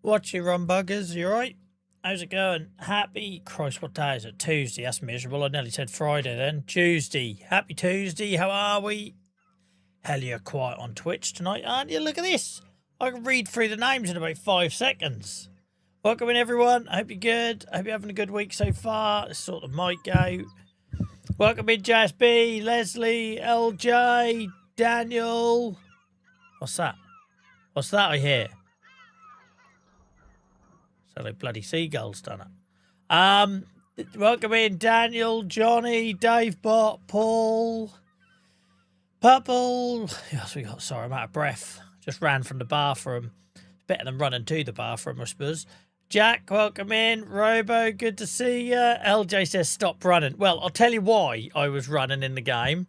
Watch you run buggers, you alright? How's it going? Happy, Christ, what day is it? Tuesday, that's miserable. I nearly said Friday then. Tuesday. Happy Tuesday, how are we? Hell, you're quiet on Twitch tonight, aren't you? Look at this. I can read through the names in about 5 seconds. Welcome in, everyone. I hope you're good. I hope you're having a good week so far. Let's sort the mic out. Welcome in, JSB, Leslie, LJ, Daniel. What's that? What's that I hear? So like bloody seagulls done it. Welcome in, Daniel, Johnny, Dave Bot, Paul, Purple. Who else we got? Sorry, I'm out of breath. Just ran from the bathroom. It's better than running to the bathroom, I suppose. Jack, welcome in. Robo, good to see you. LJ says stop running. Well, I'll tell you why I was running in the game.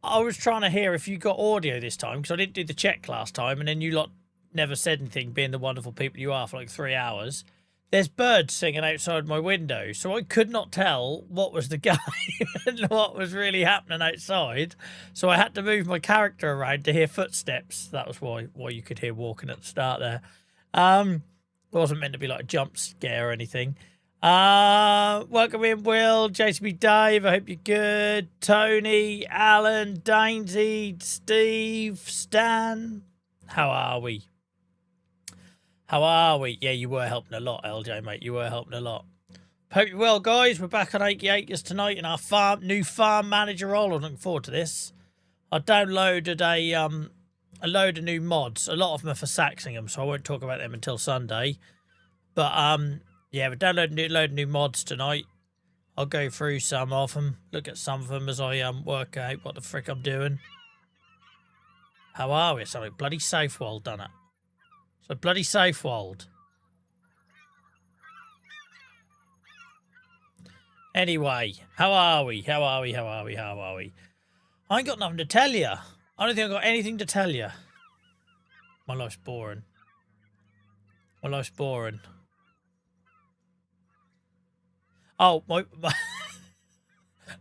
I was trying to hear if you got audio this time, because I didn't do the check last time, and then you lot never said anything, being the wonderful people you are, for like 3 hours. There's birds singing outside my window, so I could not tell what was the game and what was really happening outside. So I had to move my character around to hear footsteps. That was why you could hear walking at the start there. It wasn't meant to be like a jump scare or anything. Welcome in, Will, JCB Dave, I hope you're good. Tony, Alan, Dainsy, Steve, Stan. How are we? How are we? Yeah, you were helping a lot, LJ, mate. You were helping a lot. Hope you're well, guys. We're back on Achy Acres tonight in our new farm manager role. I'm looking forward to this. I downloaded a load of new mods. A lot of them are for Saxingham, so I won't talk about them until Sunday. But yeah, we're downloading a load of new mods tonight. I'll go through some of them, look at some of them as I work out what the frick I'm doing. How are we? Sorry, bloody Southwold done it. So bloody Southwold. Anyway, how are we? How are we? How are we? How are we? I ain't got nothing to tell you. I don't think I've got anything to tell you. My life's boring. My life's boring. Oh,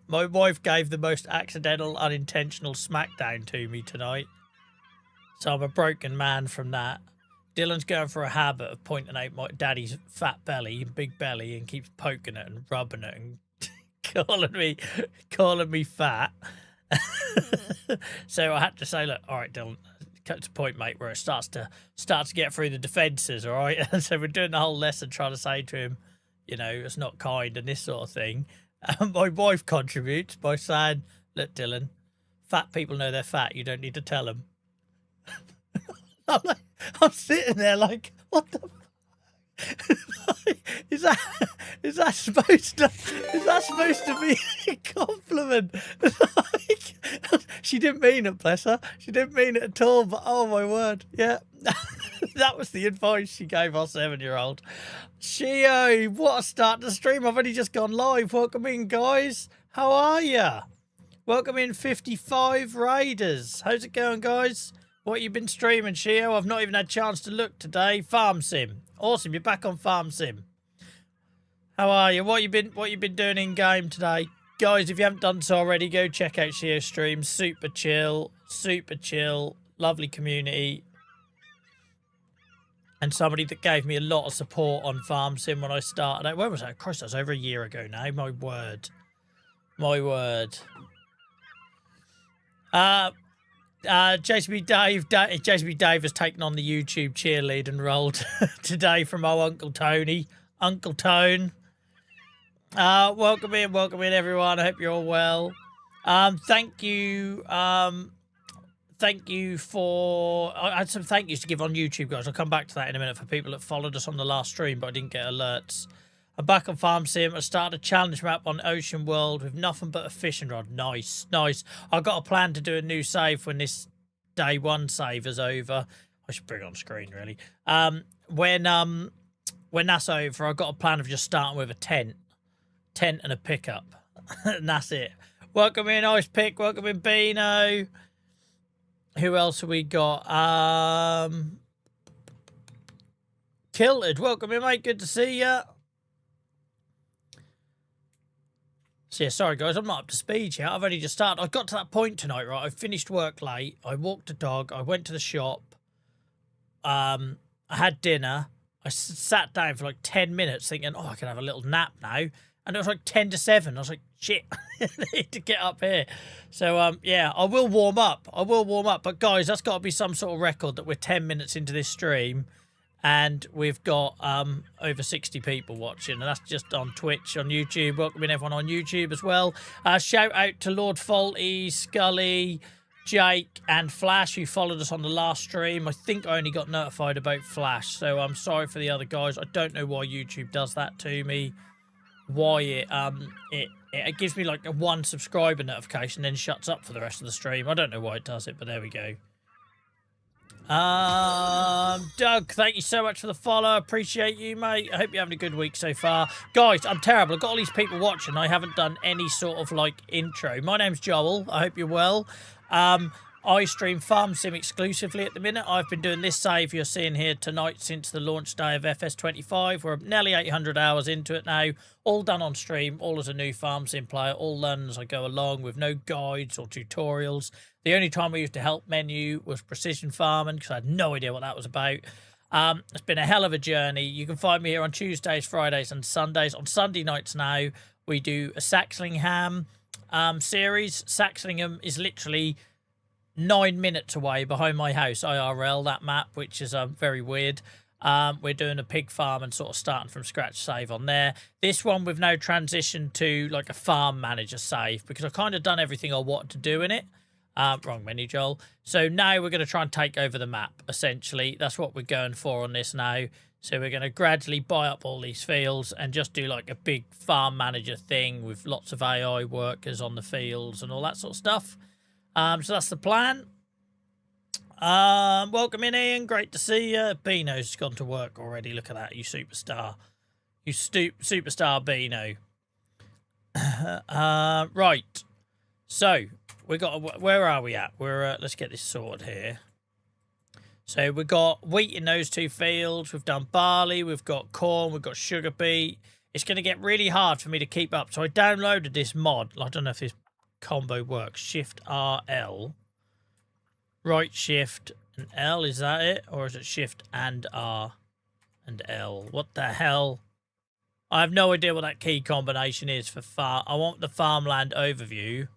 my wife gave the most accidental, unintentional smackdown to me tonight. So I'm a broken man from that. Dylan's going for a habit of pointing out my daddy's fat belly and big belly and keeps poking it and rubbing it and calling me fat. So I had to say, look, all right, Dylan, cut to the point, mate, where it starts to get through the defences, all right? And so we're doing the whole lesson trying to say to him, you know, it's not kind and this sort of thing. And my wife contributes by saying, look, Dylan, fat people know they're fat. You don't need to tell them. I'm sitting there like, what the is that supposed to be a compliment? Like, she didn't mean it, bless her. She didn't mean it at all, but oh my word, yeah. That was the advice she gave our 7-year-old. Shio, what a start to the stream. I've only just gone live. Welcome in, guys. How are ya? Welcome in, 55 Raiders. How's it going, guys? What you been streaming, Shio? I've not even had a chance to look today. Farm Sim. Awesome, you're back on Farm Sim. How are you? What you been doing in game today? Guys, if you haven't done so already, go check out Shio's stream. Super chill. Lovely community. And somebody that gave me a lot of support on Farm Sim when I started. When was that? Christ, that was over a year ago now. My word. My word. JCB Dave has taken on the YouTube cheerleading role today from our Uncle Tony. Uncle Tone. Welcome in, everyone. I hope you're all well. Thank you. Thank you for... I had some thank yous to give on YouTube, guys. I'll come back to that in a minute for people that followed us on the last stream, but I didn't get alerts. I'm back on Farm Sim. I started a challenge map on Ocean World with nothing but a fishing rod. Nice, nice. I've got a plan to do a new save when this day one save is over. I should bring it on screen, really. When that's over, I've got a plan of just starting with a tent and a pickup. And that's it. Welcome in, Ice Pick. Welcome in, Beano. Who else have we got? Kilted. Welcome in, mate. Good to see you. So yeah, sorry guys, I'm not up to speed yet. I've only just started. I got to that point tonight, right? I finished work late. I walked the dog. I went to the shop. And I had dinner. I sat down for like 10 minutes thinking, oh, I can have a little nap now. And it was like 10 to 7. I was like, shit, I need to get up here. So, yeah, I will warm up. I will warm up. But, guys, that's got to be some sort of record that we're 10 minutes into this stream. And we've got over 60 people watching. And that's just on Twitch, on YouTube. Welcoming everyone on YouTube as well. Shout out to Lord Faulty, Scully, Jake, and Flash, who followed us on the last stream. I think I only got notified about Flash. So I'm sorry for the other guys. I don't know why YouTube does that to me. Why it gives me like a 1 subscriber notification, then shuts up for the rest of the stream. I don't know why it does it, but there we go. Doug, thank you so much for the follow. Appreciate you, mate. I hope you're having a good week so far. Guys, I'm terrible. I've got all these people watching. I haven't done any sort of like intro. My name's Joel. I hope you're well. I stream Farm Sim exclusively at the minute. I've been doing this save you're seeing here tonight since the launch day of FS25. We're nearly 800 hours into it now. All done on stream, all as a new Farm Sim player, all learned as I go along with no guides or tutorials. The only time we used a help menu was precision farming because I had no idea what that was about. It's been a hell of a journey. You can find me here on Tuesdays, Fridays and Sundays. On Sunday nights now, we do a Saxlingham series. Saxlingham is literally 9 minutes away behind my house, IRL, that map, which is very weird. We're doing a pig farm and sort of starting from scratch save on there. This one we've now transitioned to like a farm manager save because I've kind of done everything I wanted to do in it. Wrong menu, Joel. So now we're going to try and take over the map, essentially. That's what we're going for on this now. So we're going to gradually buy up all these fields and just do like a big farm manager thing with lots of AI workers on the fields and all that sort of stuff. So that's the plan. Welcome in, Ian. Great to see you. Beano's gone to work already. Look at that, you superstar. You superstar Beano. Right. So we got. Where are we at? We're. Let's get this sorted here. So we've got wheat in those 2 fields. We've done barley. We've got corn. We've got sugar beet. It's going to get really hard for me to keep up. So I downloaded this mod. I don't know if this combo works. Shift RL, right shift and L, is that it, or is it shift and R and L? What the hell? I have no idea what that key combination is for farm. I want the farmland overview.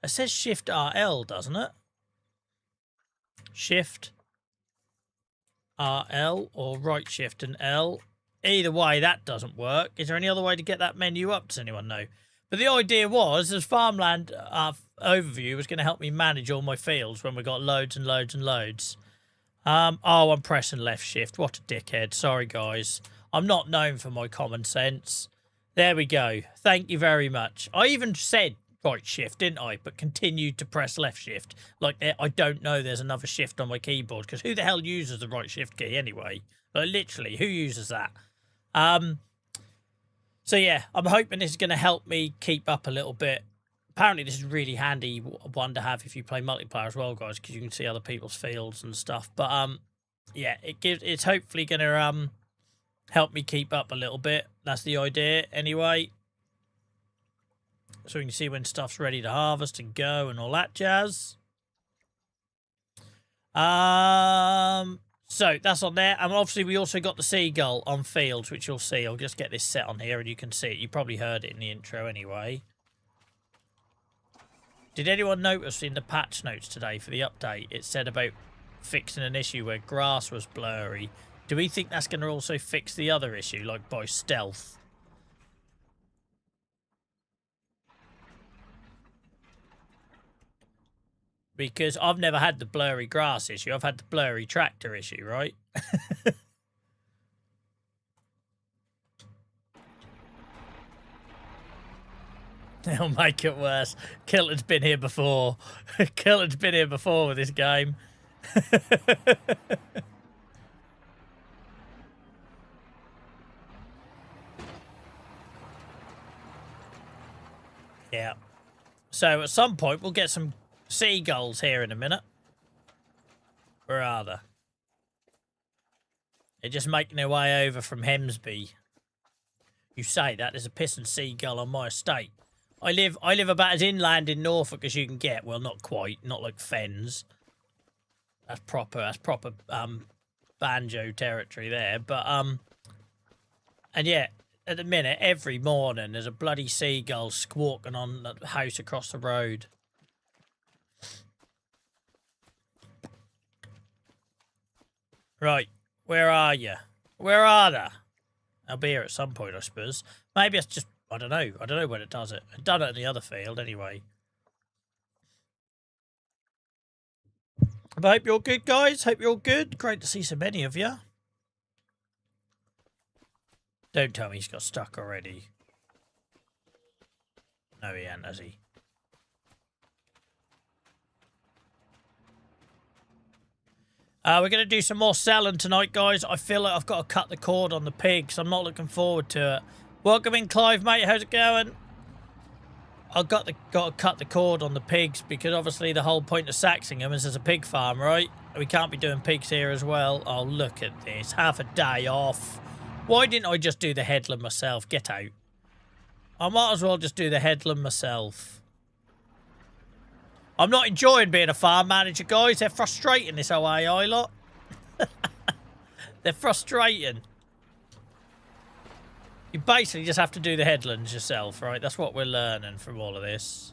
It says shift RL, doesn't it? Shift RL or right shift and L. Either way, that doesn't work. Is there any other way to get that menu up? Does anyone know? But the idea was, as farmland overview was going to help me manage all my fields when we got loads and loads and loads. Oh, I'm pressing left shift. What a dickhead. Sorry, guys. I'm not known for my common sense. There we go. Thank you very much. I even said right shift, didn't I? But continued to press left shift. Like, I don't know there's another shift on my keyboard, because who the hell uses the right shift key anyway? Like, literally, who uses that? So yeah, I'm hoping this is going to help me keep up a little bit. Apparently this is really handy one to have if you play multiplayer as well, guys, because you can see other people's fields and stuff. But yeah, it's hopefully going to help me keep up a little bit. That's the idea anyway. So we can see when stuff's ready to harvest and go and all that jazz. So that's on there. And obviously we also got the seagull on fields, which you'll see. I'll just get this set on here and you can see it. You probably heard it in the intro anyway. Did anyone notice in the patch notes today for the update, it said about fixing an issue where grass was blurry? Do we think that's going to also fix the other issue, like by stealth? Because I've never had the blurry grass issue. I've had the blurry tractor issue, right? They'll make it worse. Kilton's been here before. Kilton's been here before with this game. Yeah. So at some point we'll get some seagulls here in a minute. Where are they? They're just making their way over from Hemsby. You say that, there's a pissing seagull on my estate. I live about as inland in Norfolk as you can get. Well, not quite, not like Fens. That's proper banjo territory there. But, and yeah, at the minute, every morning, there's a bloody seagull squawking on the house across the road. Right, where are you? Where are they? I'll be here at some point, I suppose. Maybe it's just, I don't know. I don't know when it does it. It done it in the other field, anyway. But I hope you're good, guys. Hope you're all good. Great to see so many of you. Don't tell me he's got stuck already. No, he ain't, has he? We're going to do some more selling tonight, guys. I feel like I've got to cut the cord on the pigs. I'm not looking forward to it. Welcome in, Clive, mate. How's it going? I've got to cut the cord on the pigs because obviously the whole point of Saxingham is there's a pig farm, right? We can't be doing pigs here as well. Oh, look at this. Half a day off. Why didn't I just do the headland myself? Get out. I might as well just do the headland myself. I'm not enjoying being a farm manager, guys. They're frustrating, this OAI lot. They're frustrating. You basically just have to do the headlands yourself, right? That's what we're learning from all of this.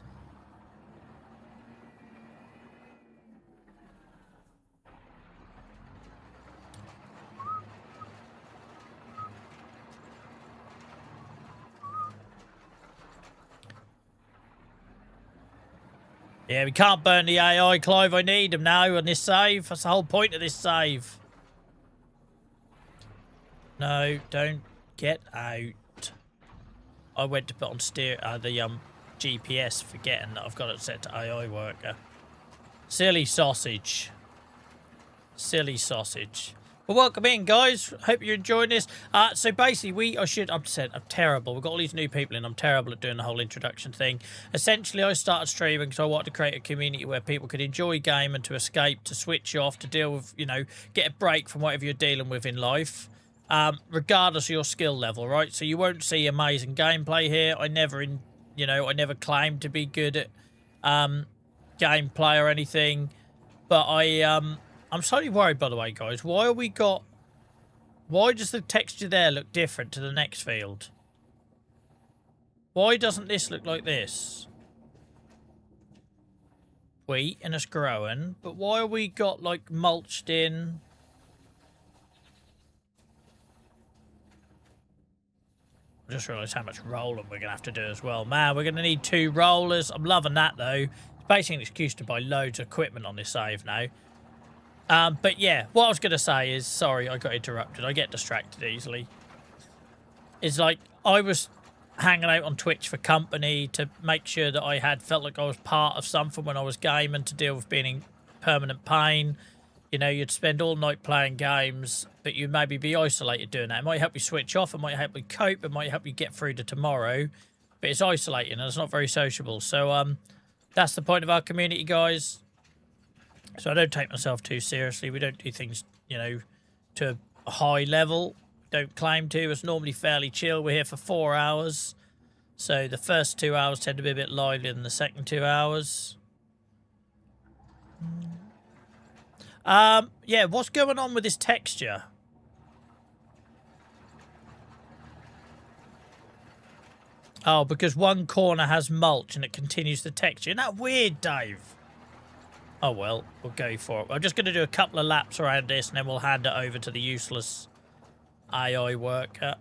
Yeah, we can't burn the AI, Clive. I need them now on this save. That's the whole point of this save. No, don't get out. I went to put on the GPS, forgetting that I've got it set to AI worker. Silly sausage. Silly sausage. Well, welcome in, guys. Hope you're enjoying this. So basically, I'm terrible. We've got all these new people in. I'm terrible at doing the whole introduction thing. Essentially, I started streaming because I wanted to create a community where people could enjoy game and to escape, to switch off, to deal with, you know, get a break from whatever you're dealing with in life. Regardless of your skill level, right? So you won't see amazing gameplay here. I never claimed to be good at gameplay or anything. But I'm slightly worried, by the way, guys. Why does the texture there look different to the next field? Why doesn't this look like this? Wheat and it's growing, but why have we got like mulched in? I just realised how much rolling we're going to have to do as well. Man, we're going to need 2 rollers. I'm loving that, though. It's basically an excuse to buy loads of equipment on this save now. But yeah, what I was going to say is, sorry, I got interrupted. I get distracted easily. It's like, I was hanging out on Twitch for company to make sure that I felt like I was part of something when I was gaming, to deal with being in permanent pain. You know, you'd spend all night playing games, but you'd maybe be isolated doing that. It might help you switch off. It might help you cope. It might help you get through to tomorrow. But it's isolating and it's not very sociable. So that's the point of our community, guys. So I don't take myself too seriously. We don't do things, you know, to a high level. Don't claim to. It's normally fairly chill. We're here for 4 hours. So the first 2 hours tend to be a bit livelier than the second 2 hours. Yeah, what's going on with this texture? Oh, because one corner has mulch and it continues the texture. Isn't that weird, Dave? Oh, well, we'll go for it. I'm just going to do a couple of laps around this and then we'll hand it over to the useless AI worker.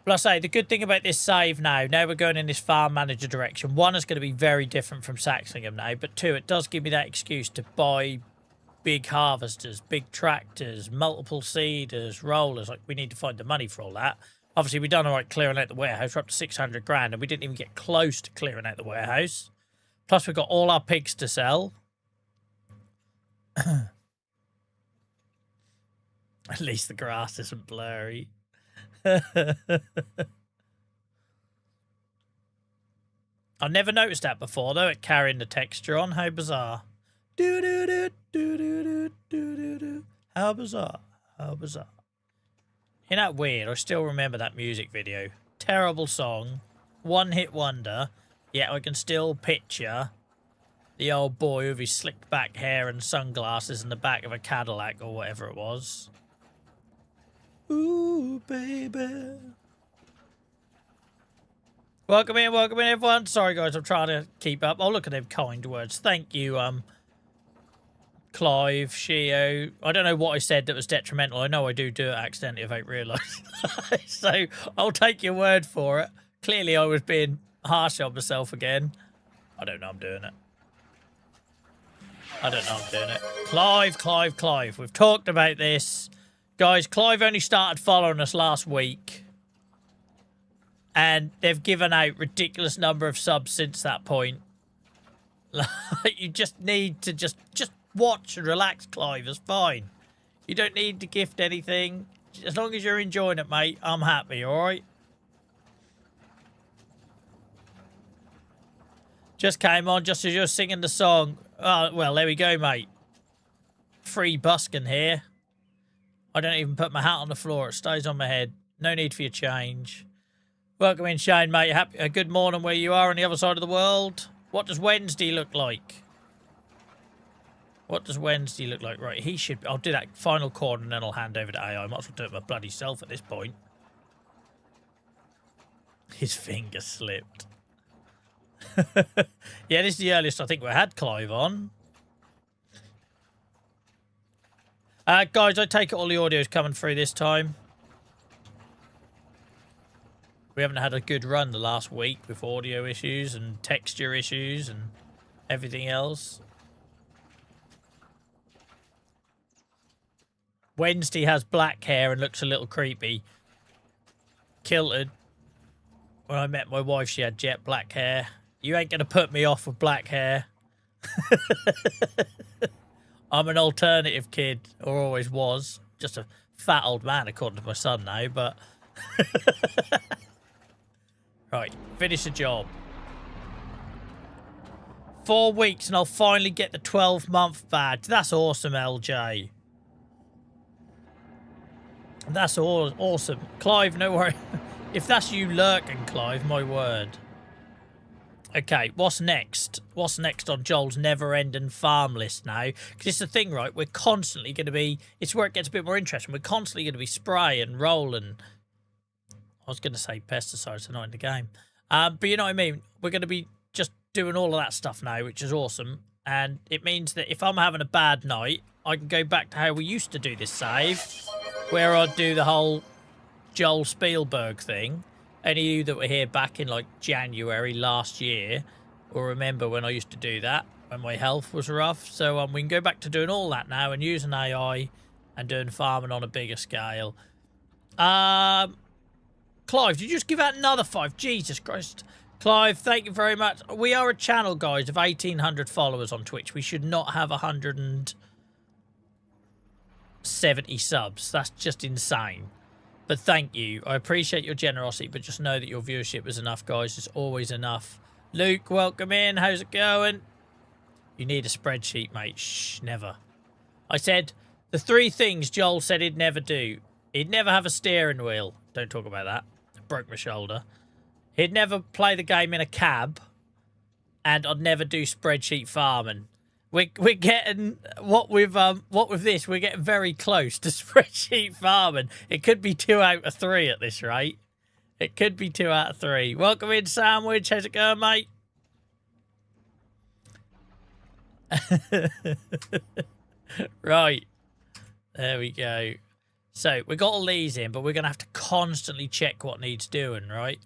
But I say, the good thing about this save now we're going in this farm manager direction. One, is going to be very different from Saxingham now. But 2, it does give me that excuse to buy big harvesters, big tractors, multiple seeders, rollers. Like, we need to find the money for all that. Obviously, we've done all right clearing out the warehouse. We're up to 600 grand and we didn't even get close to clearing out the warehouse. Plus, we've got all our pigs to sell. At least the grass isn't blurry. I've never noticed that before, though, it carrying the texture on. How bizarre. Do do do do do do do do. How bizarre. How bizarre. Isn't that weird? I still remember that music video. Terrible song. One hit wonder. Yet I can still picture The old boy with his slicked back hair and sunglasses in the back of a Cadillac or whatever it was. Ooh, baby. Welcome in, everyone. Sorry, guys, I'm trying to keep up. Oh, look at them kind words. Thank you, Clive, Shio. I don't know what I said that was detrimental. I know I do it accidentally if I realise. So I'll take your word for it. Clearly, I was being harsh on myself again. I don't know I'm doing it. I don't know I'm doing it. Clive. We've talked about this. Guys, Clive only started following us last week. And they've given out ridiculous number of subs since that point. You just need to just watch and relax, Clive. It's fine. You don't need to gift anything. As long as you're enjoying it, mate, I'm happy, alright? Just came on just as you're singing the song. Oh, well, there we go, mate. Free busking here. I don't even put my hat on the floor. It stays on my head. No need for your change. Welcome in, Shane, mate. Happy, good morning where you are on the other side of the world. What does Wednesday look like? What does Wednesday look like? Right, he should... I'll do that final chord and then I'll hand over to AI. I might as well do it my bloody self at this point. His finger slipped. Yeah, this is the earliest I think we had Clive on. Guys, I take it all the audio is coming through this time. We haven't had a good run the last week with audio issues and texture issues and everything else. Wednesday has black hair and looks a little creepy. Kilted. When I met my wife, she had jet black hair. You ain't going to put me off with black hair. I'm an alternative kid, or always was. Just a fat old man, according to my son now, but... Right, finish the job. 4 weeks and I'll finally get the 12-month badge. That's awesome, LJ. That's awesome. Clive, no worry. If that's you lurking, Clive, my word. Okay, what's next? What's next on Joel's never-ending farm list now? Because it's the thing, right? We're constantly going to be... It's where it gets a bit more interesting. We're constantly going to be spraying, rolling... I was going to say pesticides are not in the game. But you know what I mean? We're going to be just doing all of that stuff now, which is awesome. And it means that if I'm having a bad night, I can go back to how we used to do this save, where I'd do the whole Joel Spielberg thing. Any of you that were here back in, like, January last year will remember when I used to do that, when my health was rough. So we can go back to doing all that now and using AI and doing farming on a bigger scale. Clive, did you just give out another 5? Jesus Christ. Clive, thank you very much. We are a channel, guys, of 1,800 followers on Twitch. We should not have 170 subs. That's just insane. But thank you. I appreciate your generosity, but just know that your viewership is enough, guys. It's always enough. Luke, welcome in. How's it going? You need a spreadsheet, mate. Shh, never. I said the 3 things Joel said he'd never do. He'd never have a steering wheel. Don't talk about that. Broke my shoulder. He'd never play the game in a cab, and I'd never do spreadsheet farming. We're getting what with this. We're getting very close to spreadsheet farming. It could be 2 out of 3 at this rate. It could be 2 out of 3. Welcome in, Sandwich. How's it going, mate? Right. There we go. So, we got all these in, but we're going to have to constantly check what needs doing, right?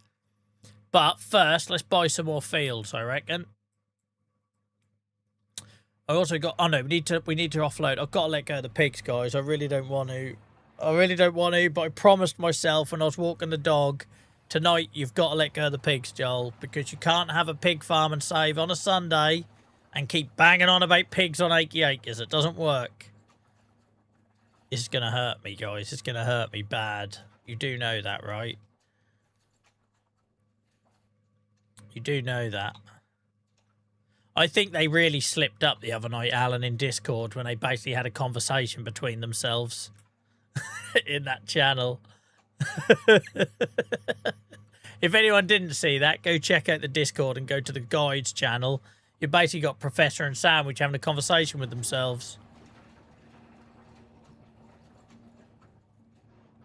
But first, let's buy some more fields, I reckon. I also got... Oh, no, we need to offload. I've got to let go of the pigs, guys. I really don't want to. But I promised myself when I was walking the dog, tonight you've got to let go of the pigs, Joel, because you can't have a pig farm and save on a Sunday and keep banging on about pigs on Achy Acres. It doesn't work. This is going to hurt me, guys. It's going to hurt me bad. You do know that, right? You do know that. I think they really slipped up the other night, Alan, in Discord, when they basically had a conversation between themselves in that channel. If anyone didn't see that, go check out the Discord and go to the Guides channel. you basically got Professor and Sandwich having a conversation with themselves.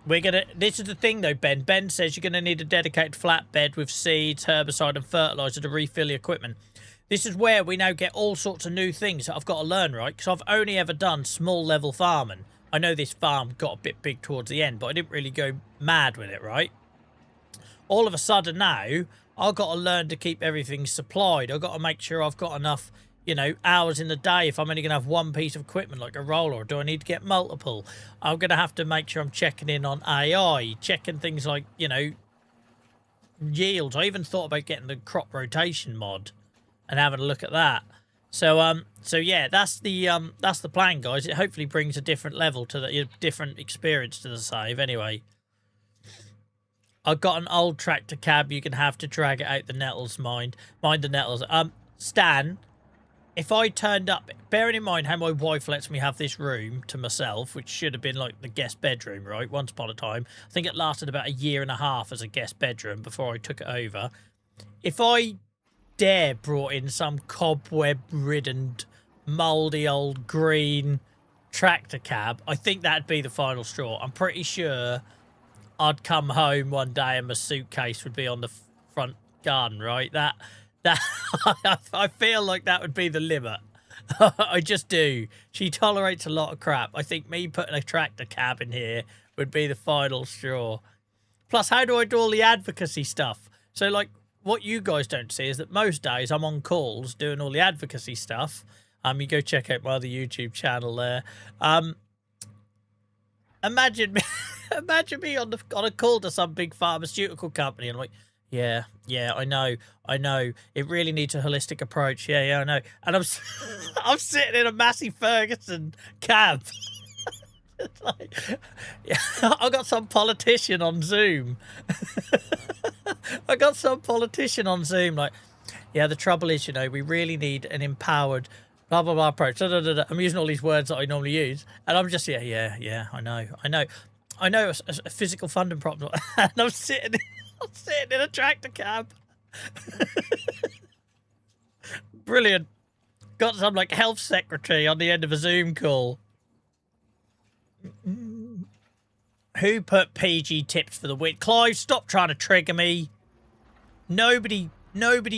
This is the thing though, Ben. Ben says you're gonna need a dedicated flatbed with seeds, herbicide, and fertilizer to refill the equipment. This is where we now get all sorts of new things that I've got to learn, right? Because I've only ever done small level farming. I know this farm got a bit big towards the end, but I didn't really go mad with it, right? All of a sudden now, I've got to learn to keep everything supplied. I've got to make sure I've got enough, hours in the day if I'm only going to have one piece of equipment like a roller, or do I need to get multiple? I'm going to have to make sure I'm checking in on AI, checking things like, yields. I even thought about getting the crop rotation mod and having a look at that. So yeah, that's the plan, guys. It hopefully brings a different level to the different experience to the save anyway. I've got an old tractor cab you can have to drag it out the nettles, mind the nettles. Stan, if I turned up, bearing in mind how my wife lets me have this room to myself, which should have been like the guest bedroom, right? Once upon a time. I think it lasted about 1.5 years as a guest bedroom before I took it over. If I dare brought in some cobweb-ridden, mouldy old green tractor cab, I think that'd be the final straw. I'm pretty sure I'd come home one day and my suitcase would be on the front garden, right? That I feel like that would be the limit. I just do. She tolerates a lot of crap. I think me putting a tractor cab in here would be the final straw. Plus, how do I do all the advocacy stuff? So, like, what you guys don't see is that most days I'm on calls doing all the advocacy stuff. You go check out my other YouTube channel there. Imagine me on a call to some big pharmaceutical company and I'm like, yeah, I know. It really needs a holistic approach. Yeah, I know. And I'm sitting in a Massey Ferguson cab. It's like, yeah, I got some politician on Zoom. Like, yeah, the trouble is, we really need an empowered blah blah blah approach. I'm using all these words that I normally use, and I'm just yeah. I know a physical funding problem, and I'm sitting in a tractor cab. Brilliant. Got some like health secretary on the end of a Zoom call. Who put PG tips for the win? Clive, stop trying to trigger me. Nobody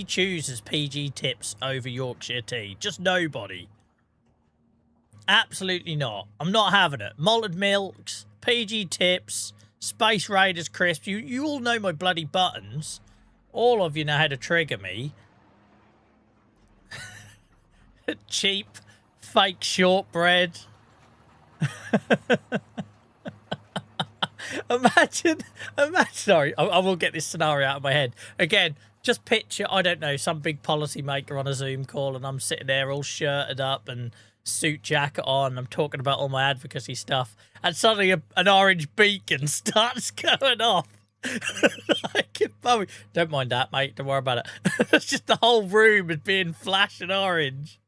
chooses PG tips over Yorkshire tea. Just nobody. Absolutely not. I'm not having it. Malted milks, PG tips, Space Raiders crisps. You all know my bloody buttons. All of you know how to trigger me. Cheap, fake shortbread. Imagine, sorry, I will get this scenario out of my head. Again, just picture, I don't know, some big policy maker on a Zoom call and I'm sitting there all shirted up and suit jacket on. I'm talking about all my advocacy stuff. And suddenly an orange beacon starts going off. Don't mind that, mate. Don't worry about it. It's just the whole room is being flashing orange.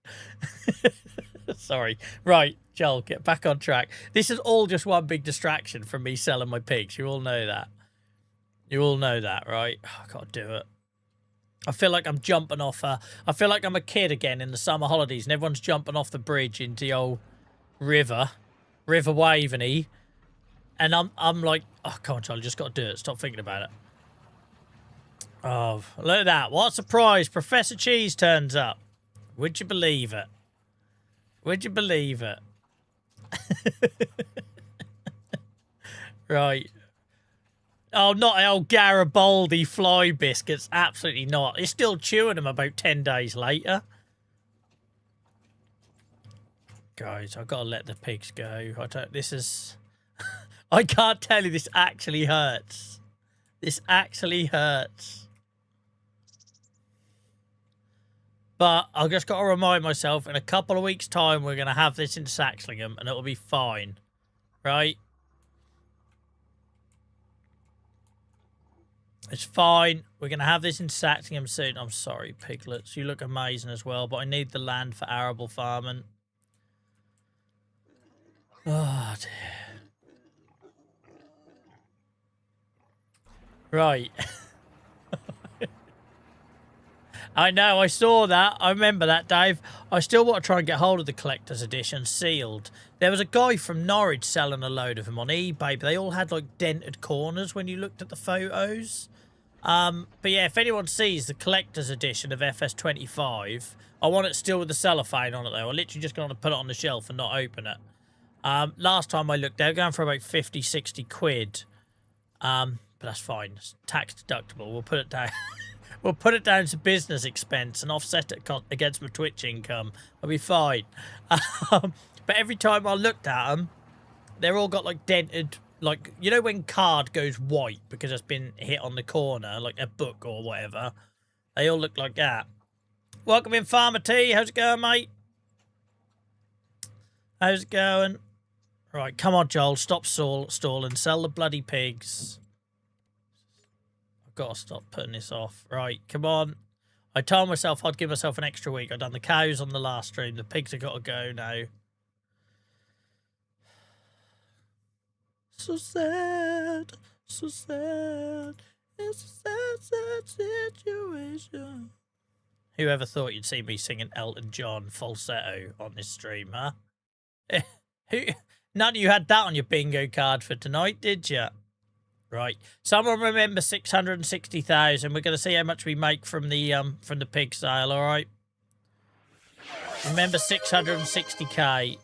Sorry. Right, Joel, get back on track. This is all just one big distraction from me selling my pigs. You all know that. You all know that, right? Oh, I gotta do it. I feel like I'm jumping off I feel like I'm a kid again in the summer holidays and everyone's jumping off the bridge into the old River Waveney. And I'm like, oh, come on, Charlie, just got to do it. Stop thinking about it. Oh, look at that. What a surprise. Professor Cheese turns up. Would you believe it? Would you believe it? Right. Oh, not old Garibaldi fly biscuits. Absolutely not. He's still chewing them about 10 days later. Guys, I've got to let the pigs go. This is... I can't tell you, this actually hurts. This actually hurts. But I've just got to remind myself, in a couple of weeks' time, we're going to have this in Saxlingham, and it'll be fine. Right? It's fine. We're going to have this in Saxlingham soon. I'm sorry, piglets. You look amazing as well, but I need the land for arable farming. Oh, dear. Right. I know, I saw that. I remember that, Dave. I still want to try and get hold of the collector's edition sealed. There was a guy from Norwich selling a load of them on eBay, but they all had like dented corners when you looked at the photos. But yeah, if anyone sees the collector's edition of FS25, I want it still with the cellophane on it though. I literally just going to put it on the shelf and not open it. Last time I looked, they were going for about 50, 60 quid. But that's fine. It's tax deductible. We'll put it down. We'll put it down to business expense and offset it against my Twitch income. I'll be fine. But every time I looked at them, they're all got like dented, like, you know when card goes white because it's been hit on the corner, like a book or whatever. They all look like that. Welcome in, Farmer T. How's it going, mate? How's it going? Right, come on, Joel. Stop stalling. Sell the bloody pigs. I've got to stop putting this off. Right, come on. I told myself I'd give myself an extra week. I've done the cows on the last stream. The pigs have got to go now. So sad. So sad. It's a sad, sad situation. Whoever thought you'd see me singing Elton John falsetto on this stream, huh? None of you had that on your bingo card for tonight, did you? Right. Someone remember 660,000. We're going to see how much we make from the pig sale, all right? Remember 660k.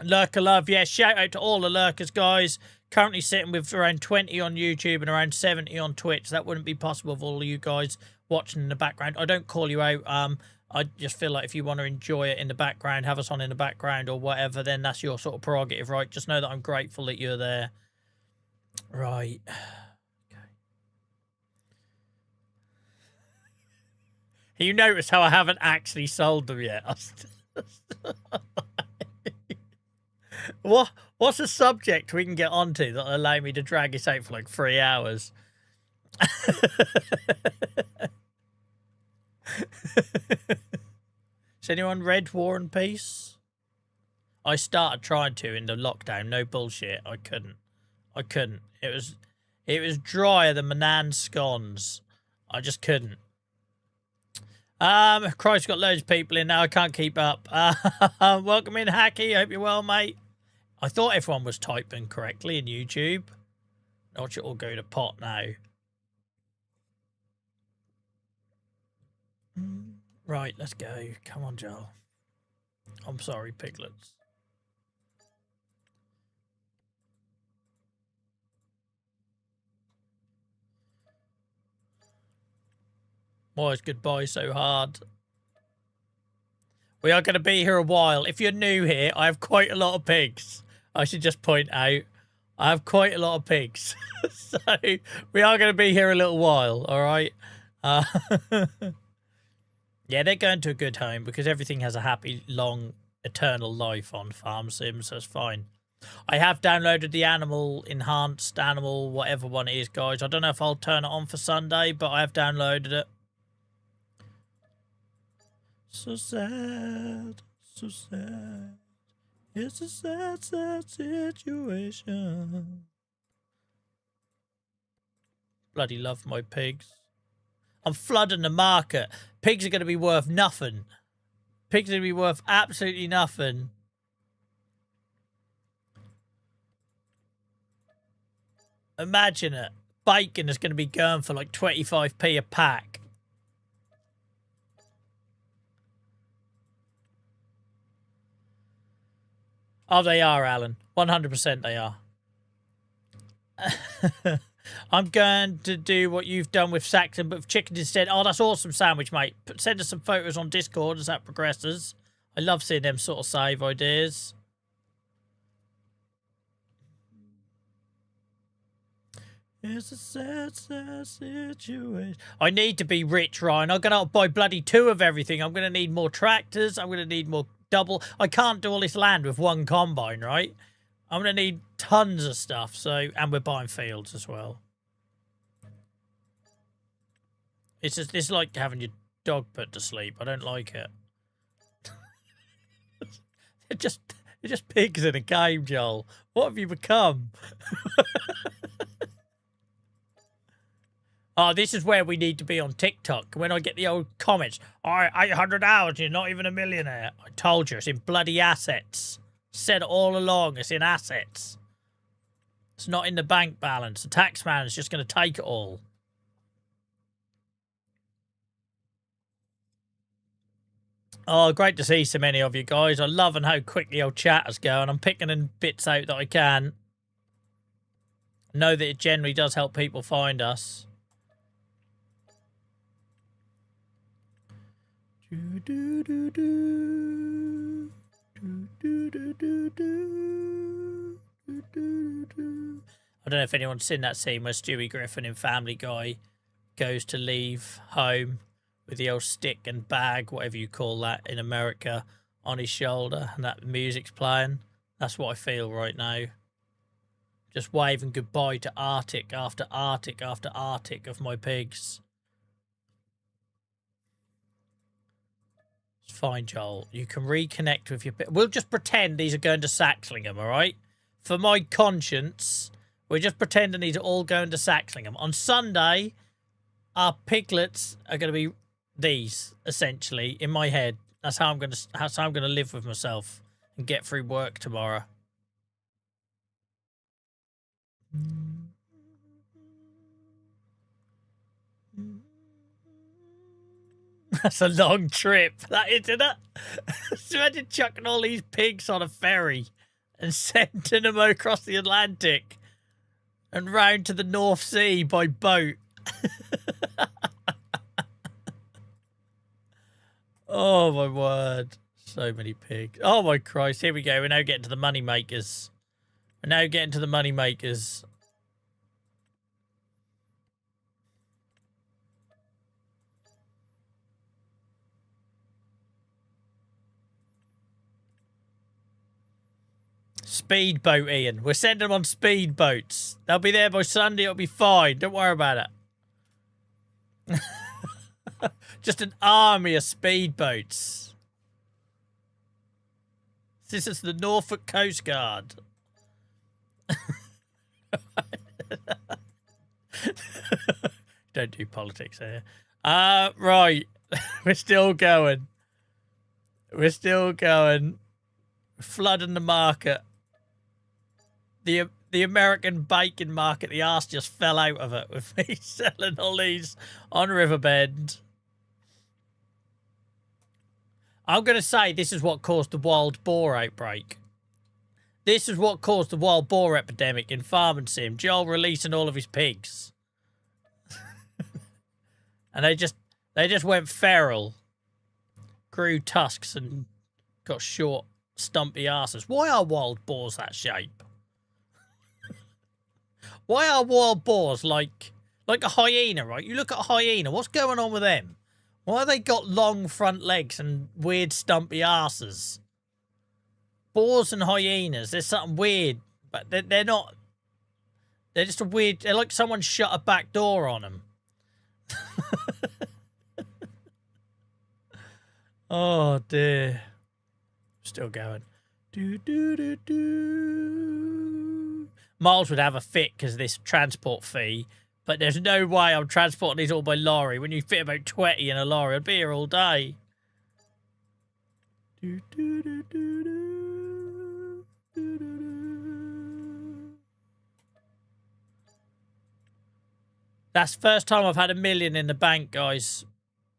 Lurker love, yeah. Shout out to all the lurkers, guys. Currently sitting with around 20 on YouTube and around 70 on Twitch. That wouldn't be possible with all of you guys watching in the background. I don't call you out. I just feel like if you want to enjoy it in the background, have us on in the background or whatever, then that's your sort of prerogative, right? Just know that I'm grateful that you're there. Right. Okay. You notice how I haven't actually sold them yet. What's a subject we can get onto that'll allow me to drag this out for like 3 hours? Has anyone read War and Peace? I started trying to in the lockdown. No bullshit. I couldn't. It was drier than Manan scones. I just couldn't. Christ, got loads of people in now. I can't keep up. Welcome in, Hacky. Hope you're well, mate. I thought everyone was typing correctly in YouTube. Watch it all go to pot now. Right, let's go. Come on, Joel. I'm sorry, piglets. Why is goodbye so hard? We are going to be here a while. If you're new here, I have quite a lot of pigs. I should just point out, I have quite a lot of pigs. So we are going to be here a little while, all right? Yeah, they're going to a good home because everything has a happy, long, eternal life on Farm Sim, so it's fine. I have downloaded the enhanced animal, whatever one it is, guys. I don't know if I'll turn it on for Sunday, but I have downloaded it. So sad, so sad. It's a sad, sad situation. Bloody love my pigs. I'm flooding the market. Pigs are going to be worth nothing. Pigs are going to be worth absolutely nothing. Imagine it. Bacon is going to be going for like 25p a pack. Oh, they are, Alan. 100% they are. I'm going to do what you've done with Saxon, but with chicken instead. Oh, that's awesome sandwich, mate. Send us some photos on Discord as that progresses. I love seeing them sort of save ideas. It's a sad, sad situation. I need to be rich, Ryan. I'm going to buy bloody 2 of everything. I'm going to need more tractors. I'm going to need more double. I can't do all this land with 1 combine, right? I'm going to need tons of stuff. So, and we're buying fields as well. It's like having your dog put to sleep. I don't like it. they're just pigs in a game, Joel. What have you become? Oh, this is where we need to be on TikTok. When I get the old comments, oh, 800 hours, you're not even a millionaire. I told you, it's in bloody assets. Said it all along, it's in assets. It's not in the bank balance. The tax man is just going to take it all. Oh, great to see so many of you guys. I love and how quickly our chat is going. I'm picking in bits out that I can. Know that it generally does help people find us. I don't know if anyone's seen that scene where Stewie Griffin in Family Guy goes to leave home with the old stick and bag, whatever you call that in America, on his shoulder, and that music's playing. That's what I feel right now. Just waving goodbye to Arctic after Arctic after Arctic of my pigs. It's fine, Joel. You can reconnect with your... We'll just pretend these are going to Saxlingham, all right? For my conscience, we're just pretending these are all going to Saxlingham. On Sunday, our piglets are going to be these, essentially, in my head. That's how I'm going to live with myself and get through work tomorrow. That's a long trip, that isn't it? Imagine chucking all these pigs on a ferry and sending them across the Atlantic and round to the North Sea by boat. Oh, my word. So many pigs. Oh, my Christ. Here we go. We're now getting to the money makers. We're now getting to the money makers. Speedboat, Ian. We're sending them on speedboats. They'll be there by Sunday. It'll be fine. Don't worry about it. Just an army of speedboats. This is the Norfolk Coast Guard. Don't do politics here. Right. We're still going. We're still going. Flooding the market. The American bacon market, the arse just fell out of it with me selling all these on Riverbend. I'm going to say this is what caused the wild boar outbreak. This is what caused the wild boar epidemic in Farming Sim. Joel releasing all of his pigs. And they just went feral. Grew tusks and got short, stumpy asses. Why are wild boars that shape? Why are wild boars like a hyena, right? You look at a hyena, what's going on with them? Why have they got long front legs and weird stumpy asses? Boars and hyenas, there's something weird, but they're not. They're just a weird. They're like someone shut a back door on them. Oh dear. Still going. Miles would have a fit because of this transport fee, but there's no way I'm transporting these all by lorry. When you fit about 20 in a lorry, I'd be here all day. That's the first time I've had $1 million in the bank, guys.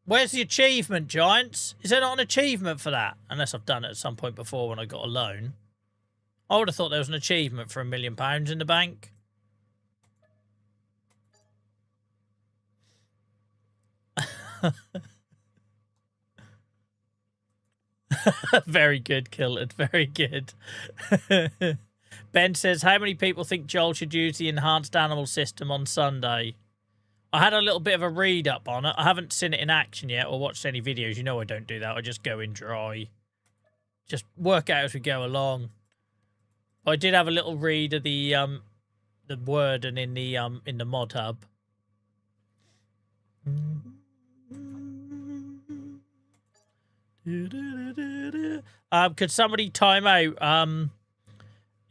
Where's the achievement, Giants? Is there not an achievement for that? Unless I've done it at some point before when I got a loan. I would have thought there was an achievement for £1 million in the bank. Very good, Kilted. Very good. Ben says, how many people think Joel should use the enhanced animal system on Sunday? I had a little bit of a read up on it. I haven't seen it in action yet or watched any videos. You know I don't do that. I just go in dry. Just work out as we go along. I did have a little read of the word and in the mod hub. Could somebody time out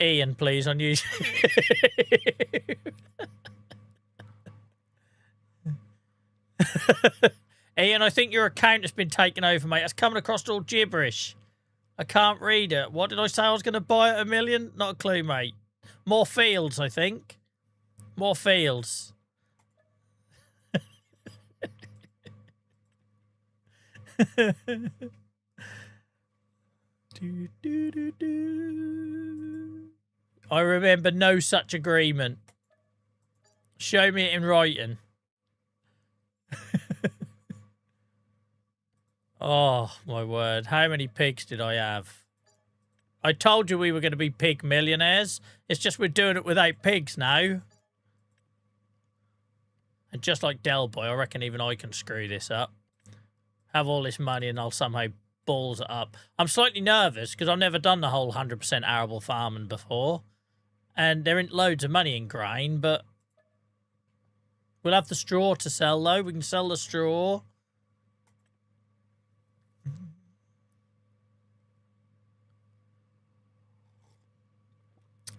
Ian, please, on YouTube? Ian, I think your account has been taken over, mate. That's coming across all gibberish. I can't read it. What did I say I was going to buy at 1 million? Not a clue, mate. More fields, I think. More fields. I remember no such agreement. Show me it in writing. Oh, my word. How many pigs did I have? I told you we were going to be pig millionaires. It's just we're doing it without pigs now. And just like Del Boy, I reckon even I can screw this up. Have all this money and I'll somehow balls it up. I'm slightly nervous because I've never done the whole 100% arable farming before. And there ain't loads of money in grain, but we'll have the straw to sell, though. We can sell the straw.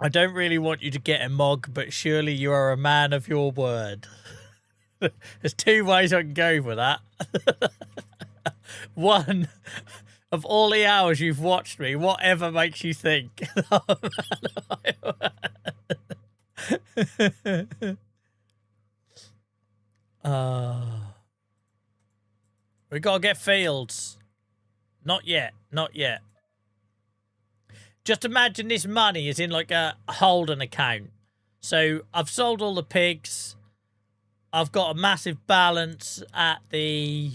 I don't really want you to get a mog, but surely you are a man of your word. There's two ways I can go with that. One, of all the hours you've watched me, whatever makes you think. We gotta get fields. Not yet. Not yet. Just imagine this money is in like a holding account. So I've sold all the pigs. I've got a massive balance at the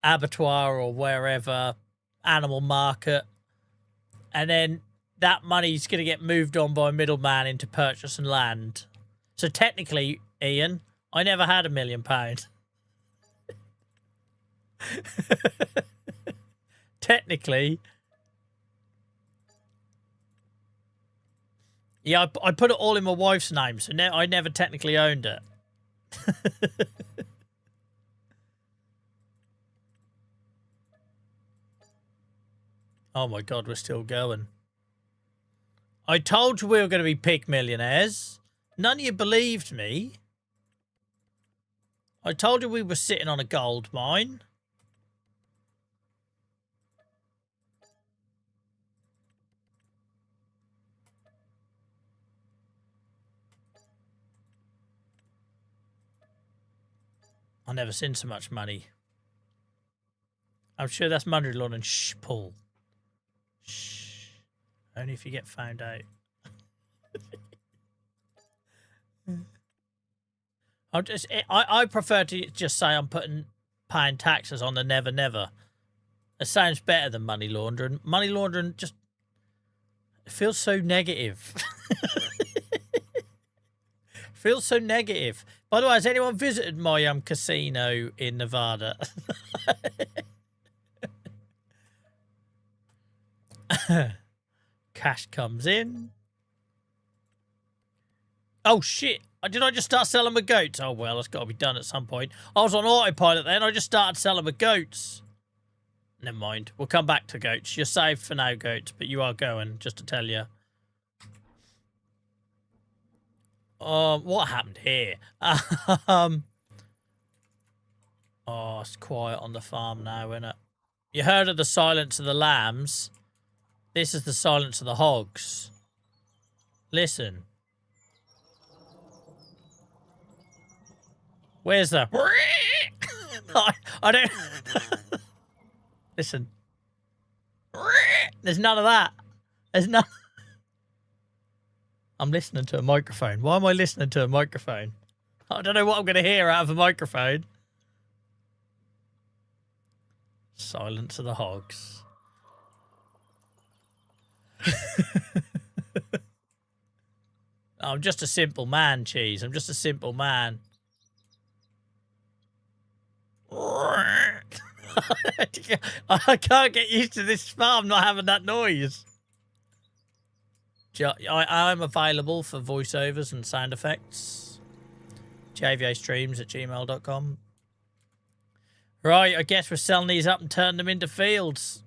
abattoir or wherever, animal market. And then that money's going to get moved on by a middleman into purchasing land. So technically, Ian, I never had £1 million. Technically. Yeah, I put it all in my wife's name, so I never technically owned it. Oh my God, we're still going. I told you we were going to be pig millionaires. None of you believed me. I told you we were sitting on a gold mine. I've never seen so much money. I'm sure that's money laundering. Shh, Paul. Shh. Only if you get found out. I prefer to just say I'm paying taxes on the never never. It sounds better than money laundering. Money laundering just feels so negative. Feels so negative. By the way, has anyone visited my casino in Nevada? Cash comes in. Oh, shit. Did I just start selling my goats? Oh, well, it's got to be done at some point. I was on autopilot then. I just started selling my goats. Never mind. We'll come back to goats. You're safe for now, goats, but you are going, just to tell you. What happened here? Oh, it's quiet on the farm now, isn't it? You heard of the silence of the lambs? This is the silence of the hogs. Listen. Where's the... I don't... Listen. There's none of that. There's none... I'm listening to a microphone. Why am I listening to a microphone? I don't know what I'm going to hear out of a microphone. Silence of the hogs. I'm just a simple man, Cheese. I'm just a simple man. I can't get used to this farm not having that noise. I'm available for voiceovers and sound effects. jvastreams@gmail.com. Right, I guess we're selling these up and turning them into fields.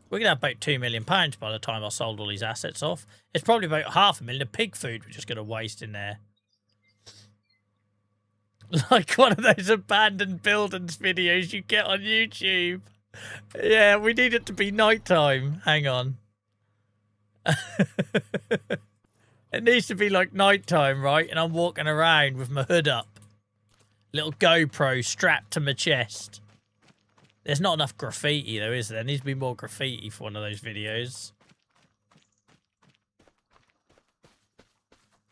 We're going to have about £2 million by the time I sold all these assets off. It's probably about £500,000 of pig food we're just going to waste in there. Like one of those abandoned buildings videos you get on YouTube. Yeah, we need it to be nighttime. Hang on. It needs to be like nighttime, right? And I'm walking around with my hood up. Little GoPro strapped to my chest. There's not enough graffiti though, is there? There needs to be more graffiti for one of those videos.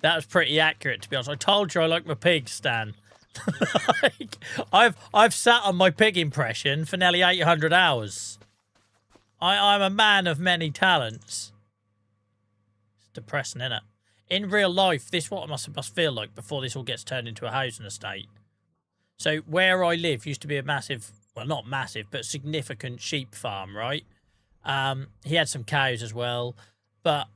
That was pretty accurate, to be honest. I told you I like my pigs, Stan. Like, I've sat on my pig impression for nearly 800 hours. I'm a man of many talents. It's depressing, isn't it? In real life, this is what it must feel like before this all gets turned into a housing estate. So where I live used to be a massive, well, not massive, but significant sheep farm, right? He had some cows as well, but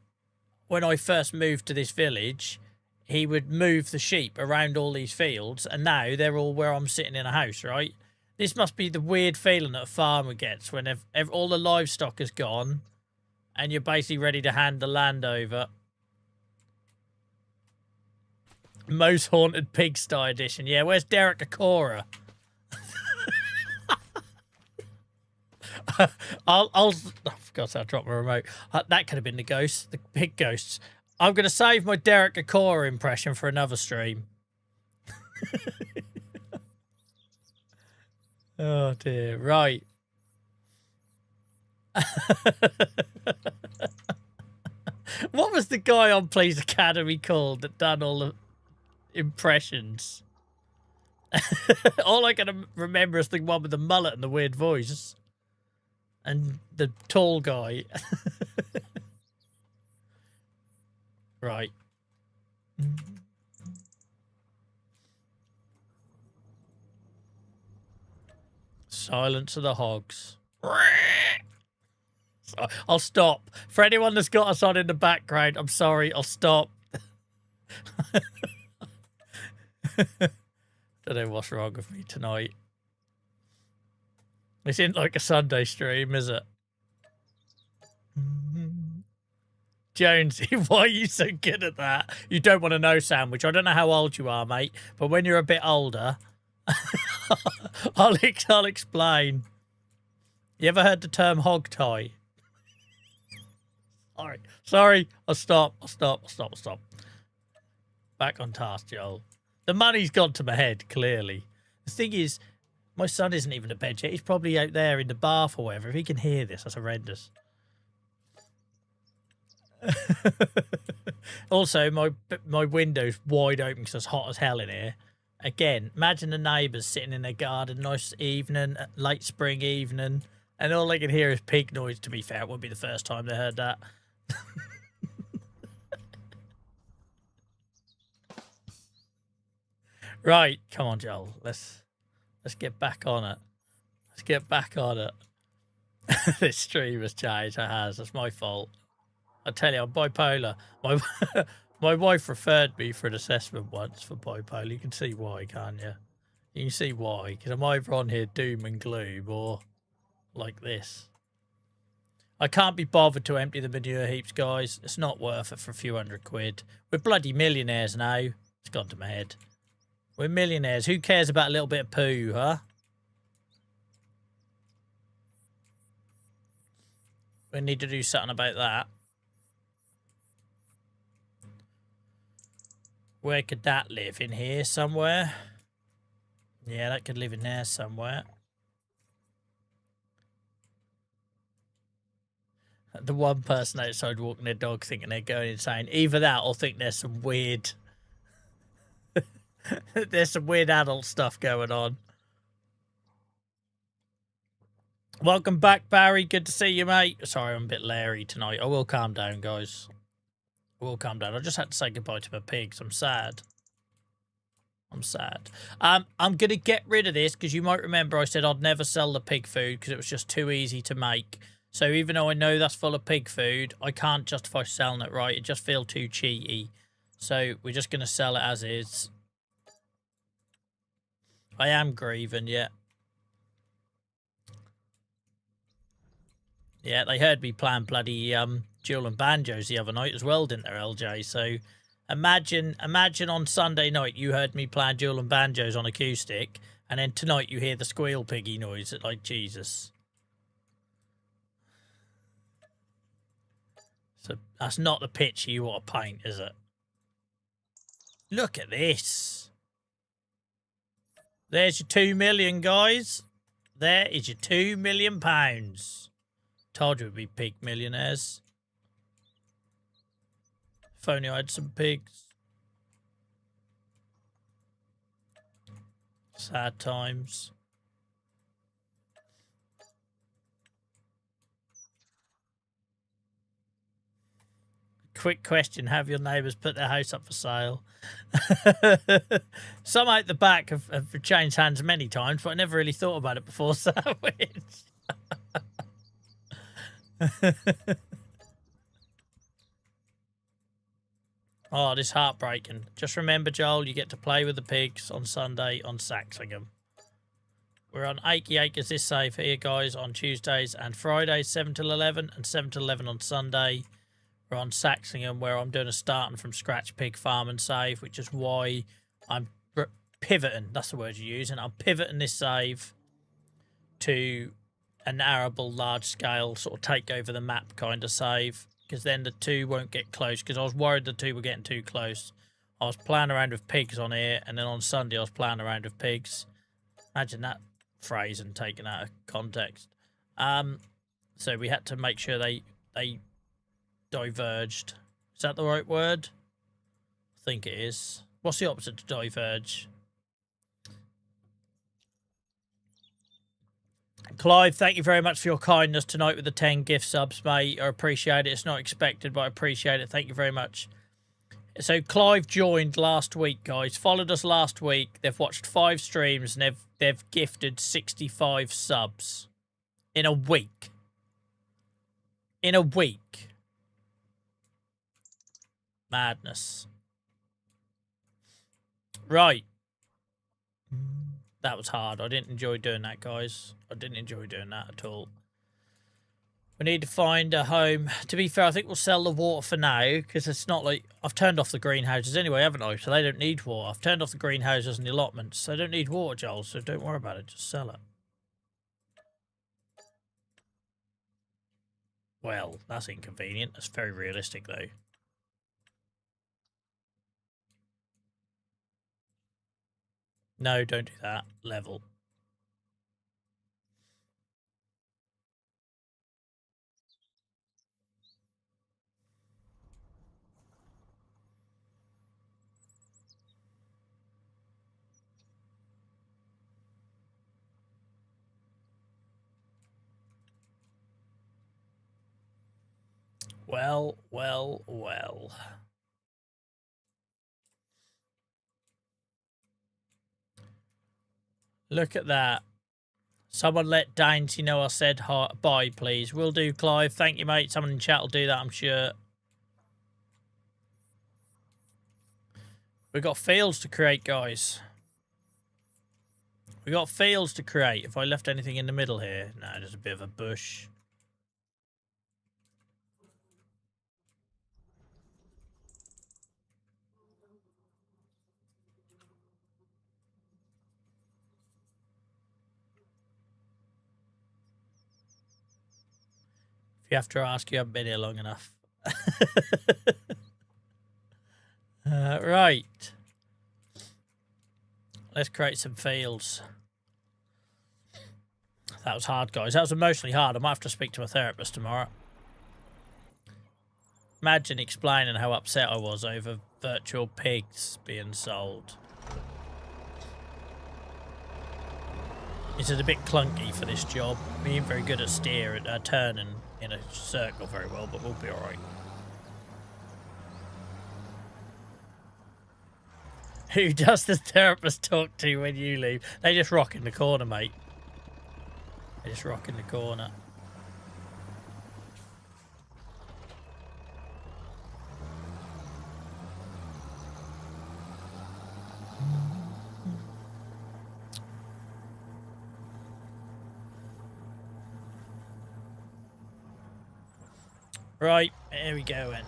when I first moved to this village, he would move the sheep around all these fields, and now they're all where I'm sitting in a house, right? This must be the weird feeling that a farmer gets when all the livestock is gone, and you're basically ready to hand the land over. Most Haunted Pigsty Edition. Yeah, where's Derek Acora? Oh, for God's sake, I dropped my remote. That could have been the ghost, the pig ghosts. I'm going to save my Derek Acora impression for another stream. Oh dear, right. What was the guy on Police Academy called that done all the impressions? All I can remember is the one with the mullet and the weird voice. And the tall guy. Right. Silence of the hogs. I'll stop. For anyone that's got us on in the background, I'm sorry, I'll stop. Don't know what's wrong with me tonight. This isn't like a Sunday stream, is it? Jonesy, why are you so good at that? You don't want to know, Sandwich. I don't know how old you are, mate, but when you're a bit older, I'll explain. You ever heard the term hog tie? Sorry. I'll stop. Back on task, Joel. The money's gone to my head, clearly. The thing is, my son isn't even at bed yet. He's probably out there in the bath or whatever. If he can hear this, that's horrendous. Also, my window's wide open because it's hot as hell in here. Again, imagine the neighbours sitting in their garden, nice evening, late spring evening, and all they can hear is pig noise. To be fair, it wouldn't be the first time they heard that. Right, come on, Joel. Let's get back on it. Let's get back on it. This stream has changed. It has. That's my fault. I tell you, I'm bipolar. My wife referred me for an assessment once for bipolar. You can see why, can't you? You can see why. Because I'm either on here doom and gloom or like this. I can't be bothered to empty the manure heaps, guys. It's not worth it for a few £100. We're bloody millionaires now. It's gone to my head. We're millionaires. Who cares about a little bit of poo, huh? We need to do something about that. Where could that live? In here somewhere? Yeah, that could live in there somewhere. The one person outside walking their dog thinking they're going insane. Either that or think there's some weird... there's some weird adult stuff going on. Welcome back, Barry. Good to see you, mate. Sorry, I'm a bit leery tonight. I will calm down, guys. I will calm down. I just had to say goodbye to my pigs. I'm sad. I'm sad. I'm going to get rid of this because you might remember I said I'd never sell the pig food because it was just too easy to make. So even though I know that's full of pig food, I can't justify selling it, right? It just feels too cheaty. So we're just going to sell it as is. I am grieving, yeah. Yeah, they heard me playing bloody dual and banjos the other night as well, didn't they, LJ? So Imagine on Sunday night you heard me playing dual and banjos on acoustic, and then tonight you hear the squeal piggy noise. It's like Jesus. So that's not the picture you want to paint, is it? Look at this. There's your 2 million, guys. There is your £2 million. Told you we'd be pig millionaires. If only I had some pigs. Sad times. Quick question. Have your neighbours put their house up for sale? Some out the back have changed hands many times, but I never really thought about it before sandwich. Oh, this is heartbreaking. Just remember, Joel, you get to play with the pigs on Sunday on Saxingham. We're on Achy Acres this save here, guys, on Tuesdays and Fridays, 7 till 11, and 7 till 11 on Sunday. We're on Saxingham, where I'm doing a starting from scratch pig farm and save, which is why I'm pivoting. That's the word you use. And I'm pivoting this save to an arable large-scale sort of take over the map kind of save, because then the two won't get close, because I was worried the two were getting too close. I was playing around with pigs on here, and then on Sunday I was playing around with pigs. Imagine that phrase and taken out of context. So we had to make sure they diverged. Is that the right word? I think it is. What's the opposite to diverge? Clive, thank you very much for your kindness tonight with the 10 gift subs, mate. I appreciate it. It's not expected, but I appreciate it. Thank you very much. So Clive joined last week, guys. Followed us last week. They've watched 5 streams and they've gifted 65 subs in a week. In a week. Madness. Right. That was hard. I didn't enjoy doing that, guys. I didn't enjoy doing that at all. We need to find a home. To be fair, I think we'll sell the water for now, because it's not like... I've turned off the greenhouses anyway, haven't I? So they don't need water. I've turned off the greenhouses and the allotments. So they don't need water, Joel, so don't worry about it. Just sell it. Well, that's inconvenient. That's very realistic, though. No, don't do that. Level. Well, well, well. Look at that. Someone let Dainty know I said hi, bye, please. Will do, Clive. Thank you, mate. Someone in chat will do that, I'm sure. We've got fields to create, guys. We've got fields to create. If I left anything in the middle here... No, there's a bit of a bush. If you have to ask, you haven't been here long enough. Right. Let's create some fields. That was hard, guys. That was emotionally hard. I might have to speak to a therapist tomorrow. Imagine explaining how upset I was over virtual pigs being sold. Is it a bit clunky for this job? We ain't very good at turning in a circle very well, but we'll be alright. Who does the therapist talk to when you leave? They just rock in the corner, mate. They just rock in the corner. Right, here we go then.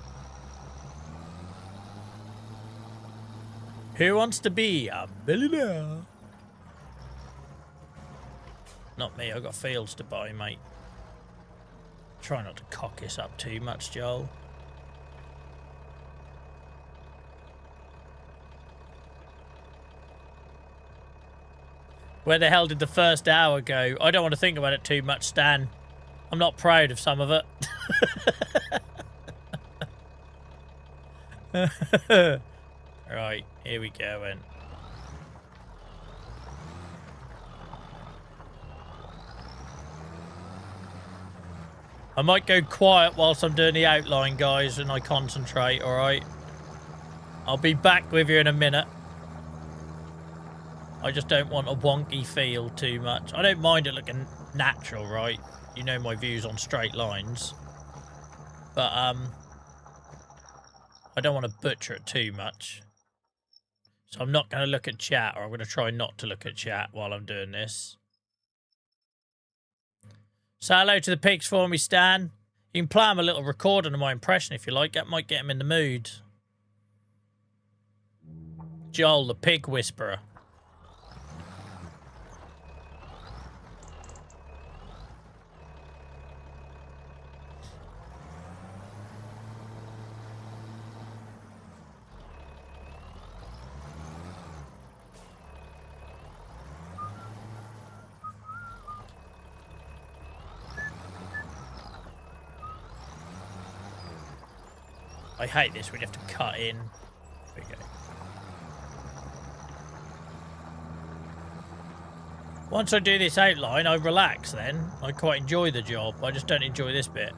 Who wants to be a millionaire? Not me, I've got fields to buy, mate. Try not to cock this up too much, Joel. Where the hell did the first hour go? I don't want to think about it too much, Stan. I'm not proud of some of it. Right, here we go then. I might go quiet whilst I'm doing the outline, guys, and I concentrate, alright? I'll be back with you in a minute. I just don't want a wonky feel too much. I don't mind it looking natural, right? You know my views on straight lines. But, I don't want to butcher it too much. So I'm not going to look at chat, or I'm going to try not to look at chat while I'm doing this. Say hello to the pigs for me, Stan. You can play them a little recording of my impression if you like. That might get them in the mood. Joel, the pig whisperer. I hate this, we'd have to cut in. There we go. Once I do this outline, I relax then. I quite enjoy the job. I just don't enjoy this bit.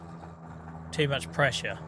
Too much pressure.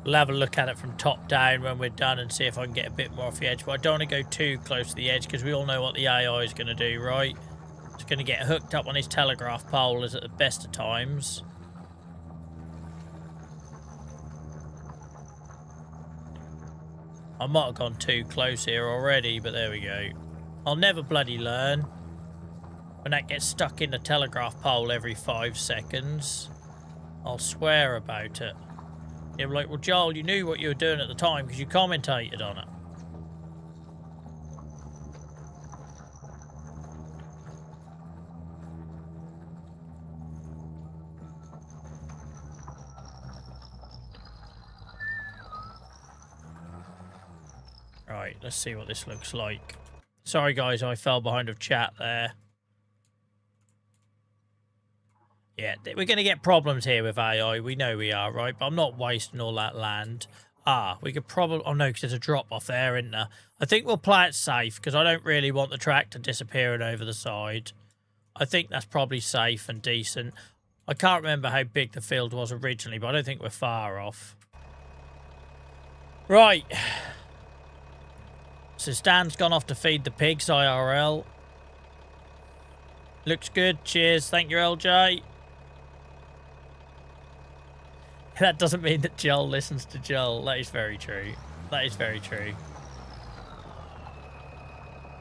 We'll have a look at it from top down when we're done and see if I can get a bit more off the edge. But I don't want to go too close to the edge because we all know what the AI is going to do, right? It's going to get hooked up on his telegraph pole as at the best of times. I might have gone too close here already, but there we go. I'll never bloody learn. When that gets stuck in the telegraph pole every 5 seconds, I'll swear about it. You're like, well, Joel, you knew what you were doing at the time because you commentated on it. Right, let's see what this looks like. Sorry, guys, I fell behind of chat there. Yeah, we're going to get problems here with AI. We know we are, right? But I'm not wasting all that land. Ah, we could probably... Oh, no, because there's a drop-off there, isn't there? I think we'll play it safe, because I don't really want the tractor disappearing over the side. I think that's probably safe and decent. I can't remember how big the field was originally, but I don't think we're far off. Right. So Stan's gone off to feed the pigs, IRL. Looks good. Cheers. Thank you, LJ. That doesn't mean that Joel listens to Joel. That is very true. That is very true.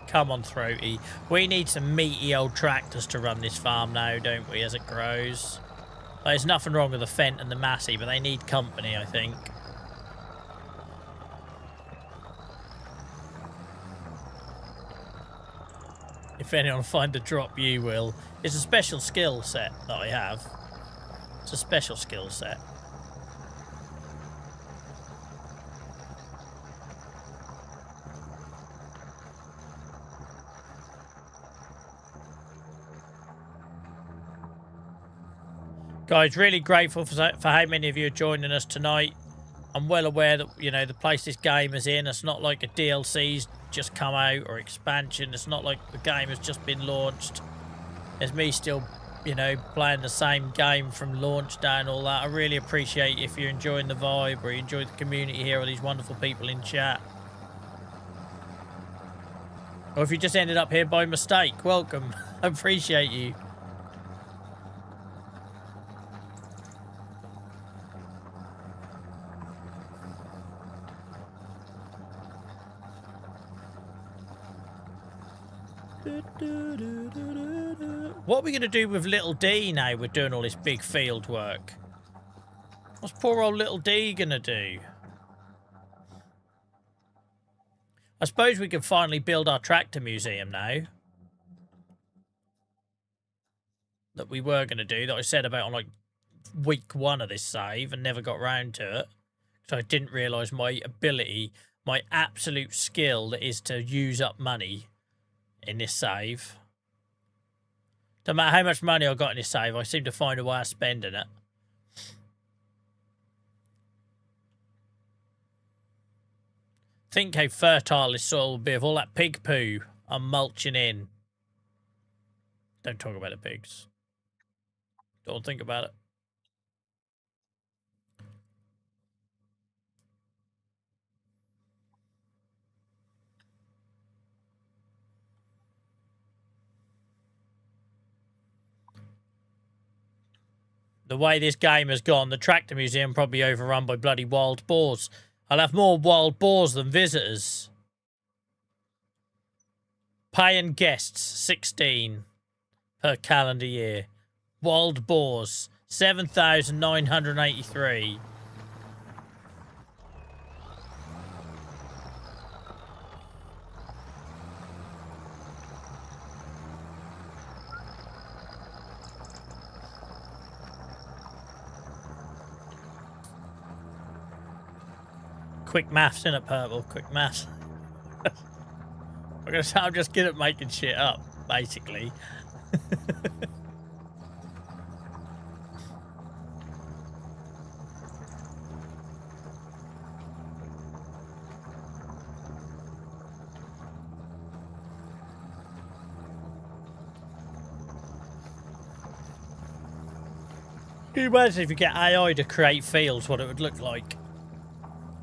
Come on, Throaty. We need some meaty old tractors to run this farm now, don't we, as it grows? There's nothing wrong with the Fent and the Massey, but they need company, I think. If anyone find a drop, you will. It's a special skill set that I have. It's a special skill set. Guys, really grateful for how many of you are joining us tonight. I'm well aware that, you know, the place this game is in, it's not like a DLC's just come out or expansion. It's not like the game has just been launched. There's me still, you know, playing the same game from launch day and all that. I really appreciate if you're enjoying the vibe or you enjoy the community here or these wonderful people in chat. Or if you just ended up here by mistake, welcome. I appreciate you. What are we going to do with little D now we're doing all this big field work? What's poor old little D going to do? I suppose we can finally build our tractor museum now. That we were going to do, that I said about on like week 1 of this save and never got round to it. So I didn't realise my ability, my absolute skill that is to use up money in this save. No matter how much money I got in this save, I seem to find a way of spending it. Think how fertile this soil will be with all that pig poo I'm mulching in. Don't talk about the pigs. Don't think about it. The way this game has gone, the tractor museum probably overrun by bloody wild boars. I'll have more wild boars than visitors. Paying guests, 16 per calendar year. Wild boars, 7,983. Quick maths, innit, Purple? Quick maths. I'm gonna say I'm just good at making shit up, basically. Can you imagine if you get AI to create fields, what it would look like?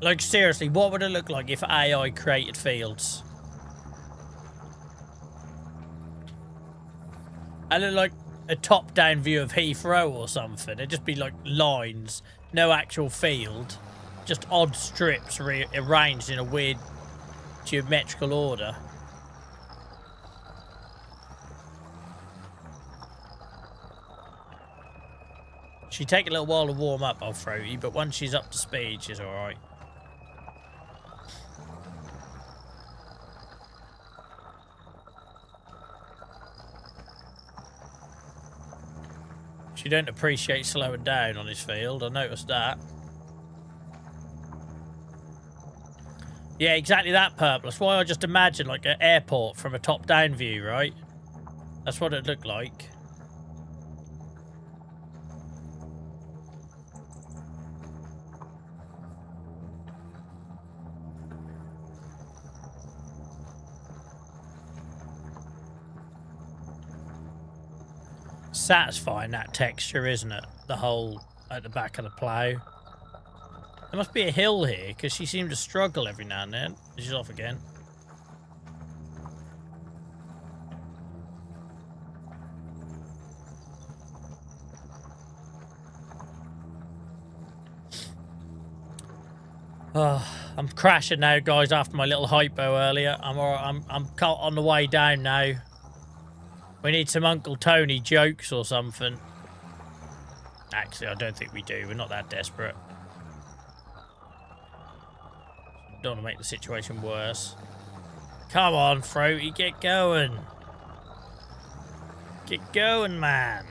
Like, seriously, what would it look like if AI created fields? I look like a top-down view of Heathrow or something. It'd just be like lines, no actual field, just odd strips arranged in a weird geometrical order. She'd take a little while to warm up, old Throaty, but once she's up to speed, she's alright. She don't appreciate slowing down on this field, I noticed that. Yeah, exactly that, Purple. That's why I just imagine like an airport from a top-down view, right? That's what it looked like. Satisfying, that texture, isn't it? The hole at the back of the plough. There must be a hill here, because she seemed to struggle every now and then. She's off again. Oh, I'm crashing now, guys, after my little hypo earlier. I'm on the way down now. We need some Uncle Tony jokes or something. Actually, I don't think we do. We're not that desperate. Don't want to make the situation worse. Come on, Throaty, get going. Get going, man.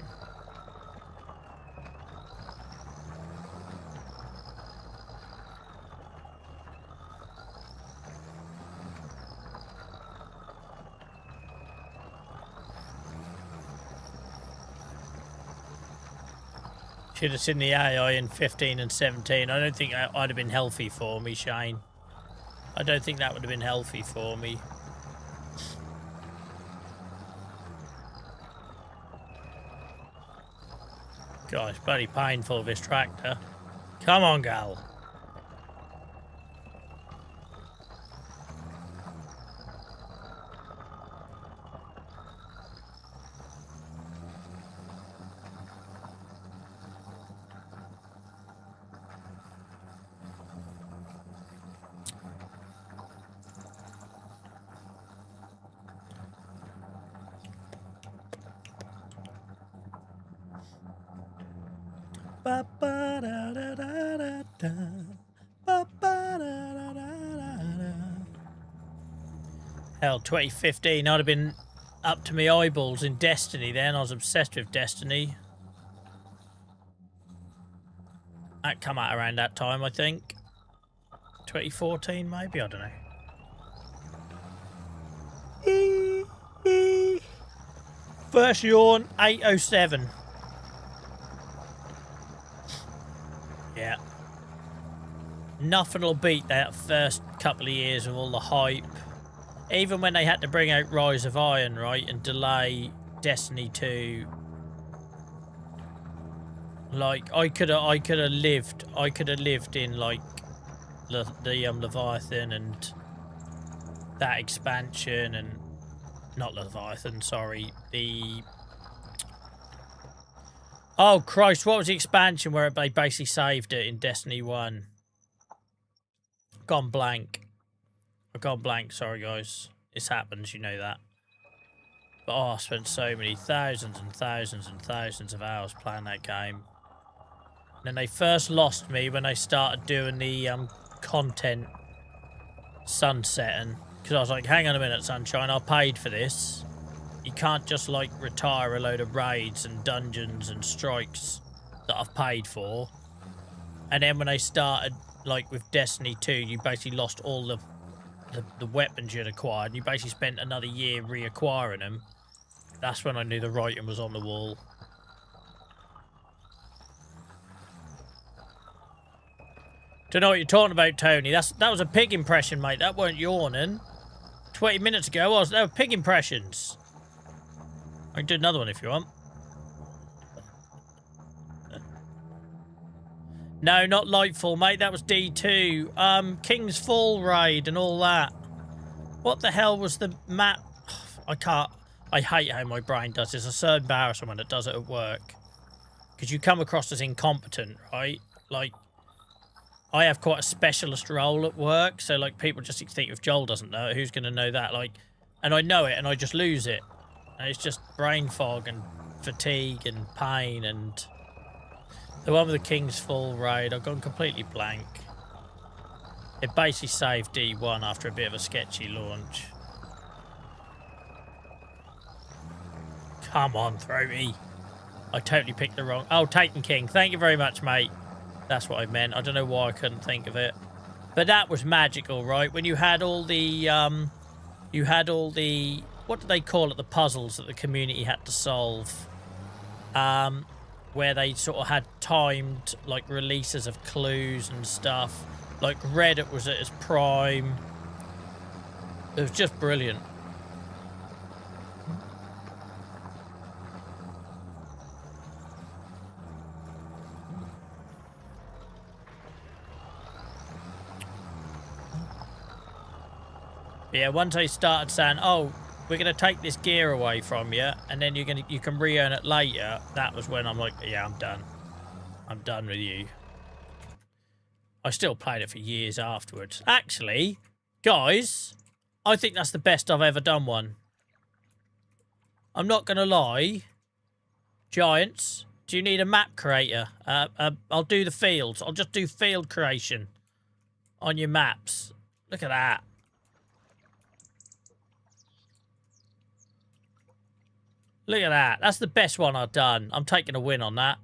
Should have seen the AI in 15 and 17. I don't think that would have been healthy for me, Shane. I don't think that would have been healthy for me. God, it's bloody painful, this tractor. Come on, gal. Hell, 2015, I'd have been up to my eyeballs in Destiny then. I was obsessed with Destiny. That come out around that time, I think. 2014, maybe? I don't know. First yawn, 8:07. Yeah. Nothing will beat that first couple of years of all the hype. Even when they had to bring out Rise of Iron, right, and delay Destiny 2. Like, I could have lived in, like, the Leviathan and that expansion, and not Leviathan, sorry, oh Christ, what was the expansion where they basically saved it in Destiny 1? Gone blank. I've gone blank, sorry guys. This happens, you know that. But oh, I spent so many thousands and thousands and thousands of hours playing that game. And then they first lost me when they started doing the content sunsetting. Because I was like, hang on a minute, Sunshine, I paid for this. You can't just, like, retire a load of raids and dungeons and strikes that I've paid for. And then when they started, like, with Destiny 2, you basically lost all the weapons you'd acquired. And you basically spent another year reacquiring them. That's when I knew the writing was on the wall. Don't know what you're talking about, Tony. That was a pig impression, mate. That weren't yawning. 20 minutes ago, they were pig impressions. I can do another one if you want. No, not Lightfall, mate. That was D2. King's Fall raid and all that. What the hell was the map? I hate how my brain does this. It's so embarrassing when it does it at work. Because you come across as incompetent, right? Like, I have quite a specialist role at work. So, like, people just think if Joel doesn't know it, who's going to know that? Like, and I know it and I just lose it. And it's just brain fog and fatigue and pain, and the one with the King's Fall raid, I've gone completely blank. It basically saved D1 after a bit of a sketchy launch. Come on, Throaty. I totally picked the wrong... Oh, Titan King. Thank you very much, mate. That's what I meant. I don't know why I couldn't think of it. But that was magical, right? When you had all the... what do they call it? The puzzles that the community had to solve. Where they sort of had timed, like, releases of clues and stuff. Like, Reddit was at its prime. It was just brilliant. Yeah, once they started saying, oh, we're going to take this gear away from you, and then you can re-earn it later, that was when I'm like, yeah, I'm done. I'm done with you. I still played it for years afterwards. Actually, guys, I think that's the best I've ever done one. I'm not going to lie. Giants, do you need a map creator? I'll do the fields. I'll just do field creation on your maps. Look at that. Look at that. That's the best one I've done. I'm taking a win on that.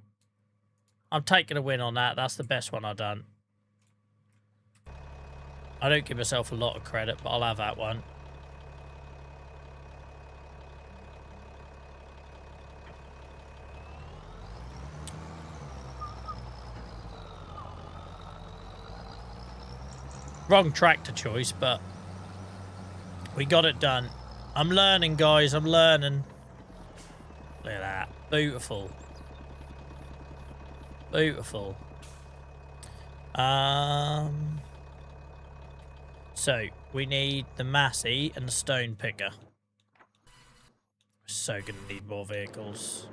I'm taking a win on that. That's the best one I've done. I don't give myself a lot of credit, but I'll have that one. Wrong tractor choice, but we got it done. I'm learning, guys. I'm learning. Look at that. Beautiful. Beautiful. So, we need the Massey and the Stone Picker. We're so going to need more vehicles.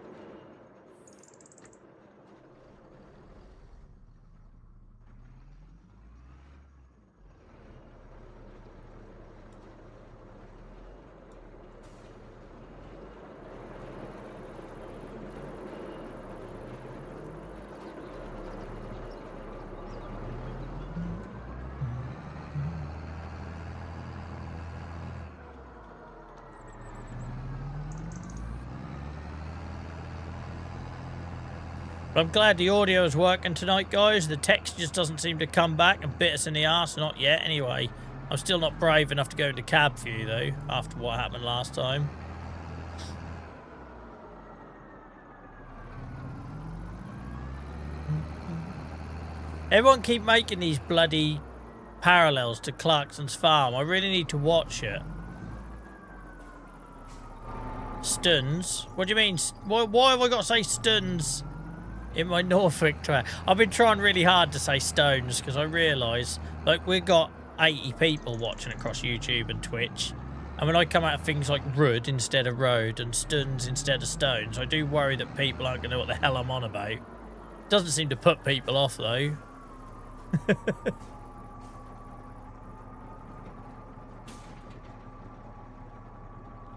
But I'm glad the audio is working tonight, guys. The text just doesn't seem to come back and bit us in the arse. Not yet, anyway. I'm still not brave enough to go into cab for you, though, after what happened last time. Everyone keep making these bloody parallels to Clarkson's farm. I really need to watch it. Stuns? What do you mean? Why have I got to say stuns in my Norfolk track? I've been trying really hard to say stones because I realise, like, we've got 80 people watching across YouTube and Twitch. And when I come out of things like rood instead of road and stuns instead of stones, I do worry that people aren't going to know what the hell I'm on about. Doesn't seem to put people off, though.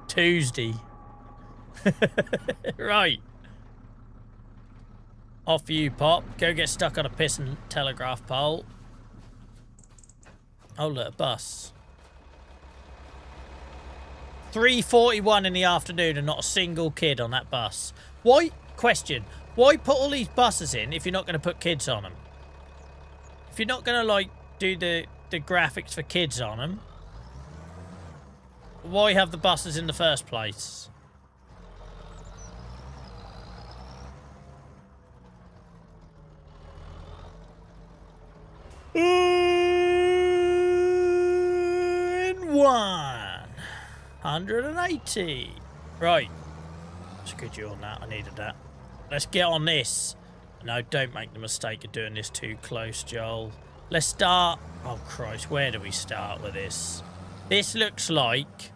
Tuesday. Right. Off you pop. Go get stuck on a pissing telegraph pole. Oh, look, a bus. 3:41 in the afternoon and not a single kid on that bus. Why? Question. Why put all these buses in if you're not going to put kids on them? If you're not going to, like, do the graphics for kids on them, why have the buses in the first place? In 180. Right. That's a good you on that. I needed that. Let's get on this. No, don't make the mistake of doing this too close, Joel. Let's start... Oh, Christ, where do we start with this? This looks like...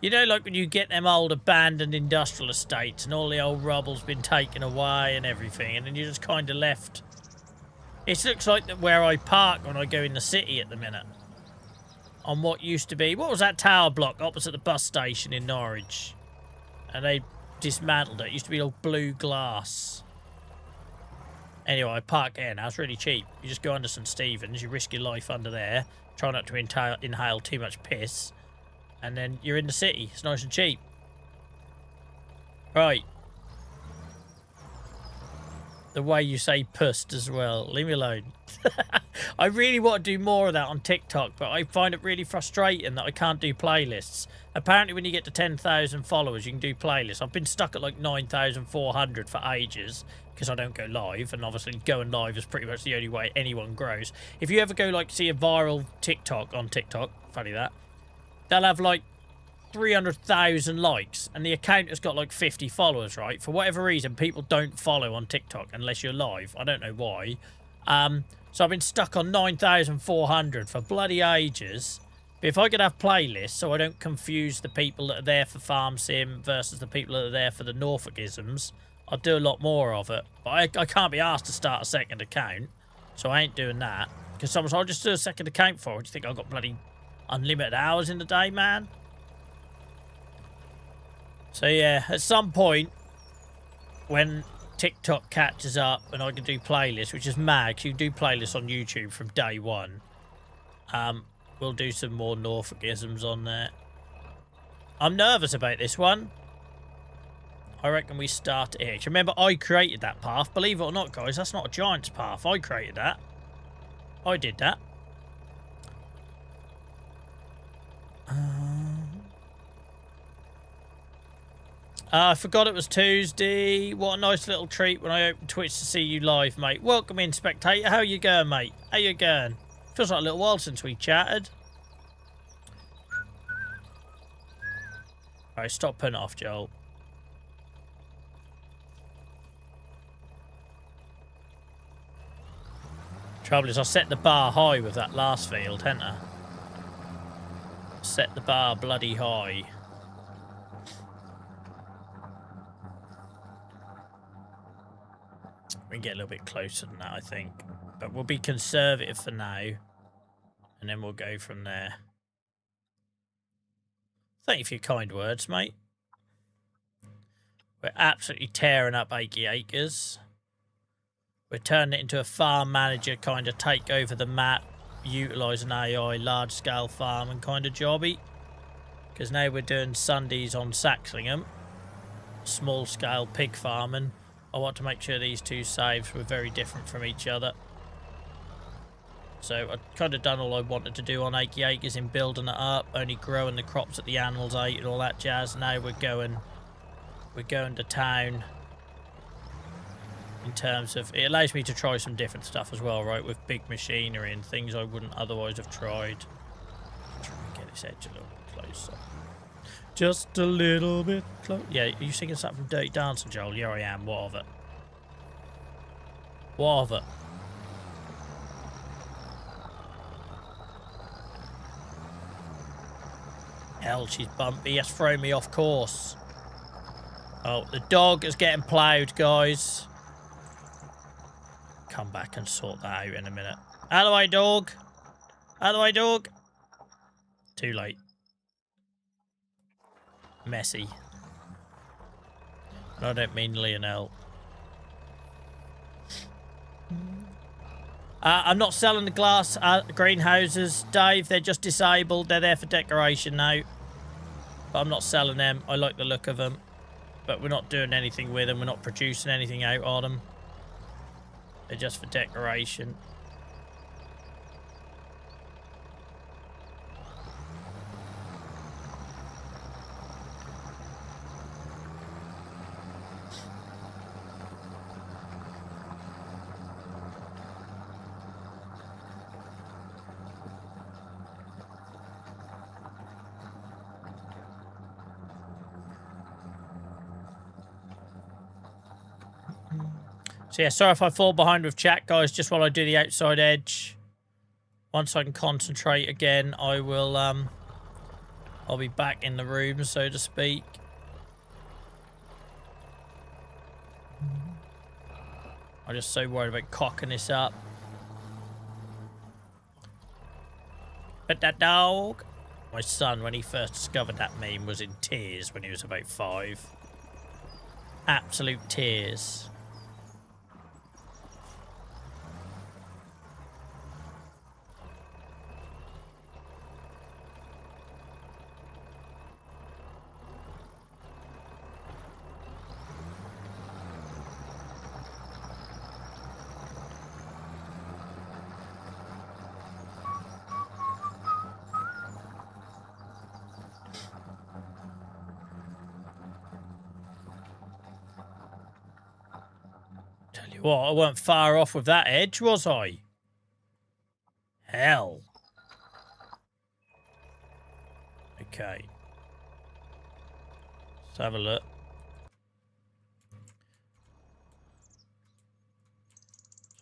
You know, like when you get them old abandoned industrial estates and all the old rubble's been taken away and everything, and then you're just kind of left... It looks like where I park when I go in the city at the minute. On what used to be... What was that tower block opposite the bus station in Norwich? And they dismantled it. It used to be all blue glass. Anyway, I park there now. It's really cheap. You just go under St. Stephen's. You risk your life under there. Try not to inhale too much piss. And then you're in the city. It's nice and cheap. Right. The way you say pussed as well. Leave me alone. I really want to do more of that on TikTok, but I find it really frustrating that I can't do playlists. Apparently when you get to 10,000 followers, you can do playlists. I've been stuck at like 9,400 for ages because I don't go live, and obviously going live is pretty much the only way anyone grows. If you ever go like see a viral TikTok on TikTok, funny that, they'll have like 300,000 likes and the account has got like 50 followers, right? For whatever reason, people don't follow on TikTok unless you're live. I don't know why. So I've been stuck on 9,400 for bloody ages. But if I could have playlists so I don't confuse the people that are there for Farm Sim versus the people that are there for the Norfolkisms, I'd do a lot more of it. But I can't be asked to start a second account, so I ain't doing that. Because someone said, I'll just do a second account for it. Do you think I've got bloody unlimited hours in the day, man? So yeah, at some point, when TikTok catches up and I can do playlists, which is mad, 'cause you can do playlists on YouTube from day one, we'll do some more Norfolkisms on there. I'm nervous about this one. I reckon we start here. Remember, I created that path. Believe it or not, guys, that's not a giant's path. I created that. I did that. I forgot it was Tuesday. What a nice little treat when I opened Twitch to see you live, mate. Welcome in, spectator. How you going, mate? How you going? Feels like a little while since we chatted. Alright, stop putting it off, Joel. Trouble is, I set the bar high with that last field, hadn't I? Set the bar bloody high. We can get a little bit closer than that, I think. But we'll be conservative for now. And then we'll go from there. Thank you for your kind words, mate. We're absolutely tearing up Achy Acres. We're turning it into a farm manager kind of take over the map, utilising AI, large-scale farming kind of jobby. Because now we're doing Sundays on Saxlingham. Small-scale pig farming. I want to make sure these two saves were very different from each other. So I've kind of done all I wanted to do on Achy Acres in building it up, only growing the crops that the animals ate and all that jazz. Now we're going to town in terms of, it allows me to try some different stuff as well, right, with big machinery and things I wouldn't otherwise have tried. Try and get this edge a little bit closer. Just a little bit close. Yeah, are you singing something from Dirty Dancing, Joel? Yeah, I am. What of it? What of it? Hell, she's bumpy. That's thrown me off course. Oh, the dog is getting ploughed, guys. Come back and sort that out in a minute. Out of the way, dog. Out of the way, dog. Too late. Messy. I don't mean Lionel. I'm not selling the glass greenhouses, Dave. They're just disabled. They're there for decoration now. But I'm not selling them. I like the look of them. But we're not doing anything with them. We're not producing anything out of them. They're just for decoration. So yeah, sorry if I fall behind with chat, guys, just while I do the outside edge. Once I can concentrate again, I will, I'll be back in the room, so to speak. I'm just so worried about cocking this up. But that dog, my son, when he first discovered that meme, was in tears when he was about 5. Absolute tears. What, I weren't far off with that edge, was I? Hell. Okay. Let's have a look.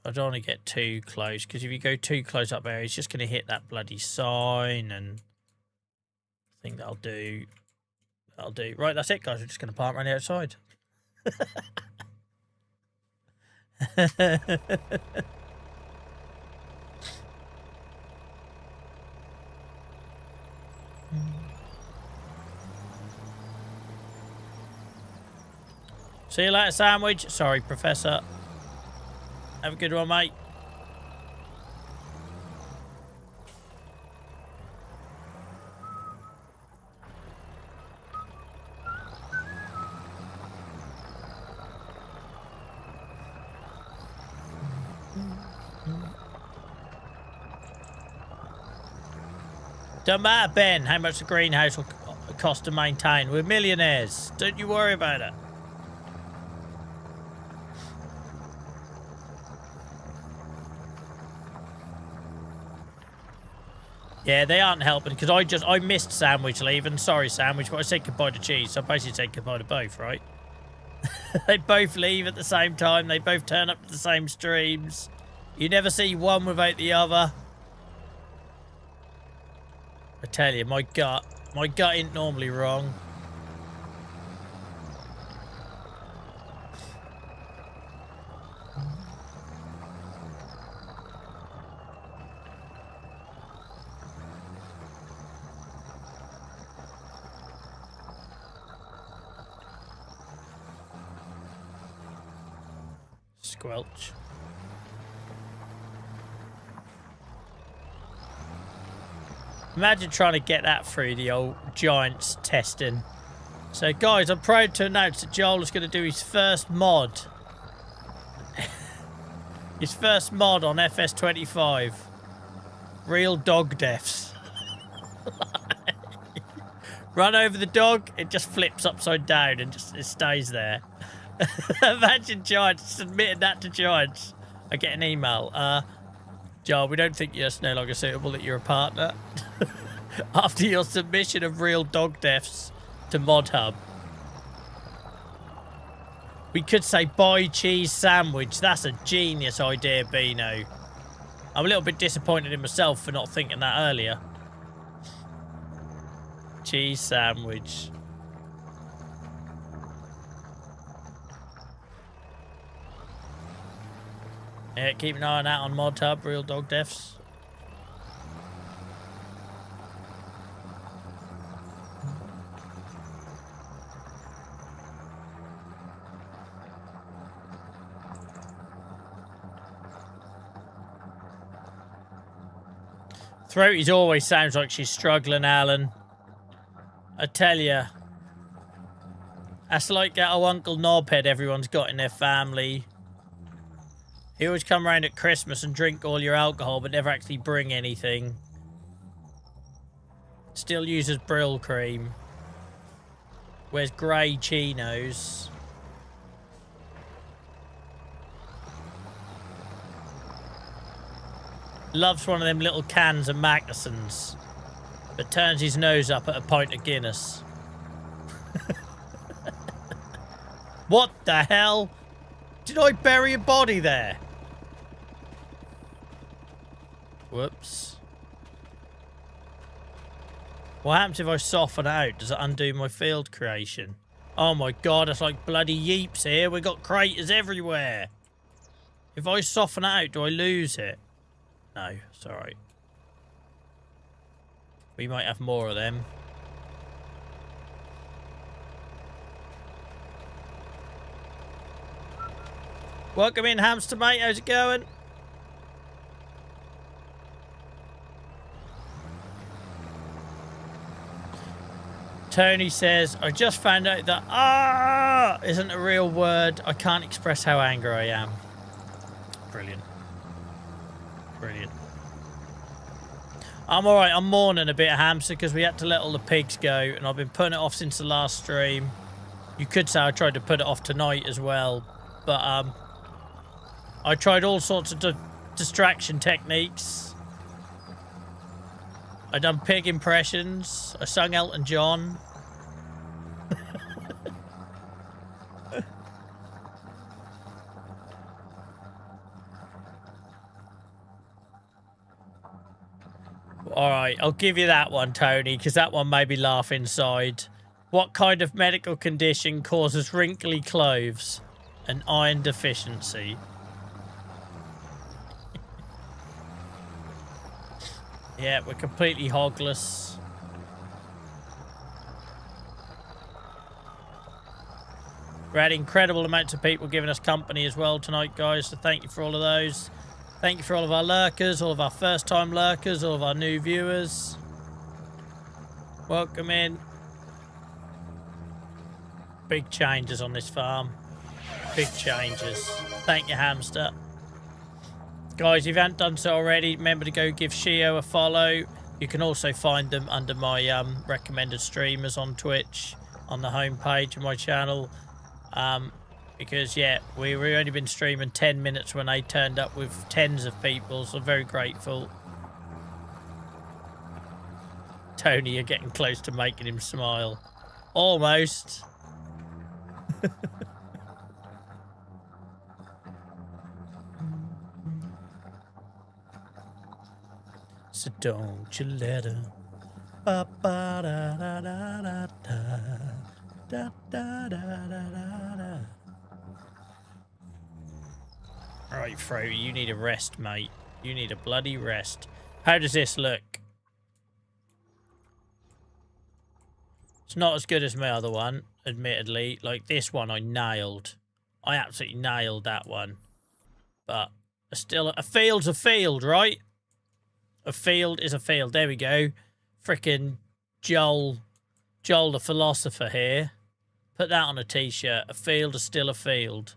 I don't want to get too close, because if you go too close up there, it's just going to hit that bloody sign, and I think that'll do. That'll do. Right, that's it, guys. We're just going to park around the outside. See you later, sandwich. Sorry, Professor. Have a good one, mate. Don't matter, Ben, how much the greenhouse will cost to maintain. We're millionaires. Don't you worry about it. Yeah, they aren't helping, because I missed Sandwich leaving. Sorry, Sandwich, but I said goodbye to Cheese, so I basically said goodbye to both, right? They both leave at the same time. They both turn up to the same streams. You never see one without the other. I tell you, my gut ain't normally wrong. Squelch. Imagine trying to get that through the old Giants testing. So, guys, I'm proud to announce that Joel is going to do his first mod His first mod on FS25. Real dog deaths. Run over the dog, it just flips upside down and just it stays there. Imagine Giants submitting that to Giants. I get an email. Jar, we don't think you're no longer suitable that you're a partner. After your submission of real dog deaths to Mod Hub. We could say buy cheese sandwich. That's a genius idea, Beano. I'm a little bit disappointed in myself for not thinking that earlier. Cheese sandwich. Yeah, keep an eye on that on Mod Hub, real dog deaths. Throaty's always sounds like she's struggling, Alan. I tell ya. That's like that old Uncle Knobhead everyone's got in their family. He always come around at Christmas and drink all your alcohol but never actually bring anything. Still uses Brill cream. Wears grey chinos. Loves one of them little cans of Magnusons, but turns his nose up at a pint of Guinness. What the hell? Did I bury a body there? Whoops. What happens if I soften it out? Does it undo my field creation? Oh my god, it's like bloody yeeps here. We've got craters everywhere. If I soften it out, do I lose it? No, it's alright. We might have more of them. Welcome in, Hamster mate. How's it going? Tony says, I just found out that "ah" isn't a real word. I can't express how angry I am. Brilliant. Brilliant. I'm alright. I'm mourning a bit, Hamster, because we had to let all the pigs go, and I've been putting it off since the last stream. You could say I tried to put it off tonight as well, but I tried all sorts of distraction techniques. I done pig impressions. I sung Elton John. Alright, I'll give you that one, Tony, because that one made me laugh inside. What kind of medical condition causes wrinkly clothes? An iron deficiency. Yeah, we're completely hogless. We had incredible amounts of people giving us company as well tonight, guys, so thank you for all of those. Thank you for all of our lurkers, all of our first-time lurkers, all of our new viewers. Welcome in. Big changes on this farm. Big changes. Thank you, Hamster. Guys, if you haven't done so already, remember to go give Shio a follow. You can also find them under my recommended streamers on Twitch, on the homepage of my channel. Because, yeah, we've only been streaming 10 minutes when they turned up with tens of people, so I'm very grateful. Tony, you're getting close to making him smile. Almost. So don't you let her. Ba ba da da da da da da da da da da. Alright, Fro, you need a rest, mate. You need a bloody rest. How does this look? It's not as good as my other one, admittedly. Like, this one I nailed. I absolutely nailed that one. But still, a field's a field, right? A field is a field. There we go. Frickin' Joel the philosopher here. Put that on a t-shirt. A field is still a field.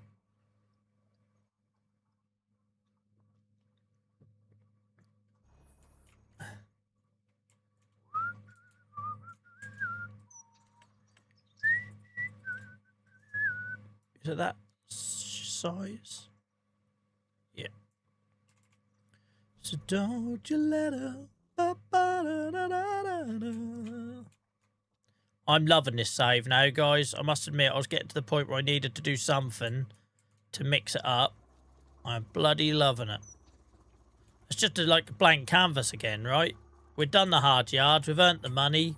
Is it that size? Yeah. So don't you let her. I'm loving this save now, guys. I must admit, I was getting to the point where I needed to do something to mix it up. I'm bloody loving it. It's just like a blank canvas again, right? We've done the hard yards. We've earned the money.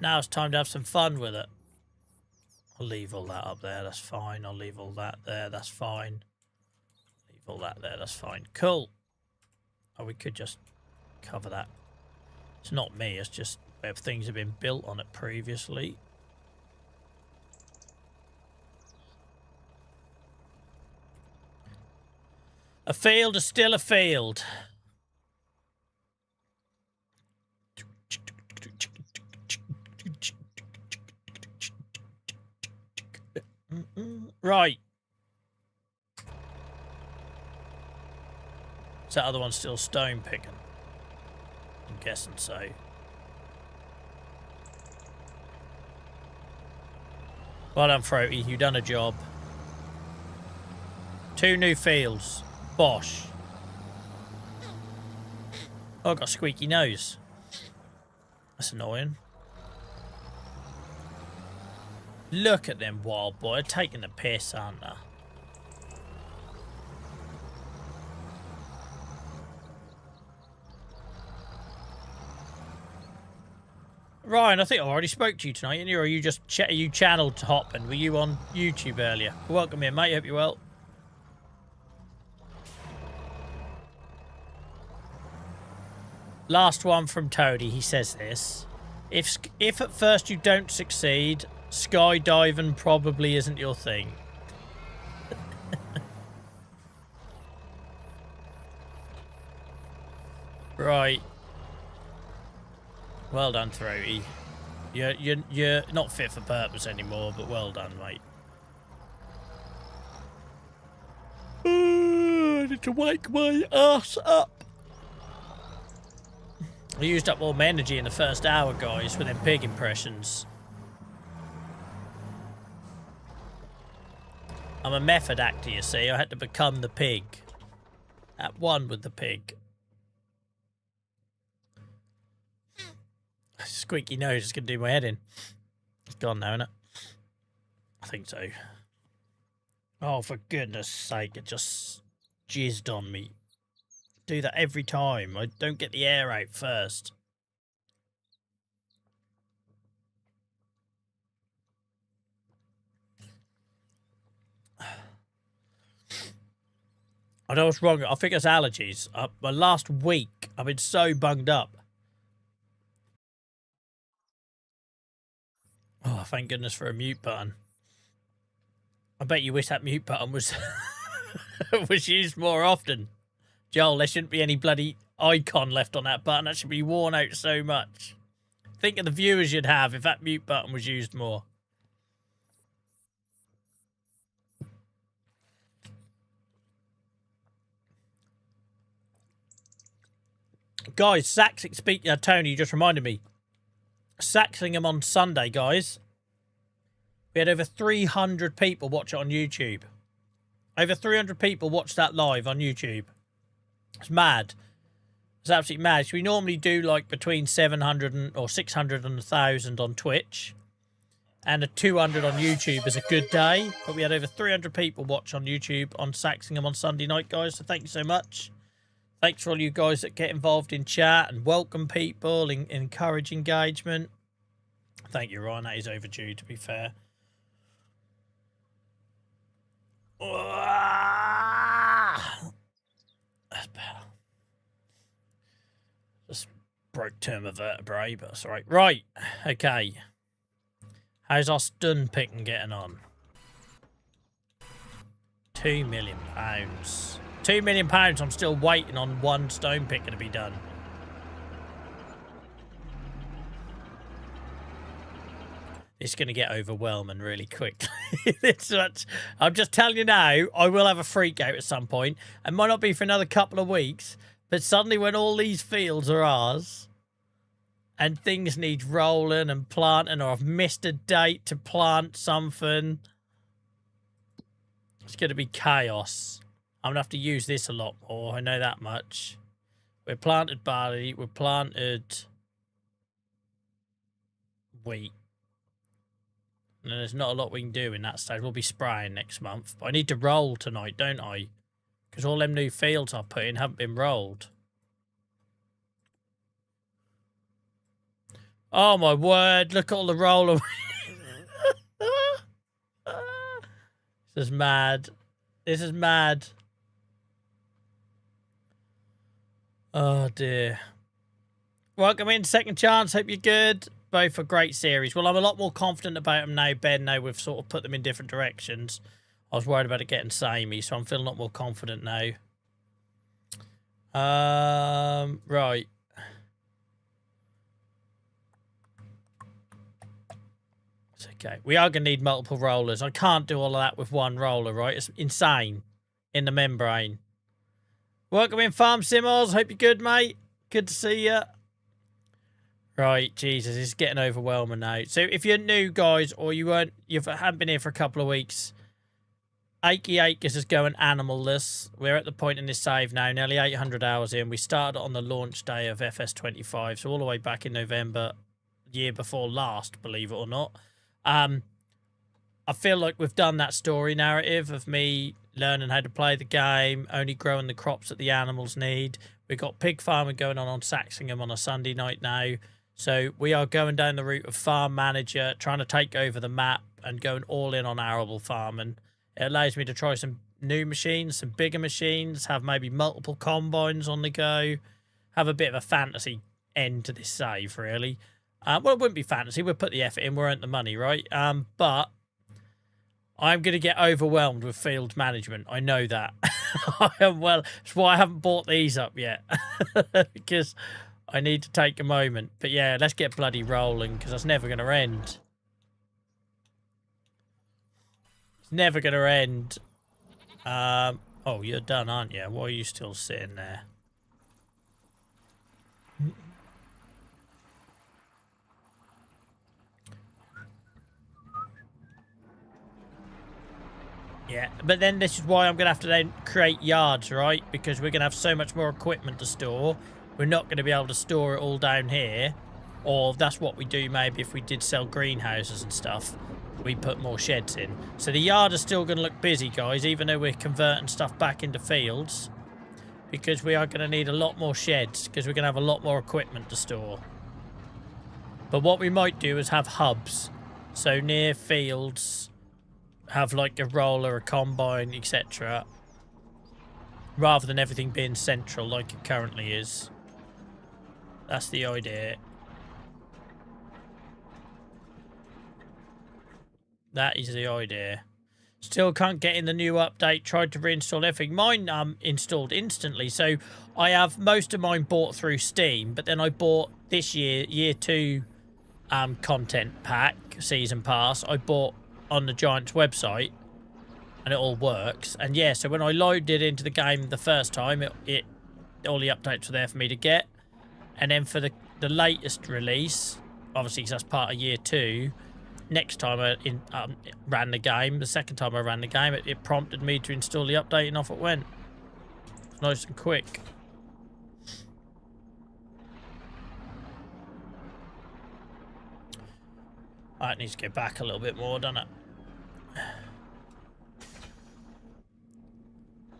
Now it's time to have some fun with it. I'll leave all that up there. That's fine. I'll leave all that there. That's fine. Leave all that there. That's fine. Cool. Oh, we could just cover that. It's not me. It's just where things have been built on it previously. A field is still a field. Right. Is that other one still stone picking? I'm guessing so. Well done, Throaty. You've done a job. 2 new fields. Bosh. Oh, I've got a squeaky nose. That's annoying. Look at them wild boy, taking the piss, aren't they? Ryan, I think I already spoke to you tonight, didn't you? Or you just you channeled hopping? Were you on YouTube earlier? Welcome in, mate. Hope you're well. Last one from Toady. He says this: if at first you don't succeed, skydiving probably isn't your thing. Right. Well done, Throaty. You're not fit for purpose anymore, but well done, mate. I need to wake my ass up. I used up all my energy in the first hour, guys, with them pig impressions. I'm a method actor, you see. I had to become the pig. At one with the pig. Squeaky nose is going to do my head in. It's gone now, isn't it? I think so. Oh, for goodness sake, it just jizzed on me. Do that every time. I don't get the air out first. I know what's wrong. I think it's allergies. My last week, I've been so bunged up. Oh, thank goodness for a mute button. I bet you wish that mute button was was used more often. Joel, there shouldn't be any bloody icon left on that button. That should be worn out so much. Think of the viewers you'd have if that mute button was used more. Guys, Tony, you just reminded me. Saxingham on Sunday, guys. We had over 300 people watch it on YouTube. Over 300 people watched that live on YouTube. It's mad. It's absolutely mad. So we normally do like between 700 or 600 and 1,000 on Twitch. And a 200 on YouTube is a good day. But we had over 300 people watch on YouTube on Saxingham on Sunday night, guys. So thank you so much. Thanks for all you guys that get involved in chat and welcome people and encourage engagement. Thank you, Ryan. That is overdue, to be fair. That's better. Just broke two of my vertebrae, but that's all right. Right, okay. How's our stun picking getting on? £2 million. £2 million. I'm still waiting on one stone picker to be done. It's going to get overwhelming really quickly. I'm just telling you now, I will have a freak out at some point. It might not be for another couple of weeks, but suddenly when all these fields are ours and things need rolling and planting, or I've missed a date to plant something, It's going to be chaos. I'm going to have to use this a lot more. I know that much. We've planted barley. We've planted wheat. And there's not a lot we can do in that stage. We'll be spraying next month. But I need to roll tonight, don't I? Because all them new fields I've put in haven't been rolled. Oh, my word. Look at all the roller. This is mad. This is mad. Oh, dear. Welcome in, Second Chance. Hope you're good. Both are great series. Well, I'm a lot more confident about them now, Ben. Now we've sort of put them in different directions. I was worried about it getting samey, so I'm feeling a lot more confident now. Right. It's okay. We are going to need multiple rollers. I can't do all of that with one roller, right? It's insane in the membrane. Welcome in, Farm Simmons. Hope you're good, mate. Good to see you. Right, Jesus, it's getting overwhelming now. So if you're new, guys, or you haven't been here for a couple of weeks, Achy Acres is going animal-less. We're at the point in this save now, nearly 800 hours in. We started on the launch day of FS25, so all the way back in November, year before last, believe it or not. I feel like we've done that story narrative of me learning how to play the game, only growing the crops that the animals need. We've got pig farming going on Saxingham on a Sunday night now. So we are going down the route of farm manager, trying to take over the map and going all in on arable farming. It allows me to try some new machines, some bigger machines, have maybe multiple combines on the go, have a bit of a fantasy end to this save, really. Well, it wouldn't be fantasy. We'll put the effort in. We'll earn the money, right? But I'm going to get overwhelmed with field management. I know that. Well, that's why I haven't bought these up yet. Because I need to take a moment. But yeah, let's get bloody rolling, because that's never going to end. It's never going to end. Oh, you're done, aren't you? Why are you still sitting there? Yeah, but then this is why I'm going to have to then create yards, right? Because we're going to have so much more equipment to store. We're not going to be able to store it all down here. Or that's what we do maybe if we did sell greenhouses and stuff. We put more sheds in. So the yard is still going to look busy, guys, even though we're converting stuff back into fields. Because we are going to need a lot more sheds, because we're going to have a lot more equipment to store. But what we might do is have hubs. So near fields, have like a roller, a combine, etc. Rather than everything being central like it currently is. That's the idea. That is the idea. Still can't get in the new update. Tried to reinstall everything. Mine installed instantly. So I have most of mine bought through Steam. But then I bought this year 2 content pack, season pass. I bought on the Giants website. And it all works. And yeah, so when I loaded into the game the first time, it all the updates were there for me to get. And then for the latest release, obviously because that's part of year 2... Next time I ran the game, the second time I ran the game, it prompted me to install the update and off it went. It's nice and quick. It needs to go back a little bit more, doesn't it?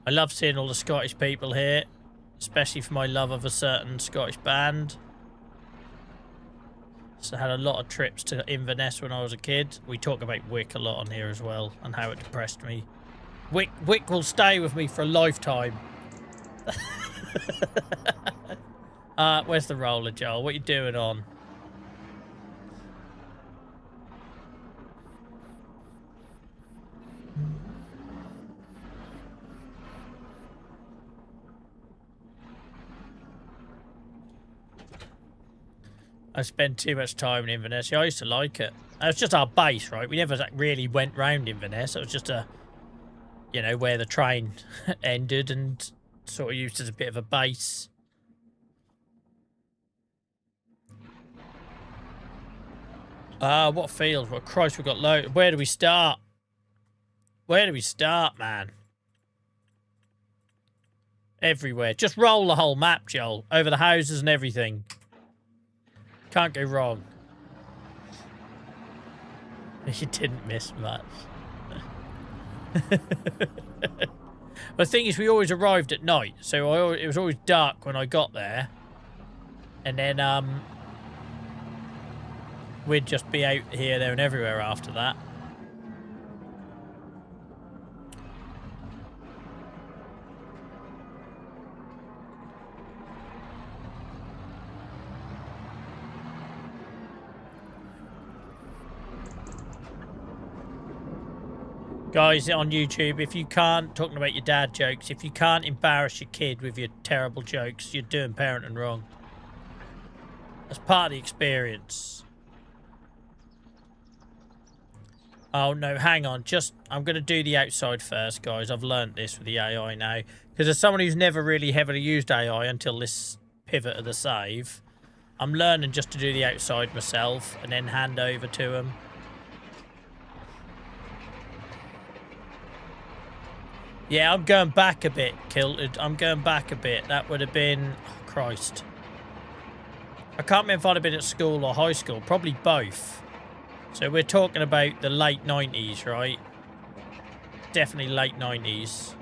I love seeing all the Scottish people here, especially for my love of a certain Scottish band. So I had a lot of trips to Inverness when I was a kid. We talk about Wick a lot on here as well, and how it depressed me. Wick will stay with me for a lifetime. Where's the roller, Joel? What are you doing on? I spent too much time in Inverness. Yeah, I used to like it. It was just our base, right? We never really went round Inverness. It was just where the train ended and sort of used as a bit of a base. What field? Well, Christ, we've got loads. Where do we start? Where do we start, man? Everywhere. Just roll the whole map, Joel. Over the houses and everything. Can't go wrong. You didn't miss much. The thing is, we always arrived at night, so it was always dark when I got there. And then, we'd just be out here, there, and everywhere after that. Guys on YouTube, if you can't, talking about your dad jokes, if you can't embarrass your kid with your terrible jokes, you're doing parenting wrong. That's part of the experience. Oh no, hang on, I'm going to do the outside first, guys. I've learnt this with the AI now. Because as someone who's never really heavily used AI until this pivot of the save, I'm learning just to do the outside myself and then hand over to him. Yeah, I'm going back a bit, Kilted. I'm going back a bit. That would have been... Oh, Christ. I can't remember if I'd have been at school or high school. Probably both. So we're talking about the late 90s, right? Definitely late 90s.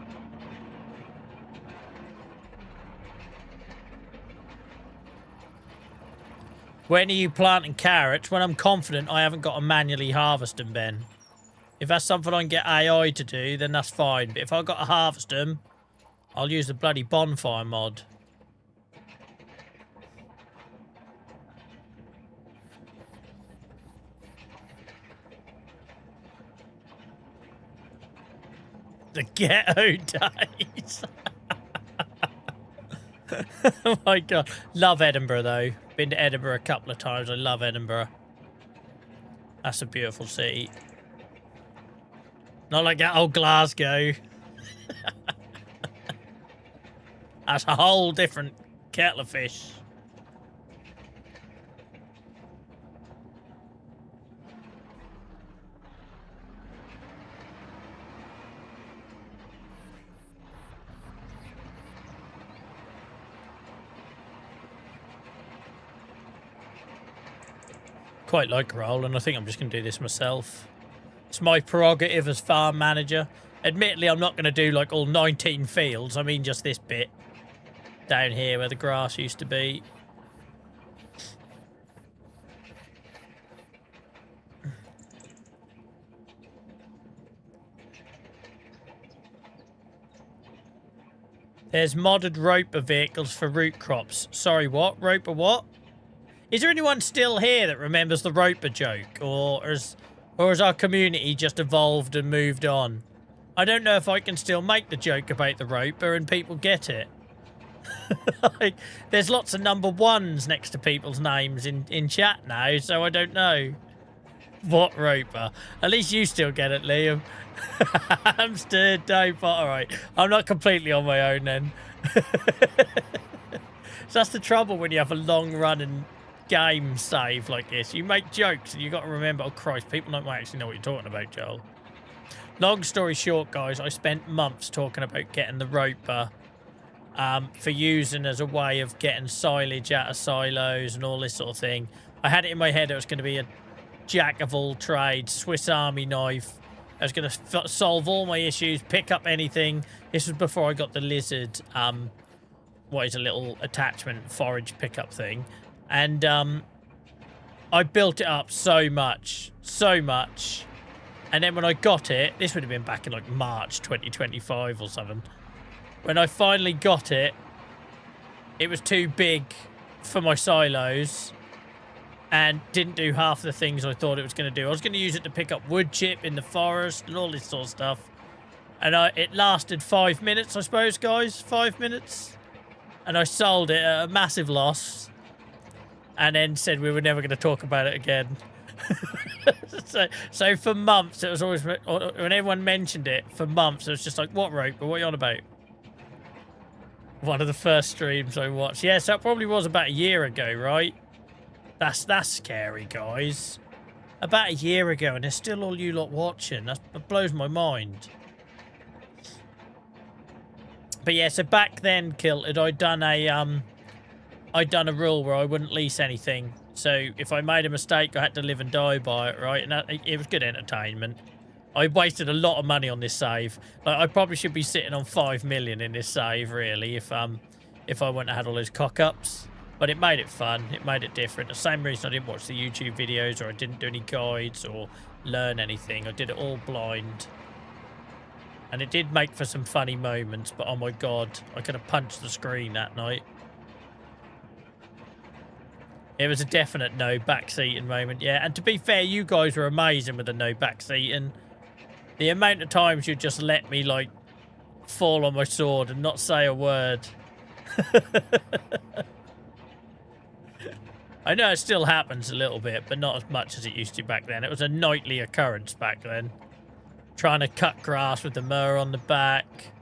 When are you planting carrots? When I'm confident I haven't got to manually harvest them, Ben. If that's something I can get AI to do, then that's fine. But if I've got to harvest them, I'll use the bloody bonfire mod. The ghetto days. Oh my God. Love Edinburgh, though. Been to Edinburgh a couple of times. I love Edinburgh. That's a beautiful city. Not like that old Glasgow. That's a whole different kettle of fish. Quite like roll, and I think I'm just going to do this myself. It's my prerogative as farm manager. Admittedly, I'm not going to do like all 19 fields. I mean just this bit down here where the grass used to be. There's modded roper vehicles for root crops. Sorry, what? Roper what? Is there anyone still here that remembers the roper joke? Or has our community just evolved and moved on? I don't know if I can still make the joke about the roper and people get it. Like, there's lots of number ones next to people's names in chat now, so I don't know. What roper? At least you still get it, Liam. Hamster, dope. Alright, I'm not completely on my own then. So that's the trouble when you have a long-running game save like this. You make jokes and you got to remember, oh Christ, people don't actually know what you're talking about, Joel. Long story short, guys, I spent months talking about getting the roper for using as a way of getting silage out of silos and all this sort of thing. I had it in my head it was going to be a jack of all trades, Swiss Army knife. I was going to solve all my issues, pick up anything. This was before I got the lizard, what is a little attachment forage pickup thing. And I built it up so much. And then when I got it, this would have been back in like March 2025 or something. When I finally got it, it was too big for my silos and didn't do half the things I thought it was going to do. I was going to use it to pick up wood chip in the forest and all this sort of stuff. And it lasted 5 minutes, I suppose, guys. 5 minutes. And I sold it at a massive loss. And then said we were never going to talk about it again. so for months, it was always... When everyone mentioned it, for months, it was just like, what roper? What are you on about? One of the first streams I watched. Yes, that probably was about a year ago, right? That's scary, guys. about a year ago, and there's still all you lot watching. That blows my mind. But yeah, so back then, Kilted, I'd done a rule where I wouldn't lease anything. So if I made a mistake, I had to live and die by it, right? And it was good entertainment. I wasted a lot of money on this save. Like, I probably should be sitting on 5 million in this save, really, if I wouldn't have had all those cock-ups. But it made it fun. It made it different. The same reason I didn't watch the YouTube videos, or I didn't do any guides or learn anything. I did it all blind. And it did make for some funny moments, but oh my god, I could have punched the screen that night. It was a definite no backseating moment, yeah. And to be fair, you guys were amazing with the no backseating. The amount of times you just let me, like, fall on my sword and not say a word. I know it still happens a little bit, but not as much as it used to back then. It was a nightly occurrence back then. Trying to cut grass with the mower on the back.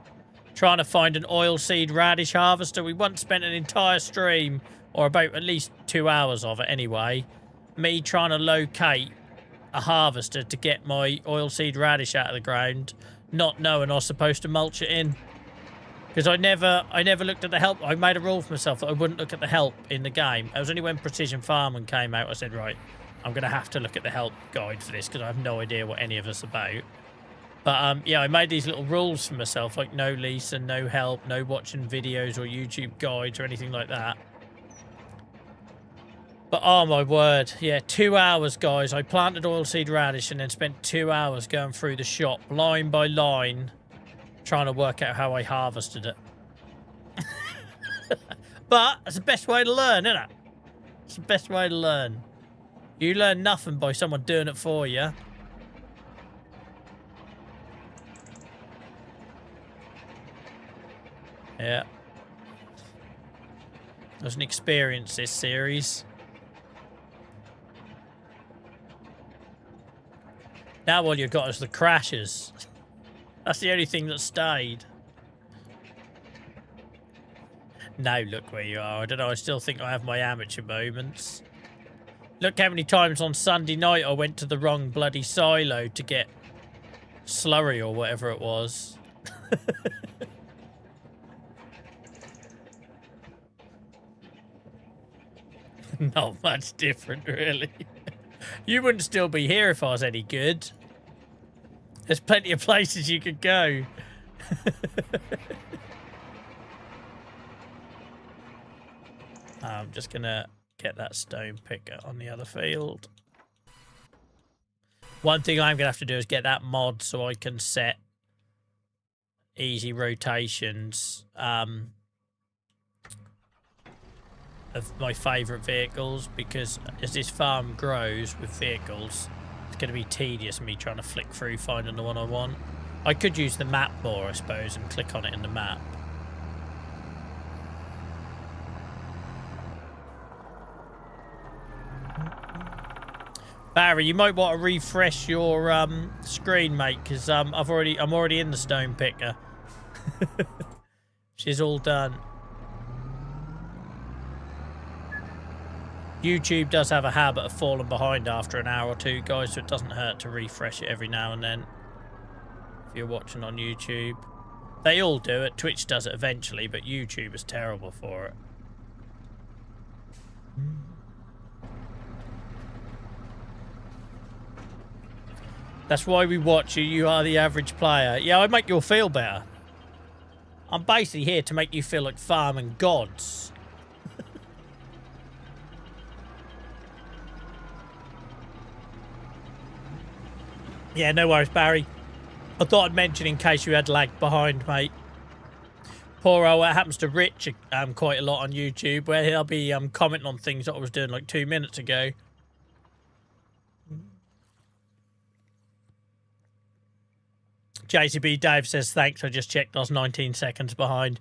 Trying to find an oilseed radish harvester. We once spent an entire stream, or about at least 2 hours of it anyway, me trying to locate a harvester to get my oilseed radish out of the ground, not knowing I was supposed to mulch it in. Because I never looked at the help. I made a rule for myself that I wouldn't look at the help in the game. It was only when Precision Farming came out, I said, right, I'm going to have to look at the help guide for this, because I have no idea what any of us about. But, yeah, I made these little rules for myself, like no lease and no help, no watching videos or YouTube guides or anything like that. But, oh, my word. Yeah, 2 hours, guys. I planted oilseed radish and then spent 2 hours going through the shop, line by line, trying to work out how I harvested it. But it's the best way to learn, isn't it? It's the best way to learn. You learn nothing by someone doing it for you. Yeah. There's an experience, this series. Now all you've got is the crashes. That's the only thing that stayed. Now look where you are. I don't know, I still think I have my amateur moments. Look how many times on Sunday night I went to the wrong bloody silo to get slurry or whatever it was. Not much different, really. You wouldn't still be here if I was any good. There's plenty of places you could go. I'm just going to get that stone picker on the other field. One thing I'm going to have to do is get that mod so I can set easy rotations of my favourite vehicles, because as this farm grows with vehicles, it's going to be tedious me trying to flick through finding the one I want. I could use the map more, I suppose, and click on it in the map. Barry, you might want to refresh your screen, mate, because I'm already in the stone picker. She's all done. YouTube does have a habit of falling behind after an hour or two, guys, so it doesn't hurt to refresh it every now and then. If you're watching on YouTube. They all do it. Twitch does it eventually, but YouTube is terrible for it. That's why we watch you. You are the average player. Yeah, I make you feel better. I'm basically here to make you feel like farming gods. Yeah, no worries, Barry. I thought I'd mention in case you had lag behind, mate. Poor old, it happens to Rich quite a lot on YouTube, where he'll be commenting on things that I was doing like 2 minutes ago. JCB Dave says, thanks, I just checked, I was 19 seconds behind.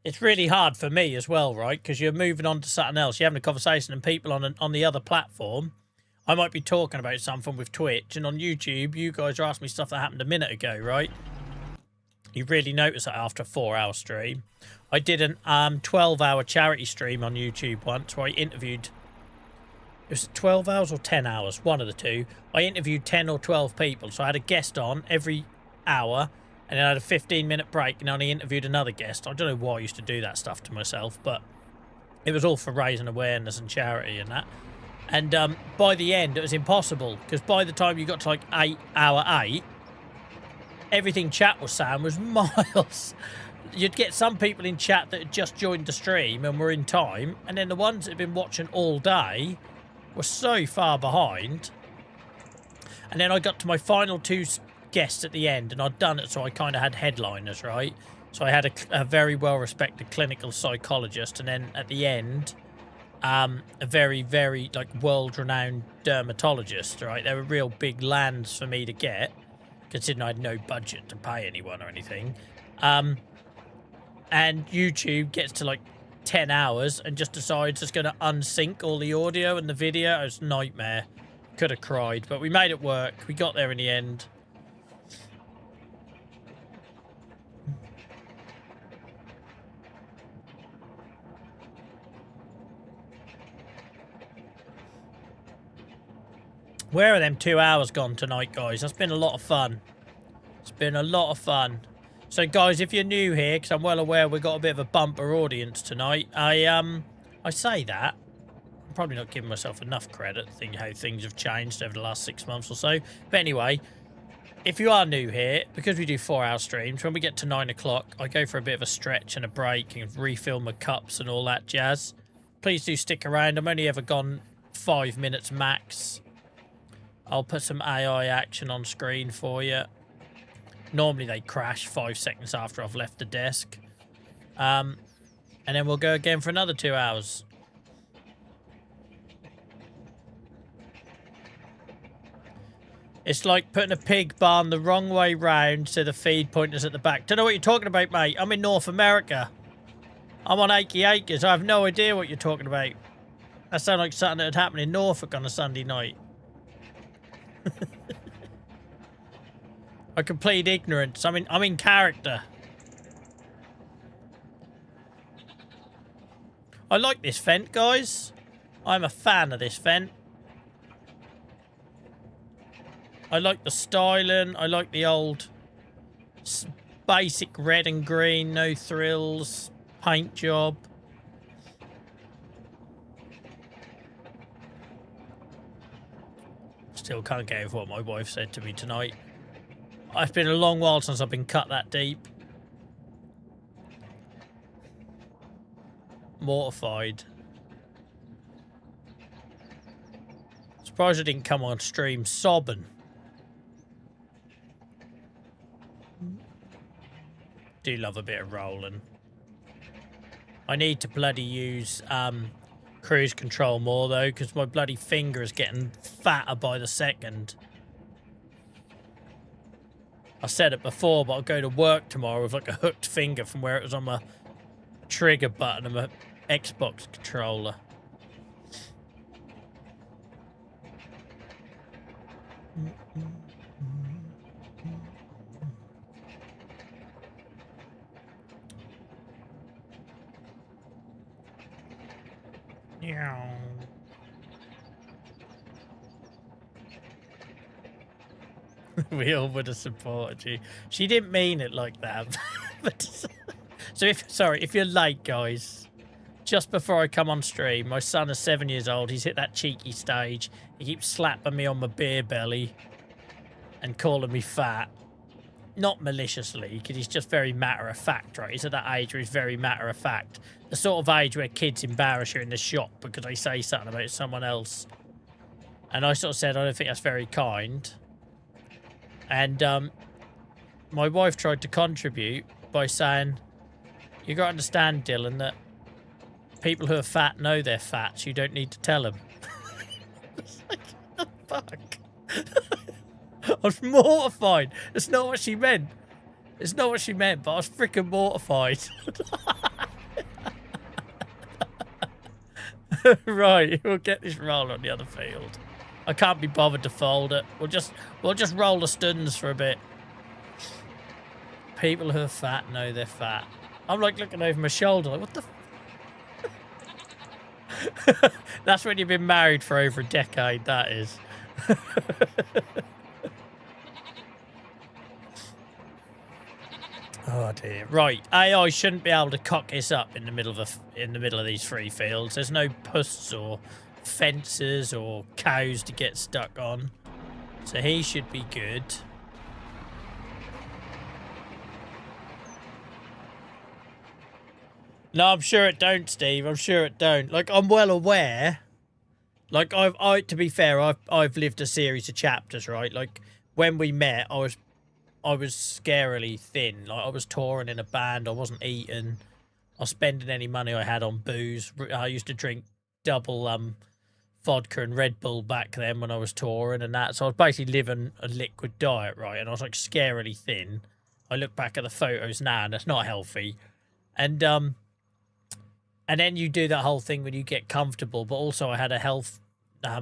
It's really hard for me as well, right? Because you're moving on to something else. You're having a conversation and people on the other platform. I might be talking about something with Twitch, and on YouTube, you guys are asking me stuff that happened a minute ago, right? You really notice that after a 4-hour stream. I did an 12-hour charity stream on YouTube once where I interviewed it was 12 hours or 10 hours, one of the two. I interviewed 10 or 12 people. So I had a guest on every hour, and then I had a 15-minute break, and only interviewed another guest. I don't know why I used to do that stuff to myself, but it was all for raising awareness and charity and that. And by the end, it was impossible, because by the time you got to like hour 8, everything chat was saying was miles. You'd get some people in chat that had just joined the stream and were in time, and then the ones that had been watching all day were so far behind. And then I got to my final 2 guests at the end, and I'd done it so I kind of had headliners, right? So I had a very well-respected clinical psychologist, and then at the end, a very, very like world-renowned dermatologist, right? They were real big lands for me to get, considering I had no budget to pay anyone or anything. And YouTube gets to like 10 hours and just decides it's going to unsync all the audio and the video. It was a nightmare. Could have cried, but we made it work. We got there in the end. Where are them 2 hours gone tonight, guys? That's been a lot of fun. It's been a lot of fun. So, guys, if you're new here, because I'm well aware we've got a bit of a bumper audience tonight, I say that. I'm probably not giving myself enough credit, thinking how things have changed over the last 6 months or so. But anyway, if you are new here, because we do 4-hour streams, when we get to 9 o'clock, I go for a bit of a stretch and a break and refill my cups and all that jazz. Please do stick around. I'm only ever gone 5 minutes max. I'll put some AI action on screen for you. Normally they crash 5 seconds after I've left the desk. And then we'll go again for another 2 hours. It's like putting a pig barn the wrong way round so the feed point is at the back. Don't know what you're talking about, mate. I'm in North America. I'm on Achy Acres. I have no idea what you're talking about. That sounds like something that would happen in Norfolk on a Sunday night. I can plead ignorance. I'm in character. I like this vent, guys. I'm a fan of this vent. I like the styling. I like the old basic red and green, no thrills, paint job. Still can't get over what my wife said to me tonight. It's been a long while since I've been cut that deep. Mortified. Surprised I didn't come on stream sobbing. Do love a bit of rolling. I need to bloody use cruise control more though, because my bloody finger is getting fatter by the second. I said it before, but I'll go to work tomorrow with like a hooked finger from where it was on my trigger button of my Xbox controller. Yeah. We all would have supported you. She didn't mean it like that. But so if you're late, guys, just before I come on stream, my son is 7 years old. He's hit that cheeky stage. He keeps slapping me on my beer belly and calling me fat. Not maliciously, because he's just very matter-of-fact, right? He's at that age where he's very matter-of-fact. The sort of age where kids embarrass you in the shop because they say something about someone else. And I sort of said, I don't think that's very kind. And my wife tried to contribute by saying, you got to understand, Dylan, that people who are fat know they're fat, so you don't need to tell them. It's like, what the fuck? I was mortified. It's not what she meant. It's not what she meant, but I was freaking mortified. Right, we'll get this roll on the other field. I can't be bothered to fold it. We'll just roll the stuns for a bit. People who are fat know they're fat. I'm like looking over my shoulder like, what the That's when you've been married for over a decade, that is. Oh dear. Right, AI shouldn't be able to cock this up in the middle of these free fields. There's no posts or fences or cows to get stuck on. So he should be good. No, I'm sure it don't, Steve. I'm sure it don't. Like, I'm well aware. Like, to be fair, I've lived a series of chapters, right? Like, when we met, I was scarily thin. Like, I was touring in a band. I wasn't eating. I was spending any money I had on booze. I used to drink double vodka and Red Bull back then when I was touring and that. So I was basically living a liquid diet, right? And I was like scarily thin. I look back at the photos now, and that's not healthy. And then you do that whole thing when you get comfortable. But also, I had a health.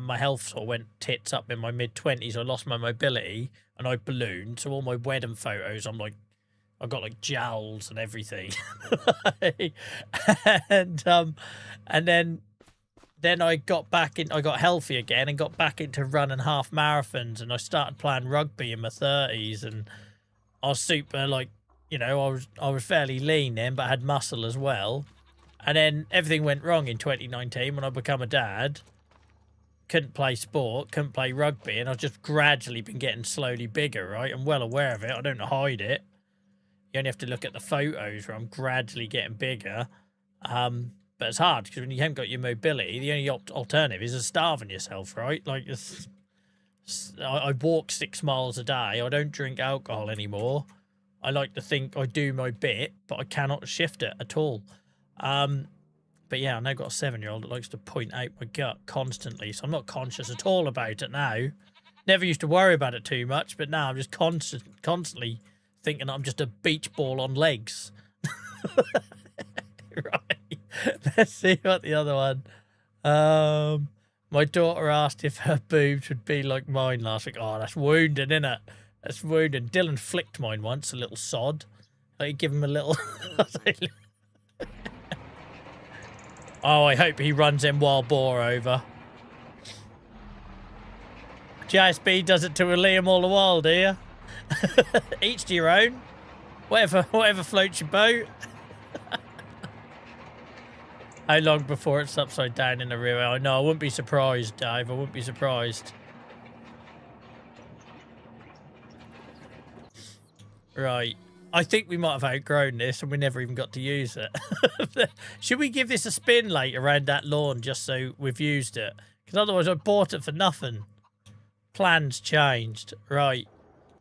My health sort of went tits up in my mid-20s. I lost my mobility and I ballooned. So all my wedding photos, I'm like, I got like jowls and everything. And then I got back in. I got healthy again and got back into running half marathons. And I started playing rugby in my 30s. And I was super, like, you know, I was fairly lean then, but I had muscle as well. And then everything went wrong in 2019 when I became a dad. Couldn't play sport, couldn't play rugby, and I've just gradually been getting slowly bigger, right? I'm well aware of it. I don't hide it. You only have to look at the photos where I'm gradually getting bigger. But it's hard because when you haven't got your mobility, the only alternative is starving yourself, right? Like, I walk 6 miles a day. I don't drink alcohol anymore. I like to think I do my bit, but I cannot shift it at all. But yeah, I've now got a 7-year-old that likes to point out my gut constantly, so I'm not conscious at all about it now. Never used to worry about it too much, but now I'm just constantly thinking I'm just a beach ball on legs. Right. Let's see what the other one. My daughter asked if her boobs would be like mine last week. Oh, that's wounding, isn't it? That's wounding. Dylan flicked mine once, a little sod. Like, give him a little... Oh, I hope he runs them wild boar over. JSB does it to a Liam all the while, do you? Each to your own. Whatever floats your boat. How long before it's upside down in the river? Oh, no, I wouldn't be surprised, Dave. I wouldn't be surprised. Right. I think we might have outgrown this and we never even got to use it. Should we give this a spin later around that lawn just so we've used it? Because otherwise I bought it for nothing. Plans changed. Right.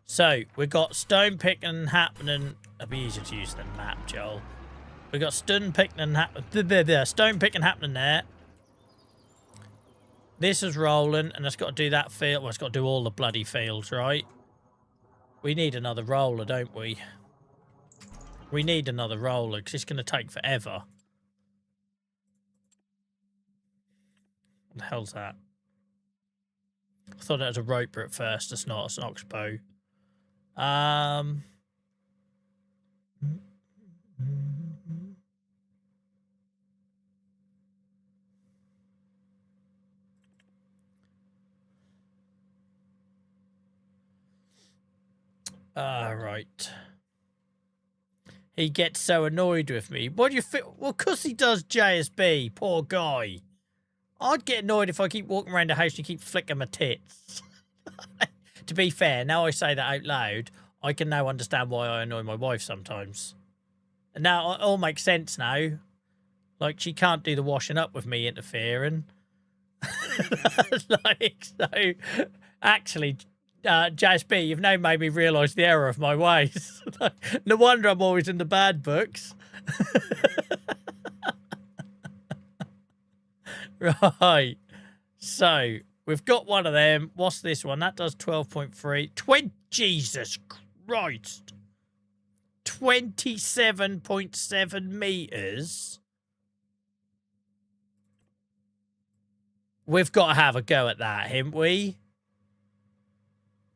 So, we've got stone picking happening. It'll be easier to use than map, Joel. We've got stone picking happening there. This is rolling and it's got to do that field. Well, it's got to do all the bloody fields, right? We need another roller, don't we? We need another roller because it's going to take forever. What the hell's that? I thought it was a roper at first. It's not. It's an oxbow. Right. He gets so annoyed with me. What do you think? Well, because he does JSB. Poor guy. I'd get annoyed if I keep walking around the house and you keep flicking my tits. To be fair, now I say that out loud, I can now understand why I annoy my wife sometimes. And now it all makes sense now. Like, she can't do the washing up with me interfering. Like, so, actually, JSB, you've now made me realise the error of my ways. No wonder I'm always in the bad books. Right. So, we've got one of them. What's this one? That does 12.3. Jesus Christ. 27.7 metres. We've got to have a go at that, haven't we?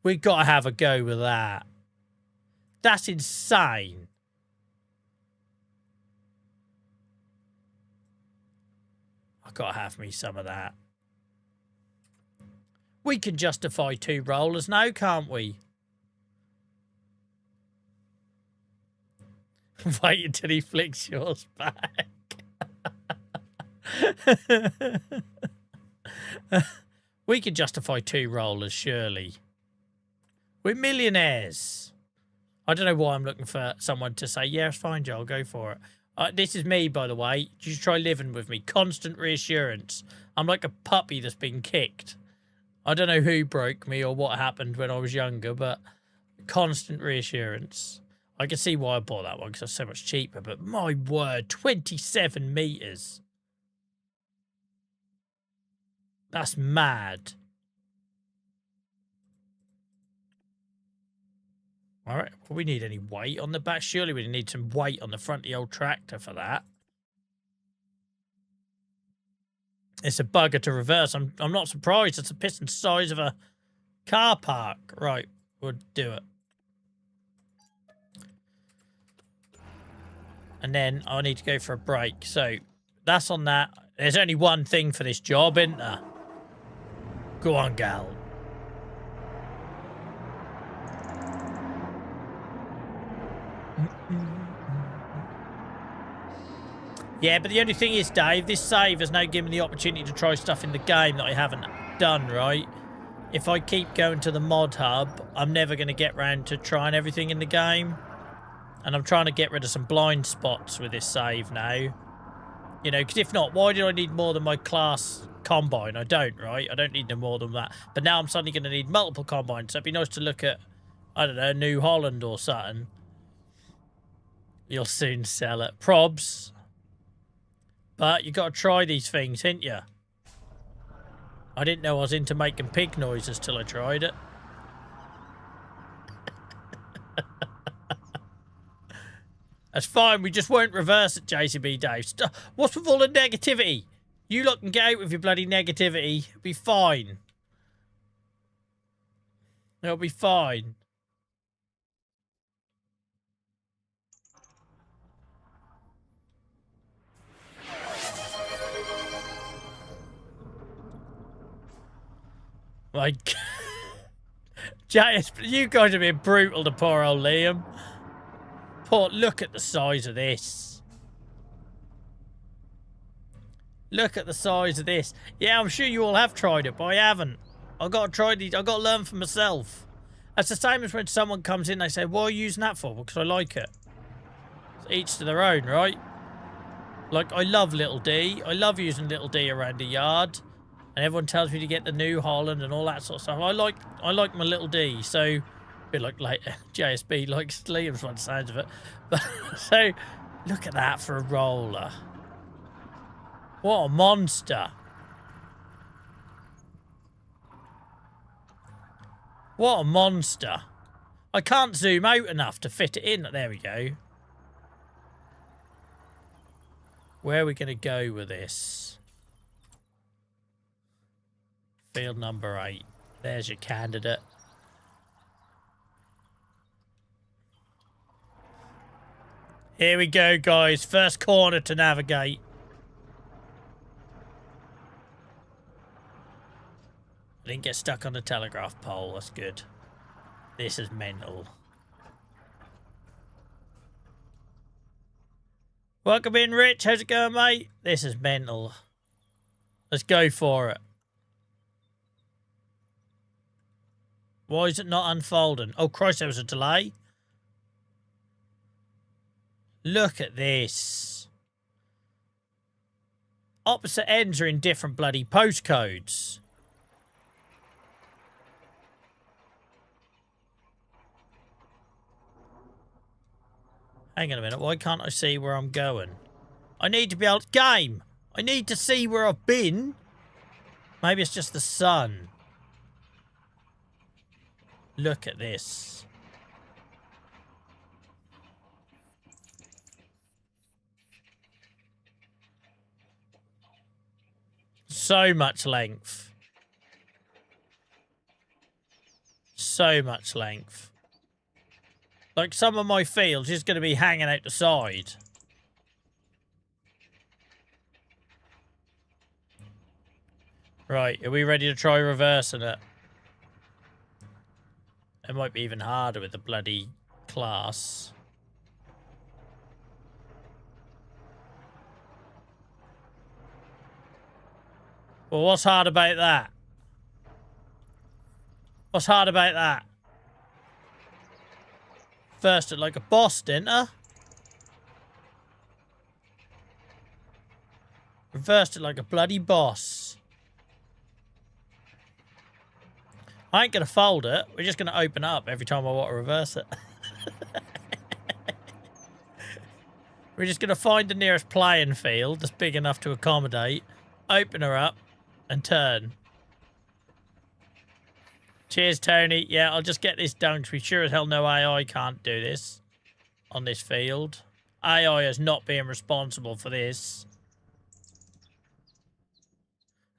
We've got to have a go with that. That's insane. got to have me some of that. We can justify 2 rollers now, can't we? Wait until he flicks yours back. We can justify 2 rollers, surely. We're millionaires. I don't know why I'm looking for someone to say, yeah, it's fine, Joel, go for it. This is me, by the way. Just try living with me. Constant reassurance. I'm like a puppy that's been kicked. I don't know who broke me or what happened when I was younger, but constant reassurance. I can see why I bought that one because it's so much cheaper, but my word, 27 meters. That's mad. All right, well, we need any weight on the back? Surely we need some weight on the front of the old tractor for that. It's a bugger to reverse. I'm not surprised. It's a piston size of a car park. Right, we'll do it. And then I need to go for a break. So that's on that. There's only one thing for this job, isn't there? Go on, gal. Yeah, but the only thing is, Dave, this save has now given me the opportunity to try stuff in the game that I haven't done, right? If I keep going to the mod hub, I'm never going to get round to trying everything in the game. And I'm trying to get rid of some blind spots with this save now. You know, because if not, why do I need more than my class combine? I don't, right? I don't need no more than that. But now I'm suddenly going to need multiple combines. So it'd be nice to look at, I don't know, New Holland or something. You'll soon sell it. Probs. But you got to try these things, ain't you? I didn't know I was into making pig noises till I tried it. That's fine. We just won't reverse it, JCB Dave. What's with all the negativity? You lot can get out with your bloody negativity. It'll be fine. It'll be fine. My God. You guys have been brutal to poor old Liam. Poor, look at the size of this. Look at the size of this. Yeah, I'm sure you all have tried it, but I haven't. I've got to try these. I've got to learn for myself. That's the same as when someone comes in, they say, what are you using that for? Because I like it. It's each to their own, right? Like, I love Little D. I love using Little D around the yard. And everyone tells me to get the New Holland and all that sort of stuff. I like my Little D, so a bit like JSB likes Liam's one sounds of it. But so look at that for a roller. What a monster. What a monster. I can't zoom out enough to fit it in. There we go. Where are we going to go with this? Field number 8. There's your candidate. Here we go, guys. First corner to navigate. I didn't get stuck on the telegraph pole. That's good. This is mental. Welcome in, Rich. How's it going, mate? This is mental. Let's go for it. Why is it not unfolding? Oh, Christ, there was a delay. Look at this. Opposite ends are in different bloody postcodes. Hang on a minute. Why can't I see where I'm going? I need to be able to... Game! I need to see where I've been. Maybe it's just the sun. Look at this. So much length. So much length. Like some of my fields is going to be hanging out the side. Right, are we ready to try reversing it? It might be even harder with the bloody class. Well, what's hard about that? What's hard about that? First it like a boss, didn't I? Reversed it like a bloody boss. I ain't gonna fold it. We're just gonna open it up every time I want to reverse it. We're just gonna find the nearest playing field that's big enough to accommodate, open her up, and turn. Cheers, Tony. Yeah, I'll just get this done because we sure as hell know AI can't do this on this field. AI is not being responsible for this.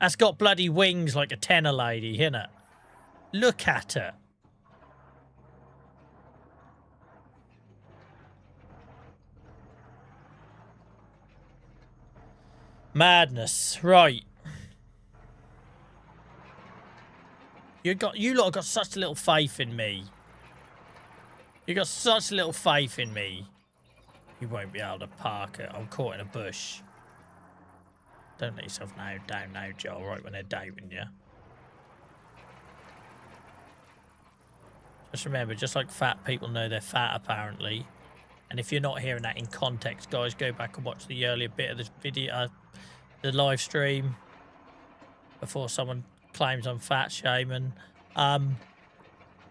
That's got bloody wings like a tenor lady, innit? Look at her. Madness. Right. You lot got such little faith in me. You got such little faith in me. You won't be able to park it. I'm caught in a bush. Don't let yourself down now, Joel, right when they're doubting you. Just remember, just like fat people know they're fat, apparently. And if you're not hearing that in context, guys, go back and watch the earlier bit of this video, the live stream, before someone claims I'm fat shaming.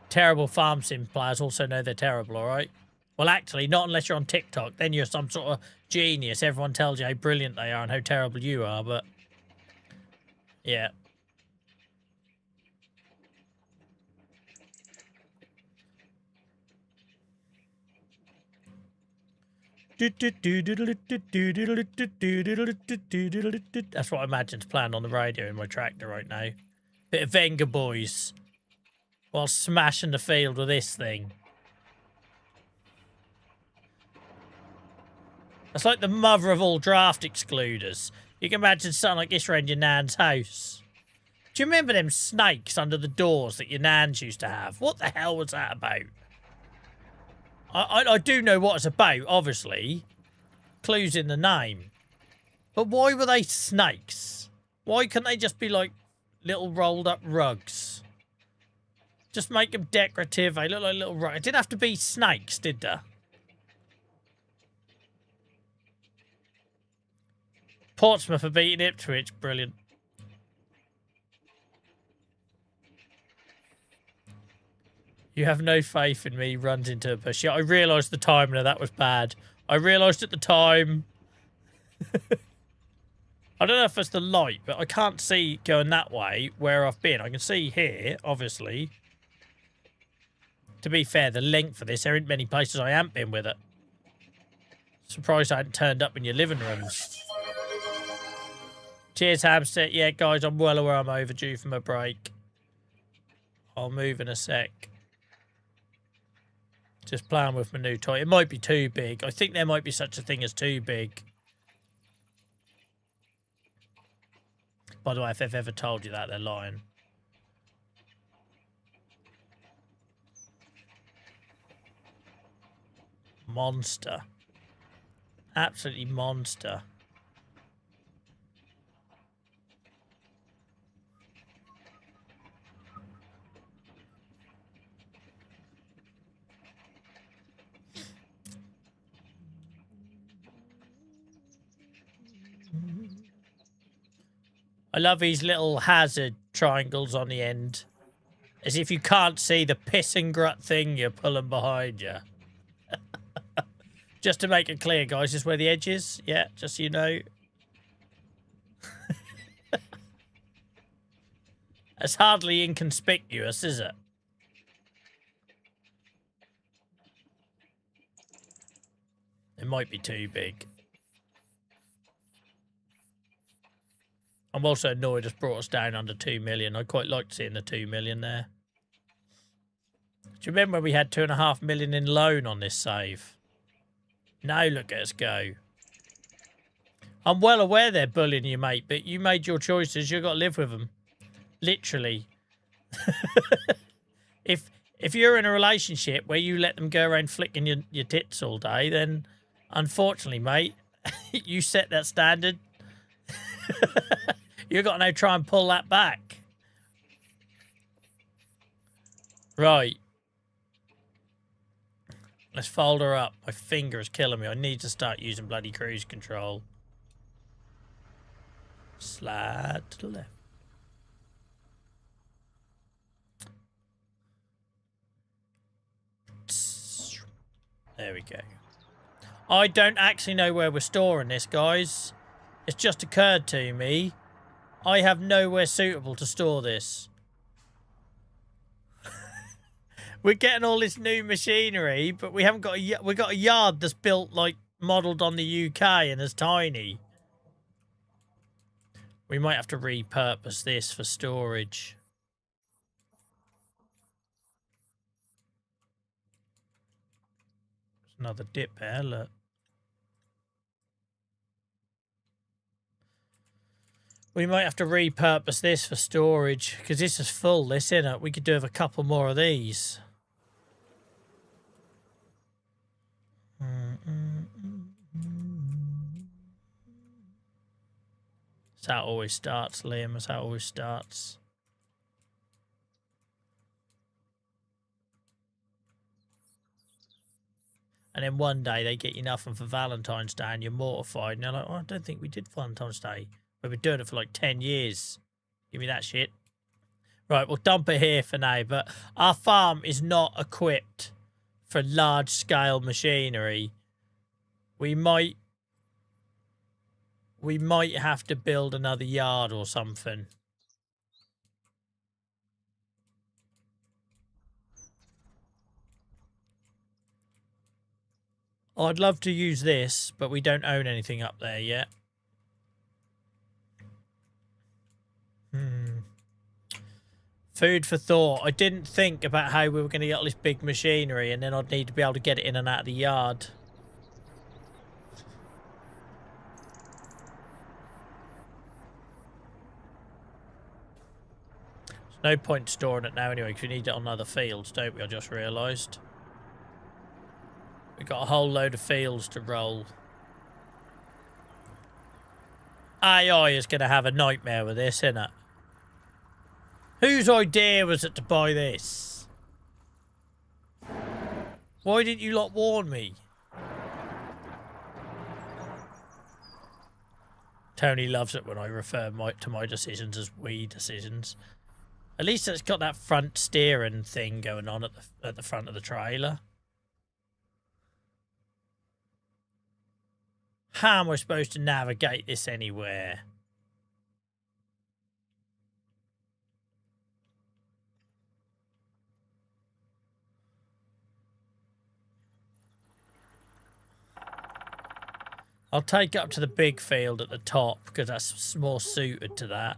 Terrible farm sim players also know they're terrible, alright? Well, actually, not unless you're on TikTok. Then you're some sort of genius. Everyone tells you how brilliant they are and how terrible you are, but... yeah. That's what I imagine's playing on the radio in my tractor right now. Bit of Venga Boys. While smashing the field with this thing. That's like the mother of all draft excluders. You can imagine something like this around your nan's house. Do you remember them snakes under the doors that your nans used to have? What the hell was that about? I do know what it's about, obviously. Clues in the name. But why were they snakes? Why couldn't they just be like little rolled up rugs? Just make them decorative. They look like little rugs. It didn't have to be snakes, did they? Portsmouth are beating Ipswich. Brilliant. You have no faith in me, runs into a bush. Yeah, I realised the timing of that was bad. I realised at the time. I don't know if it's the light, but I can't see going that way where I've been. I can see here, obviously. To be fair, the length of this, there ain't many places I haven't been with it. Surprised I hadn't turned up in your living rooms. Cheers, Hamster. Yeah, guys, I'm well aware I'm overdue for my break. I'll move in a sec. Just playing with my new toy. It might be too big. I think there might be such a thing as too big. By the way, if they've ever told you that, they're lying. Monster. Absolutely monster. I love these little hazard triangles on the end. As if you can't see the piss and grut thing you're pulling behind you. Just to make it clear, guys, this is where the edge is. Yeah, just so you know. It's hardly inconspicuous, is it? It might be too big. I'm also annoyed it's brought us down under 2 million. I quite liked seeing the 2 million there. Do you remember when we had 2.5 million in loan on this save? Now look at us go. I'm well aware they're bullying you, mate, but you made your choices. You've got to live with them. Literally. If you're in a relationship where you let them go around flicking your tits all day, then unfortunately, mate, you set that standard. You've got to now try and pull that back. Right. Let's fold her up. My finger is killing me. I need to start using bloody cruise control. Slide to the left. There we go. I don't actually know where we're storing this, guys. It's just occurred to me. I have nowhere suitable to store this. We're getting all this new machinery, but we haven't got we got a yard that's built like modelled on the UK and is tiny. We might have to repurpose this for storage. There's another dip there, look. We might have to repurpose this for storage, because this is full, this, isn't it? We could do with a couple more of these. That's how it always starts, Liam. That's how it always starts. And then one day they get you nothing for Valentine's Day and you're mortified. And you're like, oh, I don't think we did Valentine's Day. We've been doing it for like 10 years. Give me that shit. Right, we'll dump it here for now. But our farm is not equipped for large-scale machinery. We might have to build another yard or something. I'd love to use this, but we don't own anything up there yet. Food for thought. I didn't think about how we were going to get all this big machinery and then I'd need to be able to get it in and out of the yard. There's no point storing it now anyway, because we need it on other fields, don't we? I just realised. We've got a whole load of fields to roll. AI is going to have a nightmare with this, isn't it? Whose idea was it to buy this? Why didn't you lot warn me? Tony loves it when I refer to my decisions as we decisions. At least it's got that front steering thing going on at the front of the trailer. How am I supposed to navigate this anywhere? I'll take it up to the big field at the top because that's more suited to that.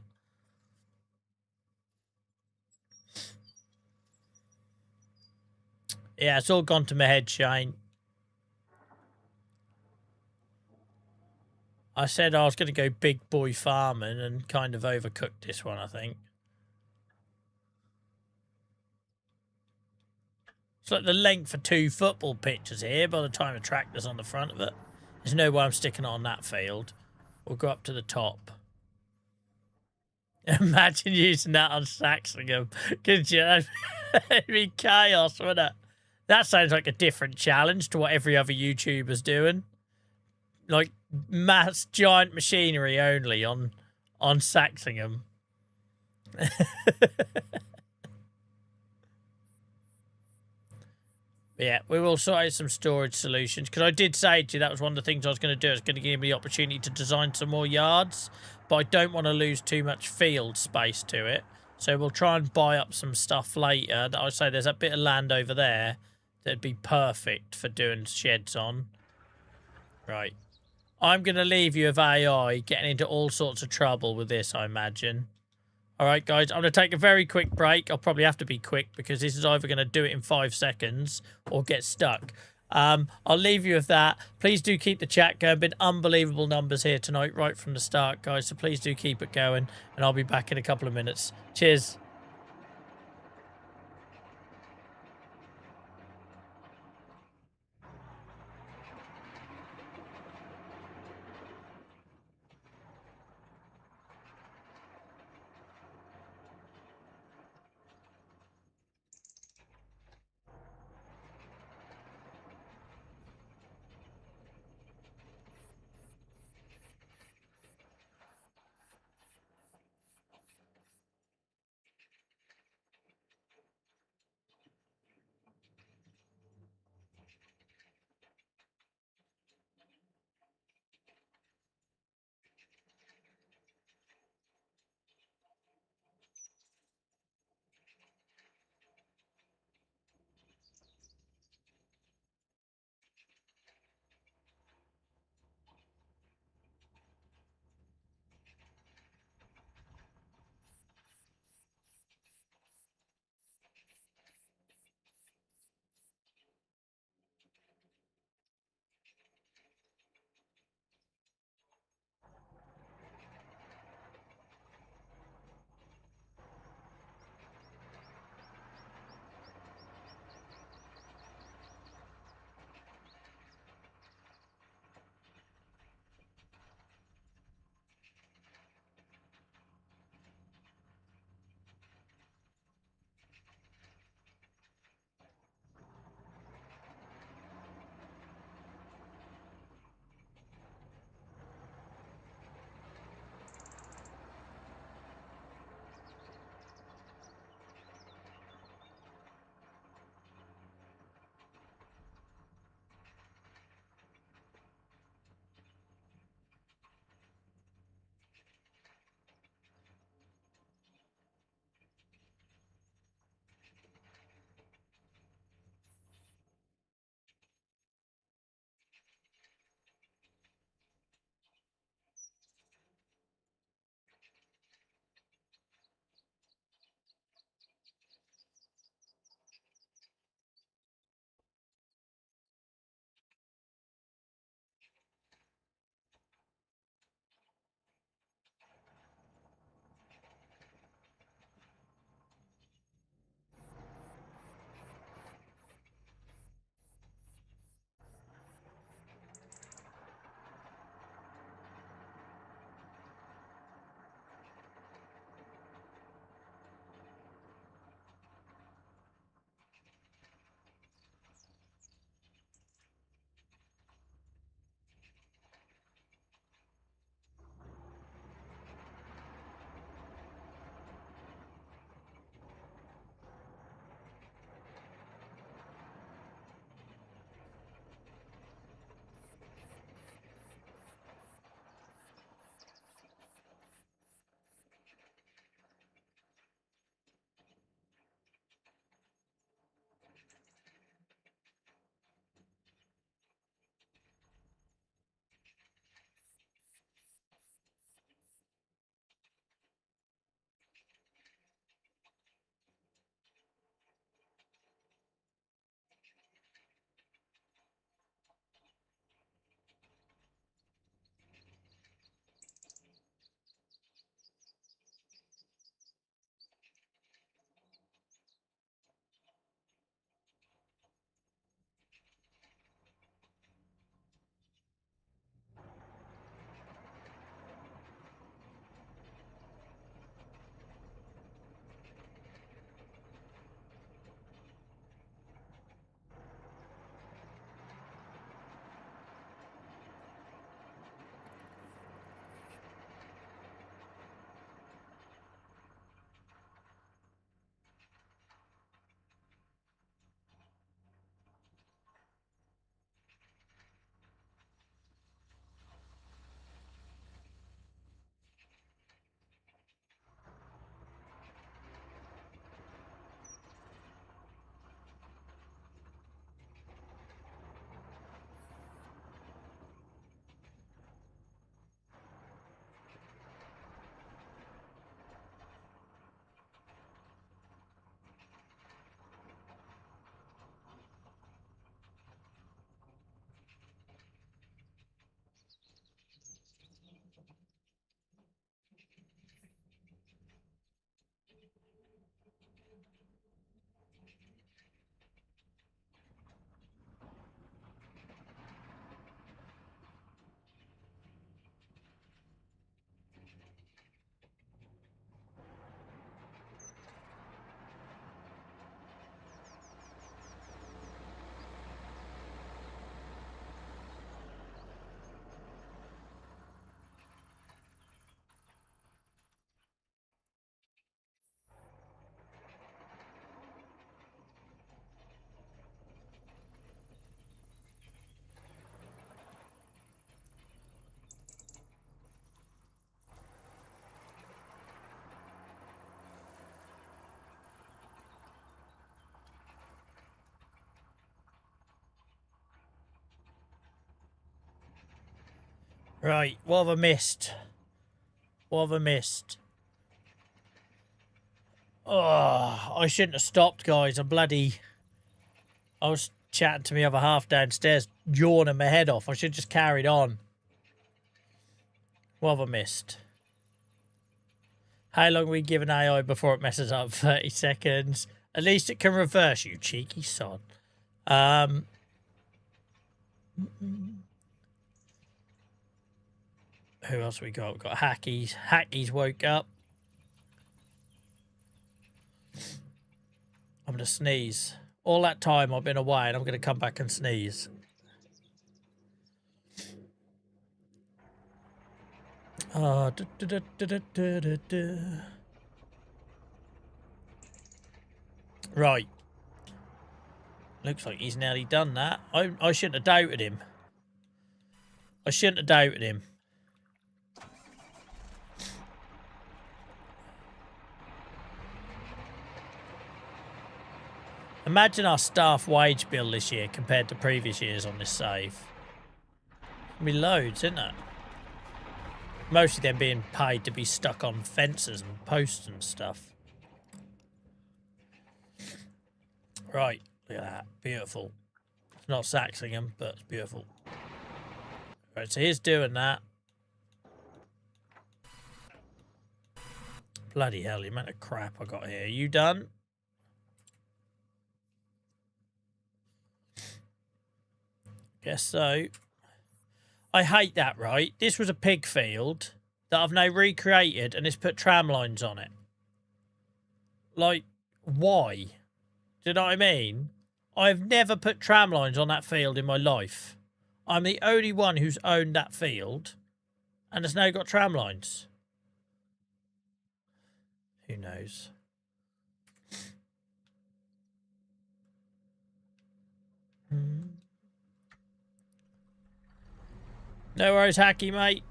Yeah, it's all gone to my head, Shane. I said I was going to go big boy farming and kind of overcooked this one, I think. It's like the length for 2 football pitches here by the time the tractor's on the front of it. There's no way I'm sticking it on that field. We'll go up to the top. Imagine using that on Saxingham. Could you? It'd be chaos, wouldn't it? That sounds like a different challenge to what every other YouTuber's doing. Like mass giant machinery only on Saxingham. Yeah, we will sort out some storage solutions, because I did say to you that was one of the things I was going to do. It's going to give me the opportunity to design some more yards, but I don't want to lose too much field space to it. So we'll try and buy up some stuff later. I say there's a bit of land over there that'd be perfect for doing sheds on. Right. I'm going to leave you with AI getting into all sorts of trouble with this, I imagine. All right, guys, I'm going to take a very quick break. I'll probably have to be quick because this is either going to do it in 5 seconds or get stuck. I'll leave you with that. Please do keep the chat going. Been unbelievable numbers here tonight, right from the start, guys. So please do keep it going, and I'll be back in a couple of minutes. Cheers. Right, what have I missed? What have I missed? Oh, I shouldn't have stopped, guys. I was chatting to my other half downstairs, yawning my head off. I should have just carried on. What have I missed? How long are we giving AI before it messes up? 30 seconds. At least it can reverse, you cheeky sod. Who else we got? We've got Hackies. Hackies woke up. I'm going to sneeze. All that time I've been away and I'm going to come back and sneeze. Right. Looks like he's nearly done that. I shouldn't have doubted him. I shouldn't have doubted him. Imagine our staff wage bill this year compared to previous years on this save. It'll be loads, isn't it? Most of them being paid to be stuck on fences and posts and stuff. Right, look at that. Beautiful. It's not Saxingham, but it's beautiful. Right, so he's doing that. Bloody hell, the amount of crap I got here. You done? Guess so. I hate that, right? This was a pig field that I've now recreated and it's put tram lines on it. Like, why? Do you know what I mean? I've never put tram lines on that field in my life. I'm the only one who's owned that field and it's now got tram lines. Who knows? No worries, Hacky, mate.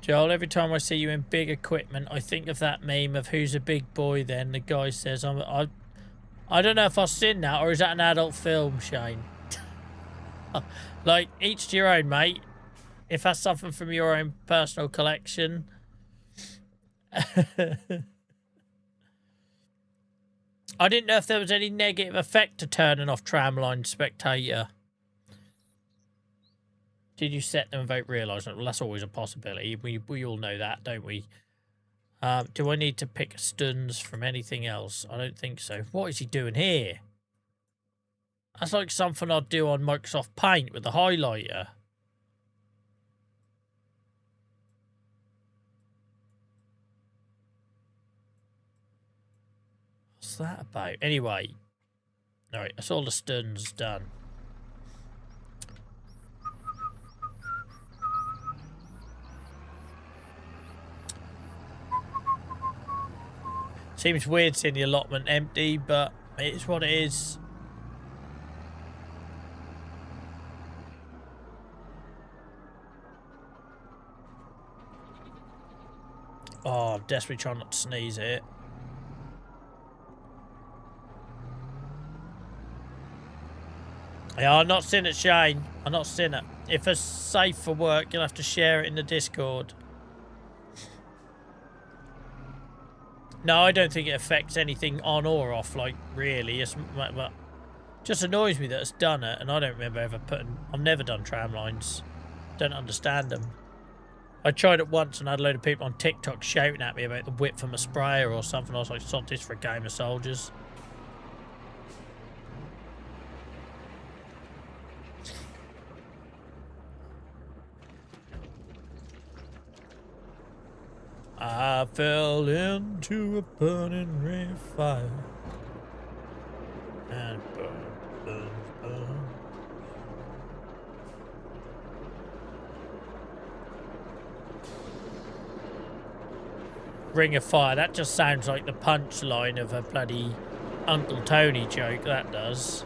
Joel, every time I see you in big equipment, I think of that meme of who's a big boy then. The guy says, I don't know if I've seen that or is that an adult film, Shane? Like, each to your own, mate. If that's something from your own personal collection. I didn't know if there was any negative effect to turning off Tramline Spectator. Did you set them without realising? Well, that's always a possibility. We all know that, don't we? Do I need to pick stuns from anything else? I don't think so. What is he doing here? That's like something I'd do on Microsoft Paint with the highlighter. What's that about? Anyway. Alright, that's all the stuns done. Seems weird seeing the allotment empty, but it's what it is. Oh, I'm desperately trying not to sneeze here. Yeah, I'm not seeing it, Shane. I'm not seeing it. If it's safe for work, you'll have to share it in the Discord. No, I don't think it affects anything on or off, like, really. It's, just annoys me that it's done it, and I don't remember ever putting... I've never done tram lines. Don't understand them. I tried it once and I had a load of people on TikTok shouting at me about the width from a sprayer or something. I was like, sod this for a game of soldiers. I fell into a burning ring of fire and burn. Ring of Fire, that just sounds like the punchline of a bloody Uncle Tony joke, that does.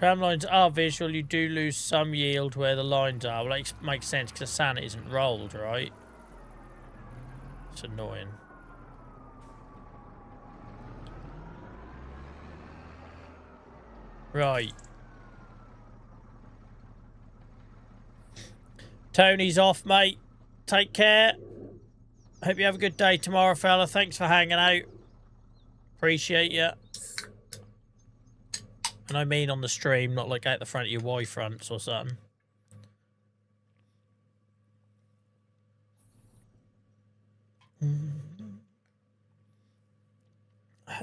Tram lines are visual. You do lose some yield where the lines are. Well, that makes sense because the sand isn't rolled, right? It's annoying. Right. Tony's off, mate. Take care. Hope you have a good day tomorrow, fella. Thanks for hanging out. Appreciate you. And I mean on the stream, not like out the front of your Y-fronts or something.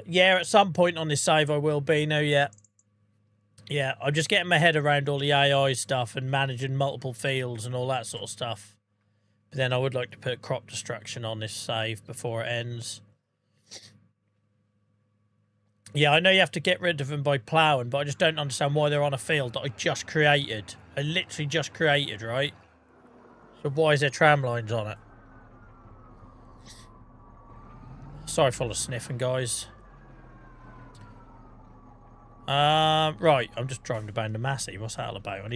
Yeah, at some point on this save I will be. No, yeah. Yeah, I'm just getting my head around all the AI stuff and managing multiple fields and all that sort of stuff. But then I would like to put crop destruction on this save before it ends. Yeah, I know you have to get rid of them by ploughing, but I just don't understand why they're on a field that I just created. I literally just created, right? So why is there tram lines on it? Sorry for the sniffing, guys. Right, I'm just driving to Band Massey. What's that all about?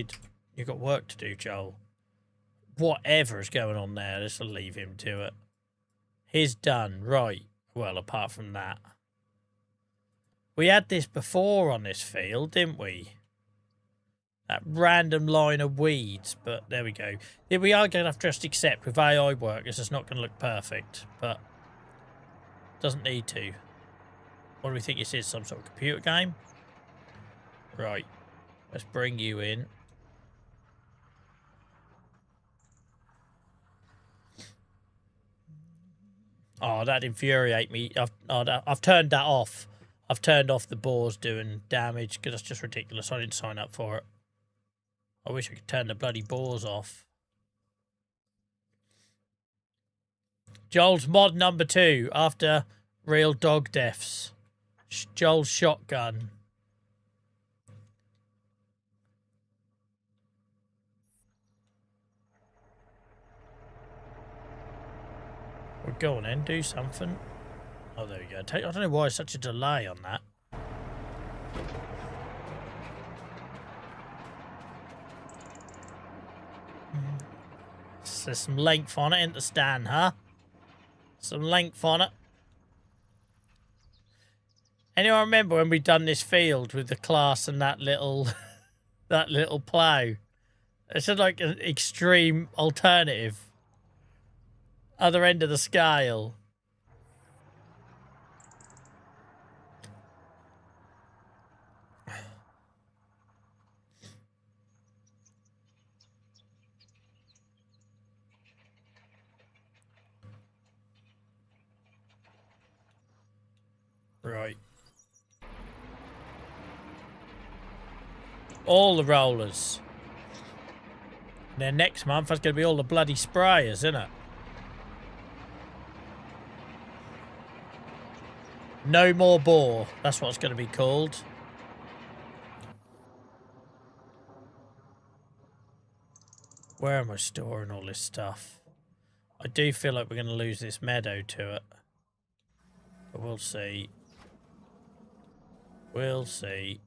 You've got work to do, Joel. Whatever is going on there, let's leave him to it. He's done, right. Well, apart from that. We had this before on this field, didn't we? That random line of weeds, but there we go. Yeah, we are going to have to just accept with AI work, this is not going to look perfect, but doesn't need to. What do we think this is? Some sort of computer game? Right. Let's bring you in. Oh, that infuriate me. I've turned that off. I've turned off the boars doing damage because that's just ridiculous. I didn't sign up for it. I wish I could turn the bloody boars off. Joel's mod number 2 after real dog deaths. Joel's shotgun. Well, go on then, do something. Oh, there we go. I don't know why there's such a delay on that. There's some length on it, isn't there, Stan, huh? Some length on it. Anyone remember when we done this field with the class and that little that little plough? It's just like an extreme alternative. Other end of the scale. Right. All the rollers. And then next month, that's going to be all the bloody sprayers, isn't it? No more bore. That's what it's going to be called. Where am I storing all this stuff? I do feel like we're going to lose this meadow to it. But we'll see. We'll see.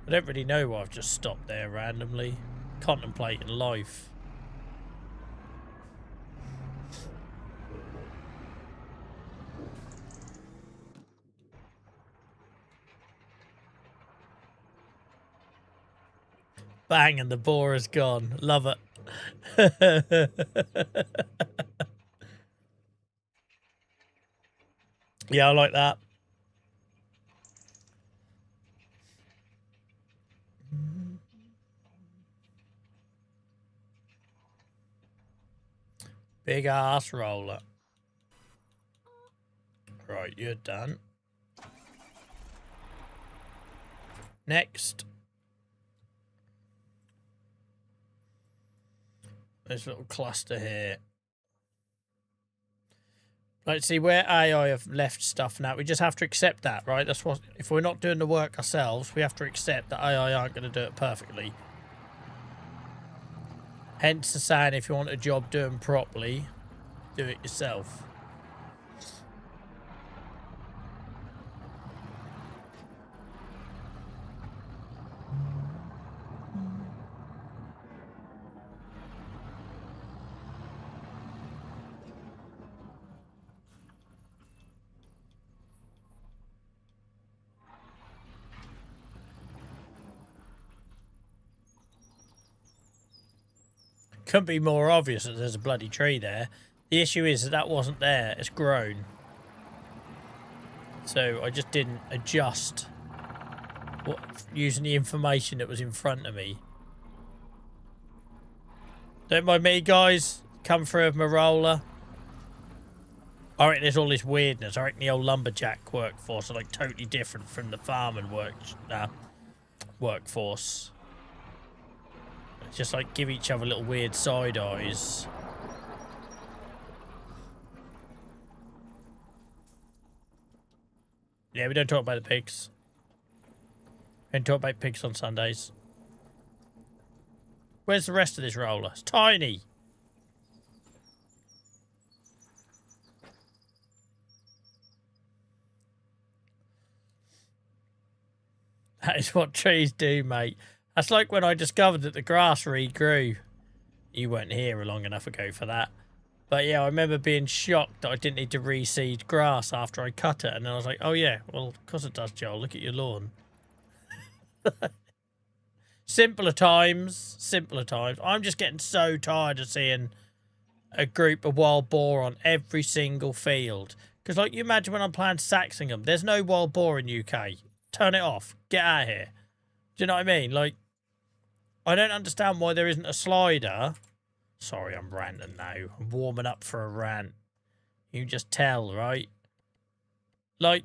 I don't really know why I've just stopped there randomly. Contemplating life. Bang, and the boar is gone. Love it. Yeah, I like that. Big ass roller. Right, you're done. Next. This little cluster here. Right, see where AI have left stuff now. We just have to accept that, right? That's what. If we're not doing the work ourselves, we have to accept that AI aren't going to do it perfectly. Hence the saying, if you want a job doing properly, do it yourself. couldn't be more obvious that there's a bloody tree there. The issue is that wasn't there. It's grown. So I just didn't adjust using the information that was in front of me. Don't mind me, guys. Come through with my roller. I reckon there's all this weirdness. I reckon the old lumberjack workforce are like totally different from the farming workforce. It's just like give each other little weird side eyes. Yeah, we don't talk about the pigs. We don't talk about pigs on Sundays. Where's the rest of this roller? It's tiny. That is what trees do, mate. That's like when I discovered that the grass regrew. You weren't here long enough ago for that. But yeah, I remember being shocked that I didn't need to reseed grass after I cut it. And then I was like, oh yeah, well, of course it does, Joel. Look at your lawn. Simpler times. Simpler times. I'm just getting so tired of seeing a group of wild boar on every single field. Because, like, you imagine when I'm playing Saxingham, there's no wild boar in UK. Turn it off. Get out of here. Do you know what I mean? Like, I don't understand why there isn't a slider. Sorry, I'm ranting now. I'm warming up for a rant. You just tell, right? Like,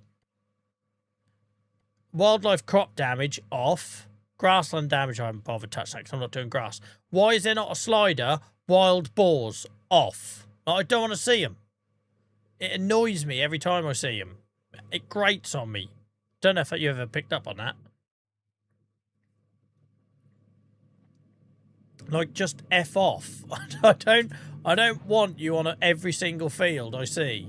wildlife crop damage off. Grassland damage, I haven't bothered to touch that because I'm not doing grass. Why is there not a slider? Wild boars off. Like, I don't want to see them. It annoys me every time I see them. It grates on me. Don't know if you ever picked up on that. Like, just F off. I don't want you on every single field I see.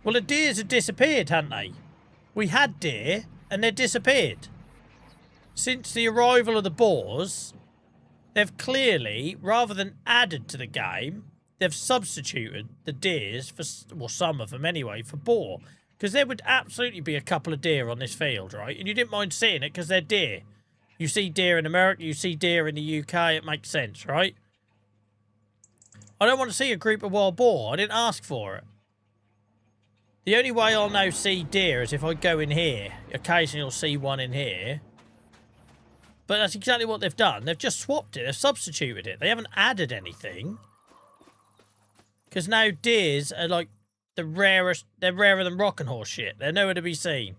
Well, the deers have disappeared, haven't they? We had deer, and they disappeared. Since the arrival of the boars, they've clearly, rather than added to the game, they've substituted the deers for, well, some of them anyway, for boar. Because there would absolutely be a couple of deer on this field, right? And you didn't mind seeing it because they're deer. You see deer in America, you see deer in the UK, it makes sense, right? I don't want to see a group of wild boar. I didn't ask for it. The only way I'll now see deer is if I go in here. Occasionally I'll see one in here. But that's exactly what they've done. They've just swapped it. They've substituted it. They haven't added anything. Because now deers are like the rarest. They're rarer than rocking horse shit. They're nowhere to be seen.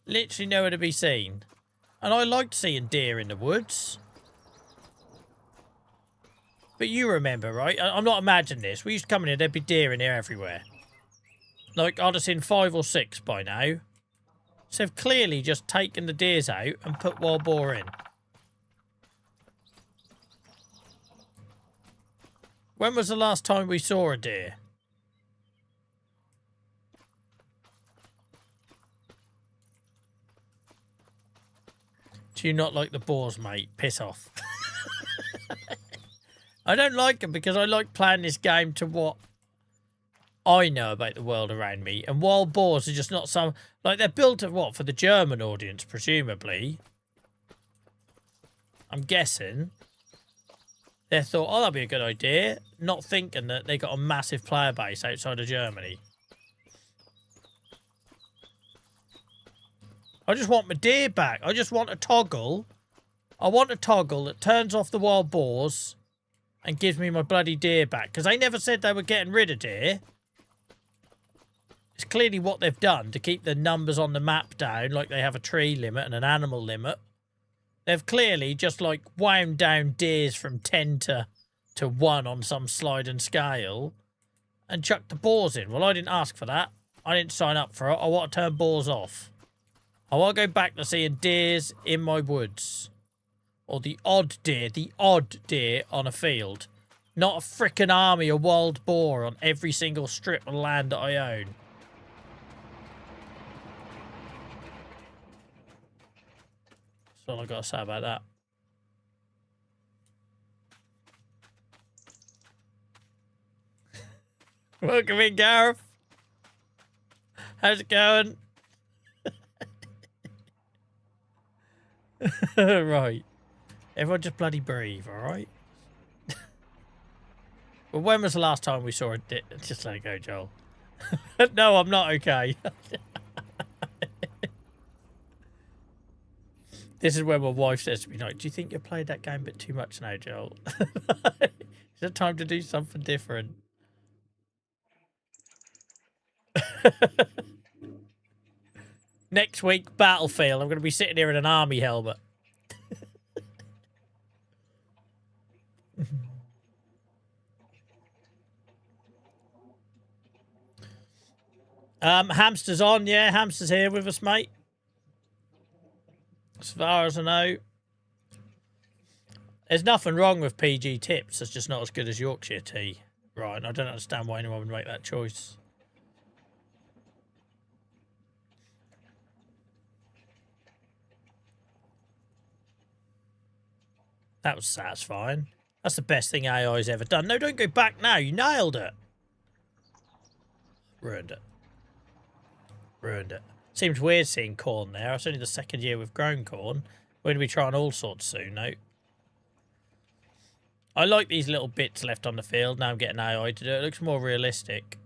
Literally nowhere to be seen. And I liked seeing deer in the woods. But you remember, right? I'm not imagining this. We used to come in here, there'd be deer in here everywhere. Like, I'd have seen 5 or 6 by now. So they've clearly just taken the deers out and put wild boar in. When was the last time we saw a deer? Do you not like the boars, mate? Piss off. I don't like them because I like playing this game to what I know about the world around me. And wild boars are just not some... Like, they're built of what? For the German audience, presumably. I'm guessing. They thought, oh, that'd be a good idea. Not thinking that they got a massive player base outside of Germany. I just want my deer back. I just want a toggle. I want a toggle that turns off the wild boars and gives me my bloody deer back. Because they never said they were getting rid of deer. It's clearly what they've done to keep the numbers on the map down, like they have a tree limit and an animal limit. They've clearly just, like, wound down deers from 10 to 1 on some sliding scale and chucked the boars in. Well, I didn't ask for that. I didn't sign up for it. I want to turn boars off. I want to go back to seeing deers in my woods. Or the odd deer on a field. Not a frickin' army of wild boar on every single strip of land that I own. That's all I've got to say about that. Welcome in, Gareth. How's it going? Right. Everyone just bloody breathe, alright? Well, when was the last time we saw it? Just let it go, Joel. No, I'm not okay. This is where my wife says to me, like, do you think you played that game a bit too much now, Joel? Is it time to do something different? Next week, Battlefield. I'm going to be sitting here in an army helmet. Hamster's on, yeah. Hamster's here with us, mate. As far as I know. There's nothing wrong with PG tips. It's just not as good as Yorkshire tea. Right, I don't understand why anyone would make that choice. That was satisfying. That's the best thing AI's ever done. No, don't go back now. You nailed it. Ruined it. Ruined it. Seems weird seeing corn there. It's only the second year we've grown corn. We're going to be trying all sorts soon, though. I like these little bits left on the field. Now I'm getting AI to do it. It looks more realistic.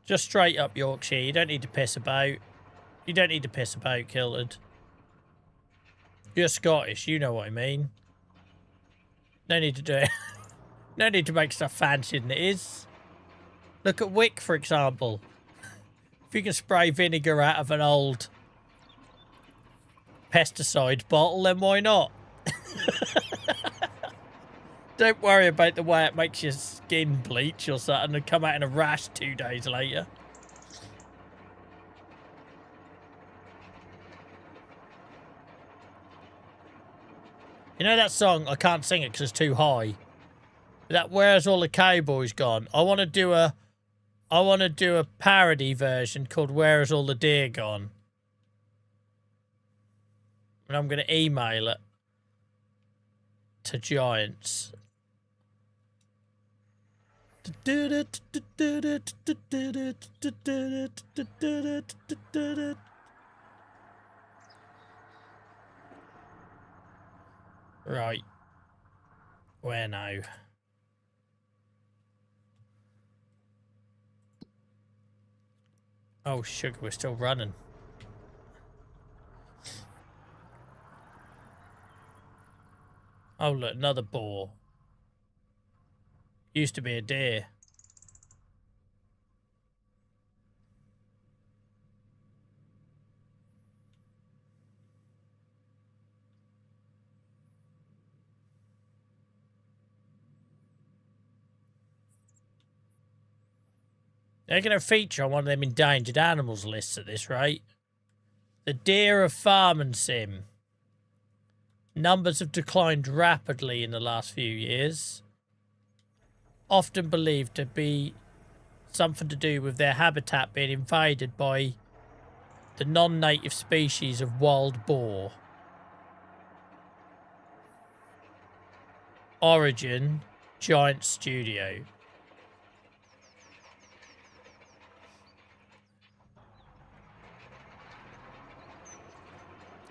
Just straight up Yorkshire. You don't need to piss about. You don't need to piss about, Kilted. You're Scottish. You know what I mean. No need to do it. No need to make stuff fancier than it is. Look at Wick, for example. If you can spray vinegar out of an old pesticide bottle, then why not? Don't worry about the way it makes your skin bleach or something and come out in a rash 2 days later. You know that song? I can't sing it because it's too high. That Where's All the Cowboys Gone? I want to do a parody version called Where's All the Deer Gone? And I'm going to email it to Giants. Right. Where now? Oh, sugar, we're still running. Oh, look, another boar. Used to be a deer. They're going to feature on one of them endangered animals lists at this rate. The deer of farming sim. Numbers have declined rapidly in the last few years. Often believed to be something to do with their habitat being invaded by the non-native species of wild boar. Origin, Giant Studio.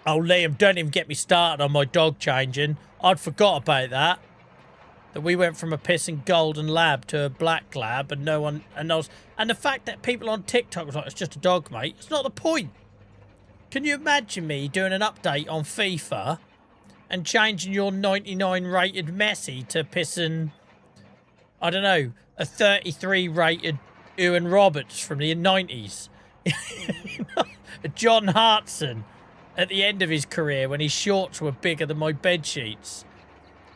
Oh, Liam, don't even get me started on my dog changing. I'd forgot about that. That we went from a pissing golden lab to a black lab and no one... And the fact that people on TikTok was like, it's just a dog, mate. It's not the point. Can you imagine me doing an update on FIFA and changing your 99 rated Messi to pissing, I don't know, a 33 rated Ewan Roberts from the 90s? John Hartson at the end of his career when his shorts were bigger than my bed sheets.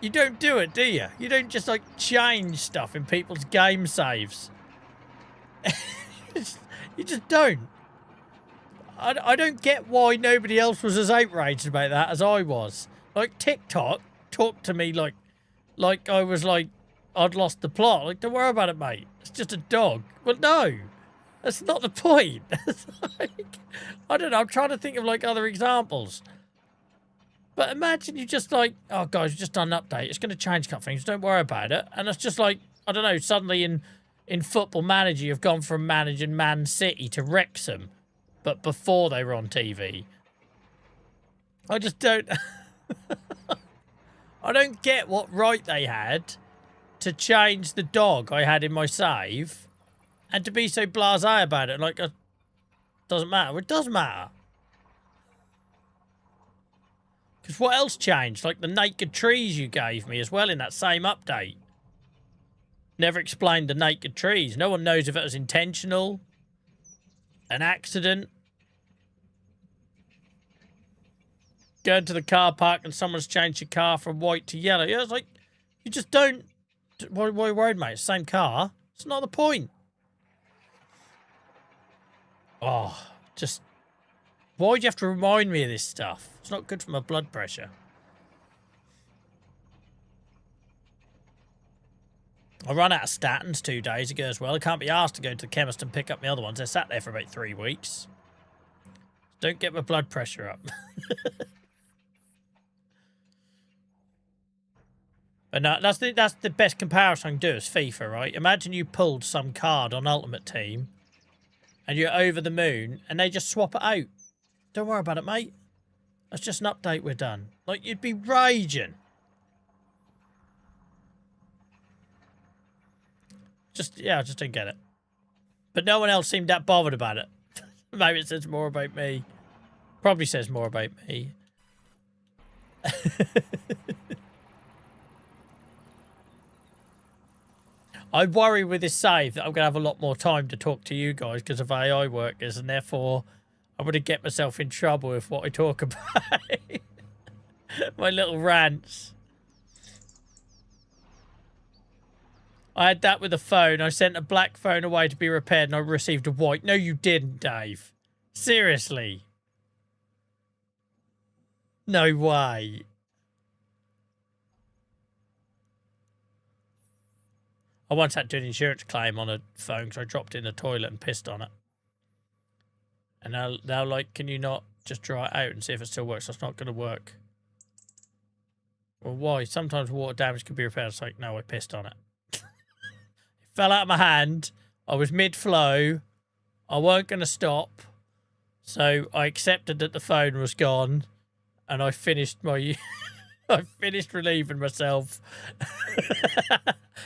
You don't do it, do you? You don't just, like, change stuff in people's game saves. You just don't. I don't get why nobody else was as outraged about that as I was. Like, TikTok talked to me like I was, like, I'd lost the plot. Like, don't worry about it, mate. It's just a dog. Well, no. That's not the point. Like, I don't know. I'm trying to think of, like, other examples. But imagine you just like, oh, guys, we've just done an update. It's going to change a couple things. Don't worry about it. And it's just like, I don't know, suddenly in in Football Manager, you've gone from managing Man City to Wrexham, but before they were on TV. I just don't... I don't get what right they had to change the dog I had in my save and to be so blasé about it. Like, it doesn't matter. Well, it does matter. Because what else changed? Like the naked trees you gave me as well in that same update. Never explained the naked trees. No one knows if it was intentional, an accident. Going to the car park and someone's changed your car from white to yellow. Yeah, it's like, you just don't... Why are you worried, mate? Same car. It's not the point. Oh, just... Why'd you have to remind me of this stuff? It's not good for my blood pressure. I ran out of statins 2 days ago as well. I can't be asked to go to the chemist and pick up my other ones. I sat there for about 3 weeks. Don't get my blood pressure up. But no, that's the best comparison I can do is FIFA, right? Imagine you pulled some card on Ultimate Team and you're over the moon and they just swap it out. Don't worry about it, mate. That's just an update, we're done. Like, you'd be raging. I just don't get it. But no one else seemed that bothered about it. Maybe it says more about me. Probably says more about me. I worry with this save that I'm going to have a lot more time to talk to you guys because of AI workers, and therefore I'm going to get myself in trouble with what I talk about. My little rants. I had that with a phone. I sent a black phone away to be repaired and I received a white. No, you didn't, Dave. Seriously. No way. I once had to do an insurance claim on a phone because I dropped it in the toilet and pissed on it. And now like, can you not just dry it out and see if it still works? That's not going to work. Well, why? Sometimes water damage can be repaired. It's like, no, I pissed on it. It fell out of my hand. I was mid-flow. I weren't going to stop. So I accepted that the phone was gone. And I finished my... I finished relieving myself.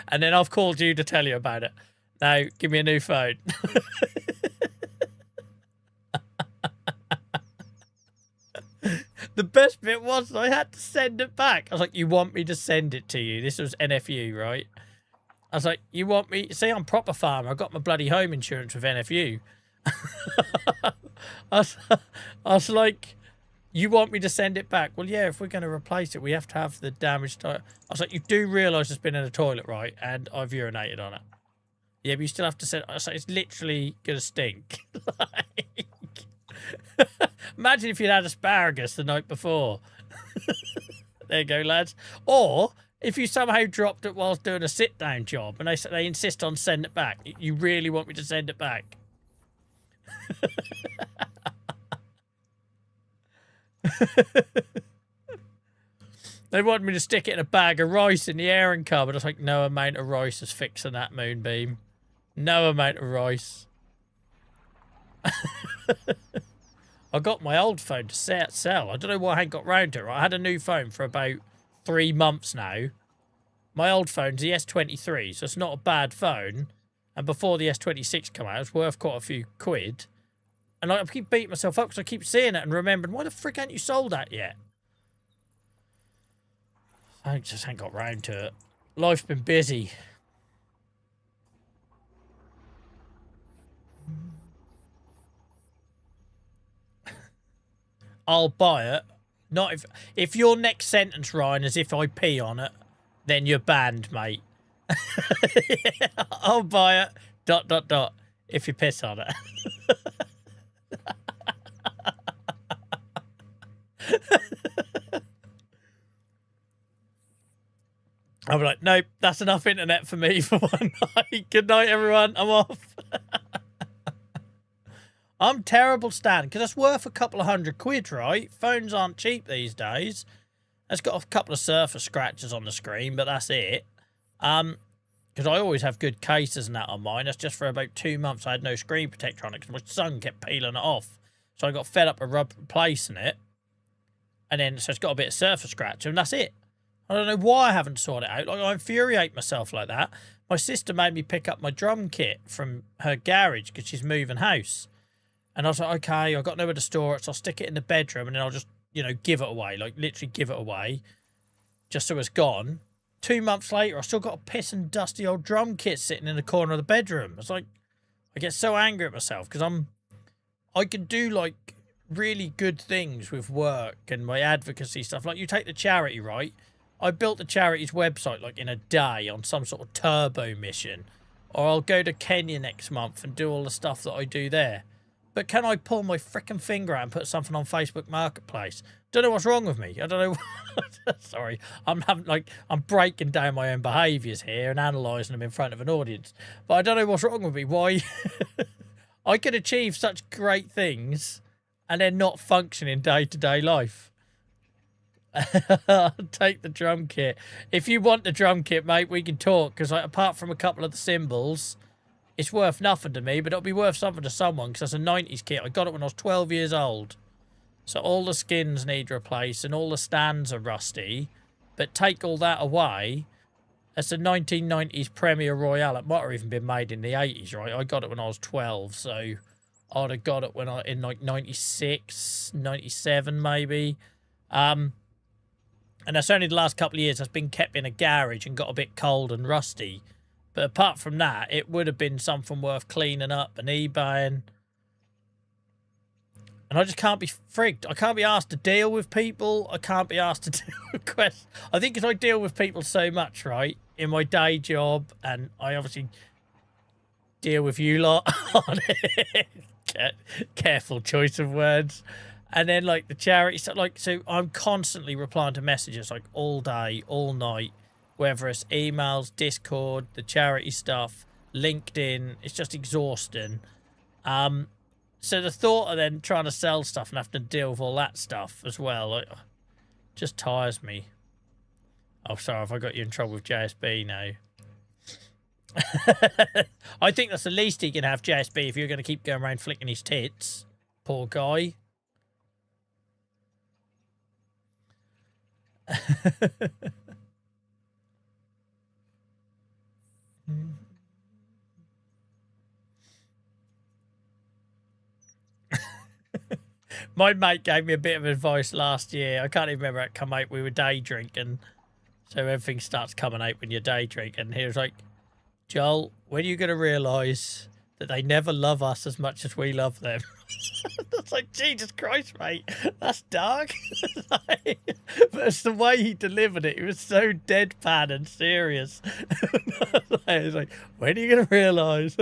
And then I've called you to tell you about it. Now, give me a new phone. The best bit was I had to send it back. I was like, you want me to send it to you? This was NFU, right? I was like, you want me... See, I'm proper farmer. I got my bloody home insurance with NFU. I was like... You want me to send it back? Well, yeah, if we're going to replace it, we have to have the damaged toilet. I was like, you do realise it's been in a toilet, right? And I've urinated on it. Yeah, but you still have to send... I was like, it's literally going to stink. Like... Imagine if you'd had asparagus the night before. There you go, lads. Or if you somehow dropped it whilst doing a sit-down job and they insist on sending it back. You really want me to send it back? They wanted me to stick it in a bag of rice in the airing cupboard. I was like, no amount of rice is fixing that moonbeam. No amount of rice. I got my old phone to sell. I don't know why I hadn't got round to it. I had a new phone for about 3 months now. My old phone's the S23, so it's not a bad phone. And before the S26 came out, it was worth quite a few quid. And I keep beating myself up because I keep seeing it and remembering, why the frick haven't you sold that yet? I just haven't got round to it. Life's been busy. I'll buy it. Not if your next sentence, Ryan, is if I pee on it, then you're banned, mate. Yeah, I'll buy it. ... If you piss on it. I'm like, nope, that's enough internet for me for one night. Good night, everyone. I'm off. I'm terrible Stan, because it's worth a couple of £100, right? Phones aren't cheap these days. It's got a couple of surface scratches on the screen, but that's it. because I always have good cases and that on mine. That's just for about 2 months I had no screen protector on it because my son kept peeling it off. So I got fed up with replacing it. And then, so it's got a bit of surface scratch, and that's it. I don't know why I haven't sorted it out. Like, I infuriate myself like that. My sister made me pick up my drum kit from her garage because she's moving house. And I was like, okay, I've got nowhere to store it, so I'll stick it in the bedroom, and then I'll just, you know, give it away. Like, literally give it away. Just so it's gone. 2 months later, I still got a piss and dusty old drum kit sitting in the corner of the bedroom. It's like, I get so angry at myself because I can do, like, really good things with work and my advocacy stuff. Like, you take the charity, right? I built the charity's website, like, in a day on some sort of turbo mission. Or I'll go to Kenya next month and do all the stuff that I do there. But can I pull my frickin' finger out and put something on Facebook Marketplace? Don't know what's wrong with me. I don't know. Sorry. I'm breaking down my own behaviours here and analysing them in front of an audience. But I don't know what's wrong with me. Why I could achieve such great things and then not function in day-to-day life. Take the drum kit. If you want the drum kit, mate, we can talk. Because, like, apart from a couple of the cymbals, it's worth nothing to me, but it'll be worth something to someone. Because that's a 90s kit. I got it when I was 12 years old. So all the skins need replaced and all the stands are rusty. But take all that away, that's a 1990s Premier Royale. It might have even been made in the 80s, right? I got it when I was 12, so I'd have got it when in like 96, 97 maybe. And that's only the last couple of years that's been kept in a garage and got a bit cold and rusty. But apart from that, it would have been something worth cleaning up and eBaying. And I just can't be frigged. I can't be asked to deal with people. I can't be asked to deal with questions. I think because I deal with people so much, right, in my day job, and I obviously deal with you lot on it. Careful choice of words. And then, like, the charity stuff, like, so I'm constantly replying to messages, like, all day, all night, whether it's emails, Discord, the charity stuff, LinkedIn. It's just exhausting. So the thought of then trying to sell stuff and having to deal with all that stuff as well, like, just tires me. Oh, sorry, have I got you in trouble with JSB now? I think that's the least he can have, JSB, if you're going to keep going around flicking his tits. Poor guy. My mate gave me a bit of advice last year. I can't even remember how it come out. We were day drinking. So everything starts coming out when you're day drinking. He was like, Joel, when are you going to realise that they never love us as much as we love them? That's like, Jesus Christ, mate. That's dark. But it's the way he delivered it. It was so deadpan and serious. I was like, when are you going to realise?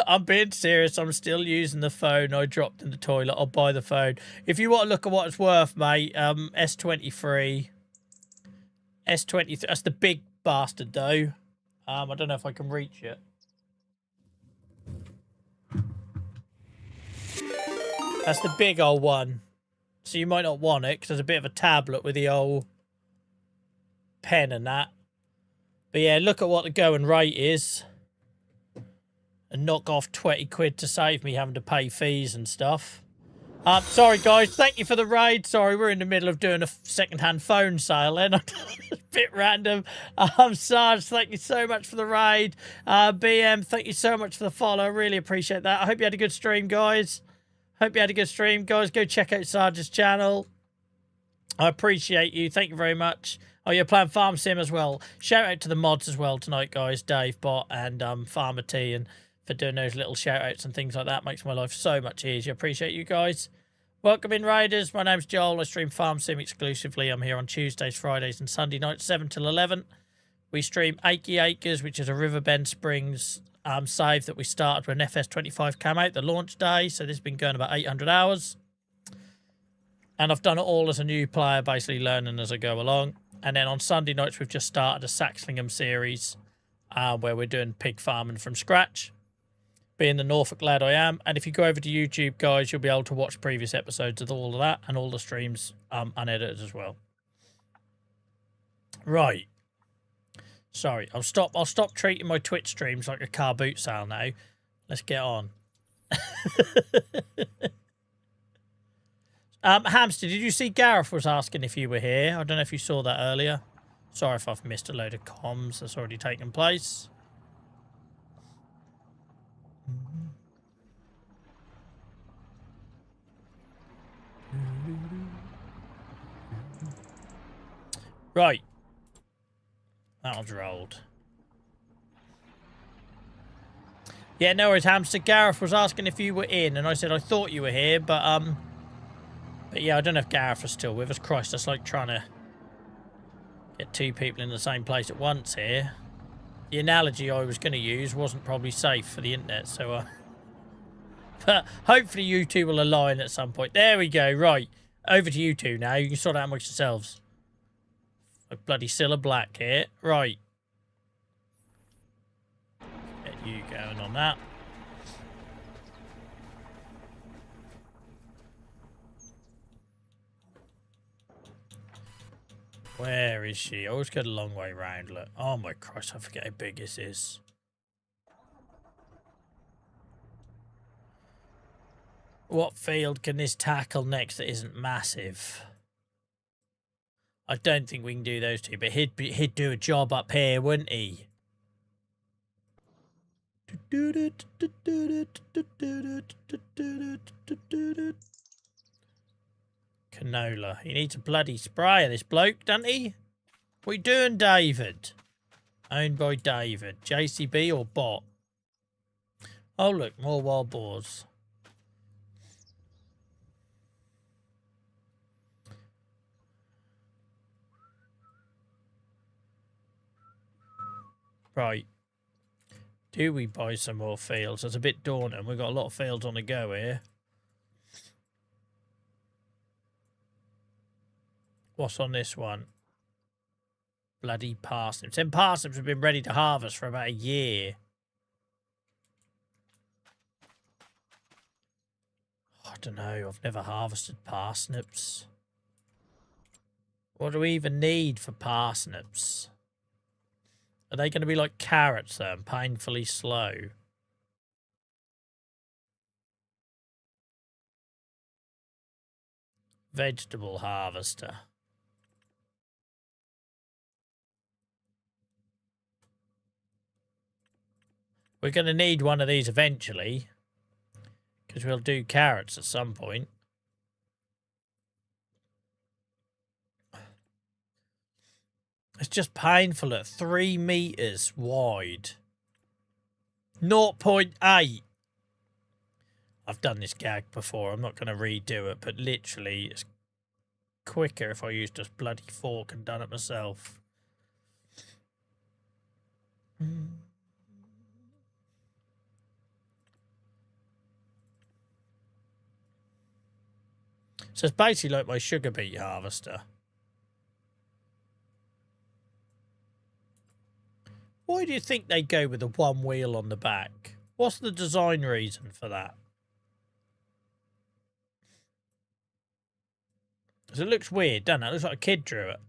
I'm being serious. I'm still using the phone I dropped in the toilet. I'll buy the phone. If you want to look at what it's worth, mate, S23. S23. That's the big bastard, though. I don't know if I can reach it. That's the big old one. So you might not want it because there's a bit of a tablet with the old pen and that. But yeah, look at what the going rate is. And knock off 20 quid to save me having to pay fees and stuff. Sorry, guys. Thank you for the raid. Sorry, we're in the middle of doing a second-hand phone sale then. It's a bit random. Sarge, thank you so much for the raid. BM, thank you so much for the follow. I really appreciate that. I hope you had a good stream, guys. Hope you had a good stream. Guys, go check out Sarge's channel. I appreciate you. Thank you very much. Oh, you're playing Farm Sim as well. Shout out to the mods as well tonight, guys. Dave, Bot, and Farmer T, and for doing those little shout outs and things like that. Makes my life so much easier. Appreciate you guys. Welcome in, Raiders. My name's Joel. I stream Farm Sim exclusively. I'm here on Tuesdays, Fridays, and Sunday nights, 7 till 11. We stream Achy Acres, which is a Riverbend Springs save that we started when FS25 came out, the launch day. So this has been going about 800 hours. And I've done it all as a new player, basically learning as I go along. And then on Sunday nights, we've just started a Saxlingham series where we're doing pig farming from scratch. Being the Norfolk lad I am. And if you go over to YouTube, guys, you'll be able to watch previous episodes of all of that and all the streams unedited as well. Right. Sorry, I'll stop treating my Twitch streams like a car boot sale now. Let's get on. Hamster, did you see Gareth was asking if you were here? I don't know if you saw that earlier. Sorry if I've missed a load of comms that's already taken place. Right. That one's rolled. Yeah, no worries, Hamster. Gareth was asking if you were in, and I said I thought you were here, but yeah, I don't know if Gareth was still with us. Christ, that's like trying to get two people in the same place at once here. The analogy I was going to use wasn't probably safe for the internet, so but hopefully you two will align at some point. There we go. Right, over to you two now. You can sort out amongst yourselves. Like bloody Cilla Black here. Right. Get you going on that. Where is she? I always get a long way round. Look. Oh my Christ, I forget how big this is. What field can this tackle next that isn't massive? I don't think we can do those two, but he'd do a job up here, wouldn't he? Canola. He needs a bloody sprayer, this bloke, doesn't he? What are you doing, David? Owned by David. JCB or bot? Oh, look, more wild boars. Right. Do we buy some more fields? That's a bit daunting. We've got a lot of fields on the go here. What's on this one? Bloody parsnips. Them parsnips have been ready to harvest for about a year. I don't know. I've never harvested parsnips. What do we even need for parsnips? Are they going to be like carrots, though, and painfully slow? Vegetable harvester. We're going to need one of these eventually, because we'll do carrots at some point. It's just painful at 3 meters wide. 0.8. I've done this gag before. I'm not going to redo it, but literally it's quicker if I used this bloody fork and done it myself. So it's basically like my sugar beet harvester. Why do you think they go with the one wheel on the back? What's the design reason for that? Because it looks weird, doesn't it? It looks like a kid drew it.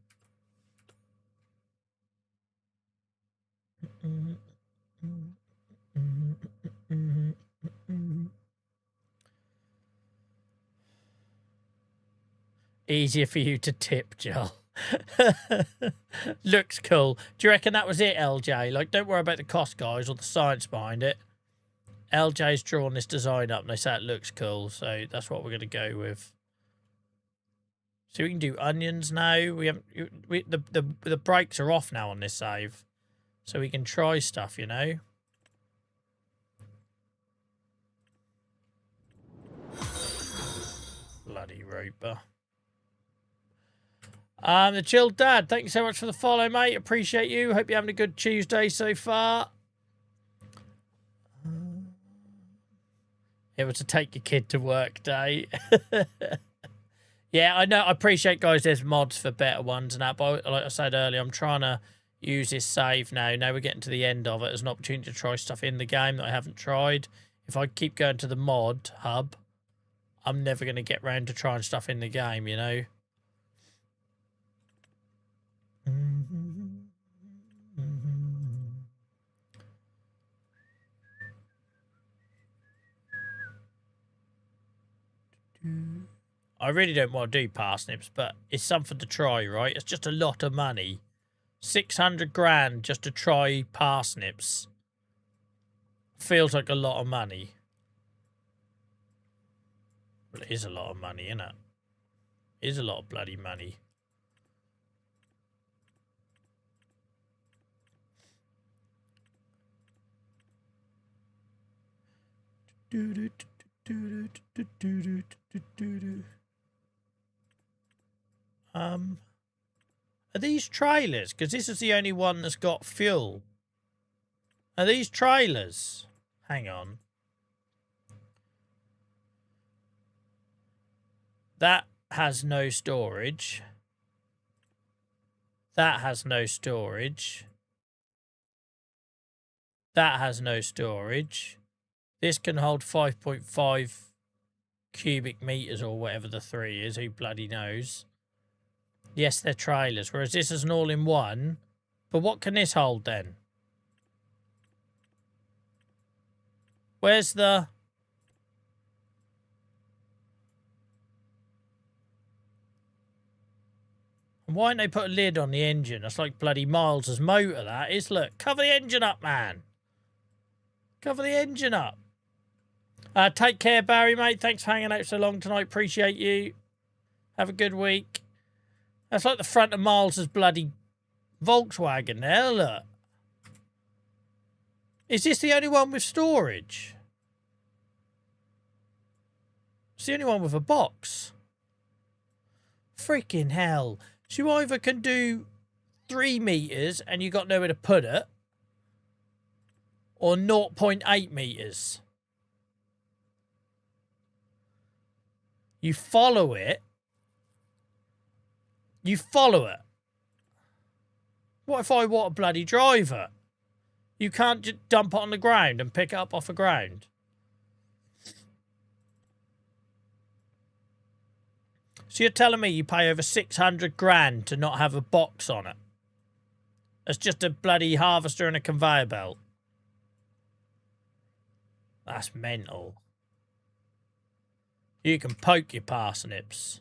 Easier for you to tip, Joel. Looks cool. Do you reckon that was it, LJ? Like, don't worry about the cost, guys, or the science behind it. LJ's drawn this design up and they say it looks cool, so that's what we're going to go with. So we can do onions now. The brakes are off now on this save, so we can try stuff, you know. Bloody roper. The Chilled Dad, thank you so much for the follow, mate. Appreciate you. Hope you're having a good Tuesday so far. It was to take your kid to work day. Yeah, I know. I appreciate, guys, there's mods for better ones and that, but like I said earlier, I'm trying to use this save now. Now we're getting to the end of it as an opportunity to try stuff in the game that I haven't tried. if I keep going to the mod hub, I'm never going to get round to trying stuff in the game, you know? I really don't want to do parsnips, but it's something to try, right? It's just a lot of money. 600 grand just to try parsnips. Feels like a lot of money. Well, it is a lot of money, isn't it? It is a lot of bloody money. Are these trailers? Because this is the only one that's got fuel. Are these trailers? Hang on. That has no storage. That has no storage. That has no storage. This can hold 5.5 cubic meters or whatever the 3 is. Who bloody knows? Yes, they're trailers. Whereas this is an all-in-one. But what can this hold then? Where's the... Why don't they put a lid on the engine? That's like bloody Miles's motor, that is. Look, cover the engine up, man. Cover the engine up. Take care, Barry, mate. Thanks for hanging out so long tonight. Appreciate you. Have a good week. That's like the front of Miles's bloody Volkswagen there, look. Is this the only one with storage? It's the only one with a box. Freaking hell. So you either can do 3 meters and you got nowhere to put it, or 0.8 meters. You follow it. You follow it. What if I want a bloody driver? You can't just dump it on the ground and pick it up off the ground. So you're telling me you pay over 600 grand to not have a box on it? It's just a bloody harvester and a conveyor belt. That's mental. You can poke your parsnips.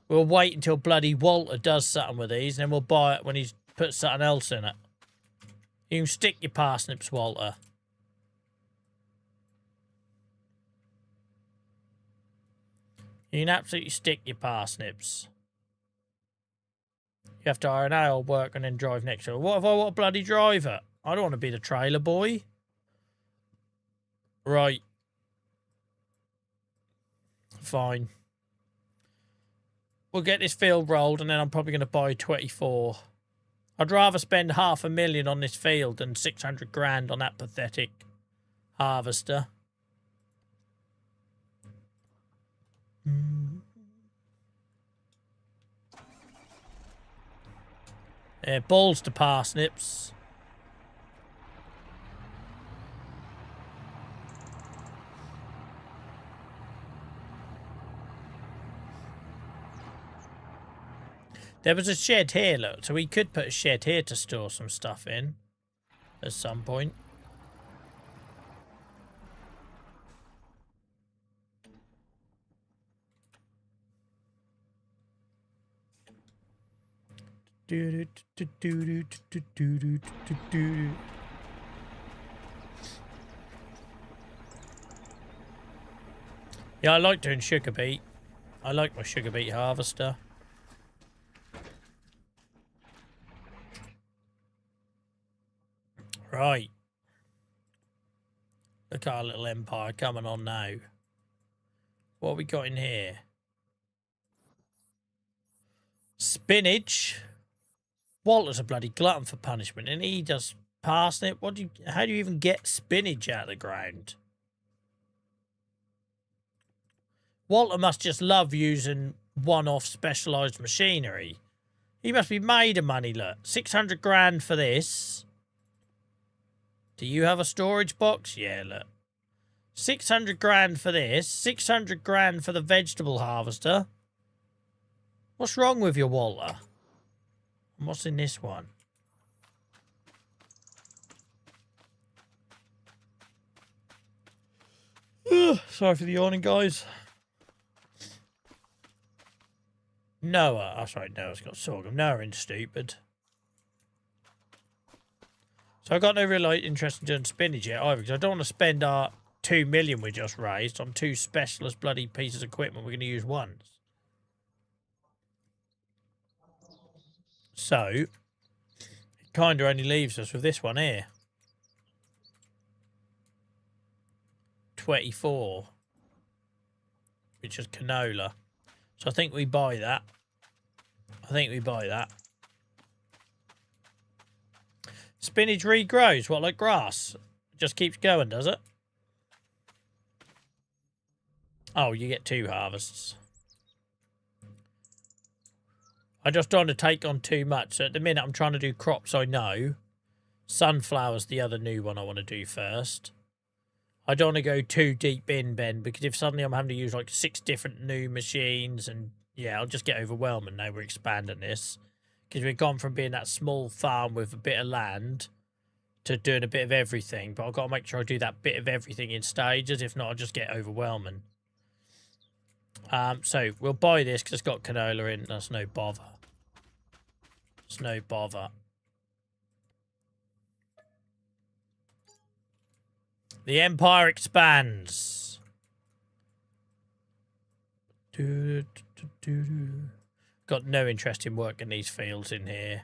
We'll wait until bloody Walter does something with these, and then we'll buy it when he's put something else in it. You can stick your parsnips, Walter. You can absolutely stick your parsnips. You have to hire an ale work and then drive next to it. What if I want a bloody driver? I don't want to be the trailer boy. Right. Fine. We'll get this field rolled and then I'm probably going to buy 24. I'd rather spend 500,000 on this field than 600 grand on that pathetic harvester. Yeah, balls to parsnips. There was a shed here, look, so we could put a shed here to store some stuff in at some point. Yeah, I like doing sugar beet. I like my sugar beet harvester. Right. Look at our little empire coming on now. What have we got in here? Spinach. Walter's a bloody glutton for punishment, and he does parsnip. How do you even get spinach out of the ground? Walter must just love using one-off specialised machinery. He must be made of money, look. 600 grand for this. Do you have a storage box? Yeah, look. 600 grand for this. 600 grand for the vegetable harvester. What's wrong with your Walter? And what's in this one? Sorry for the yawning, guys. Noah. Oh, sorry, Noah's got sorghum. Noah ain't stupid. So I've got no real interest in doing spinach yet either, because I don't want to spend our 2 million we just raised on 2 specialist bloody pieces of equipment we're going to use once. So, it kind of only leaves us with this one here. 24. Which is canola. So I think we buy that. Spinach regrows. What, like grass? Just keeps going, does it? Oh, you get 2 harvests. I just don't want to take on too much. So at the minute, I'm trying to do crops I know. Sunflower's the other new one I want to do first. I don't want to go too deep in, Ben, because if suddenly I'm having to use like 6 different new machines and yeah, I'll just get overwhelming now we're expanding this. Because we've gone from being that small farm with a bit of land to doing a bit of everything. But I've got to make sure I do that bit of everything in stages. If not, I'll just get overwhelming. So we'll buy this because it's got canola in. That's no bother. It's no bother. The empire expands. Got no interest in working these fields in here.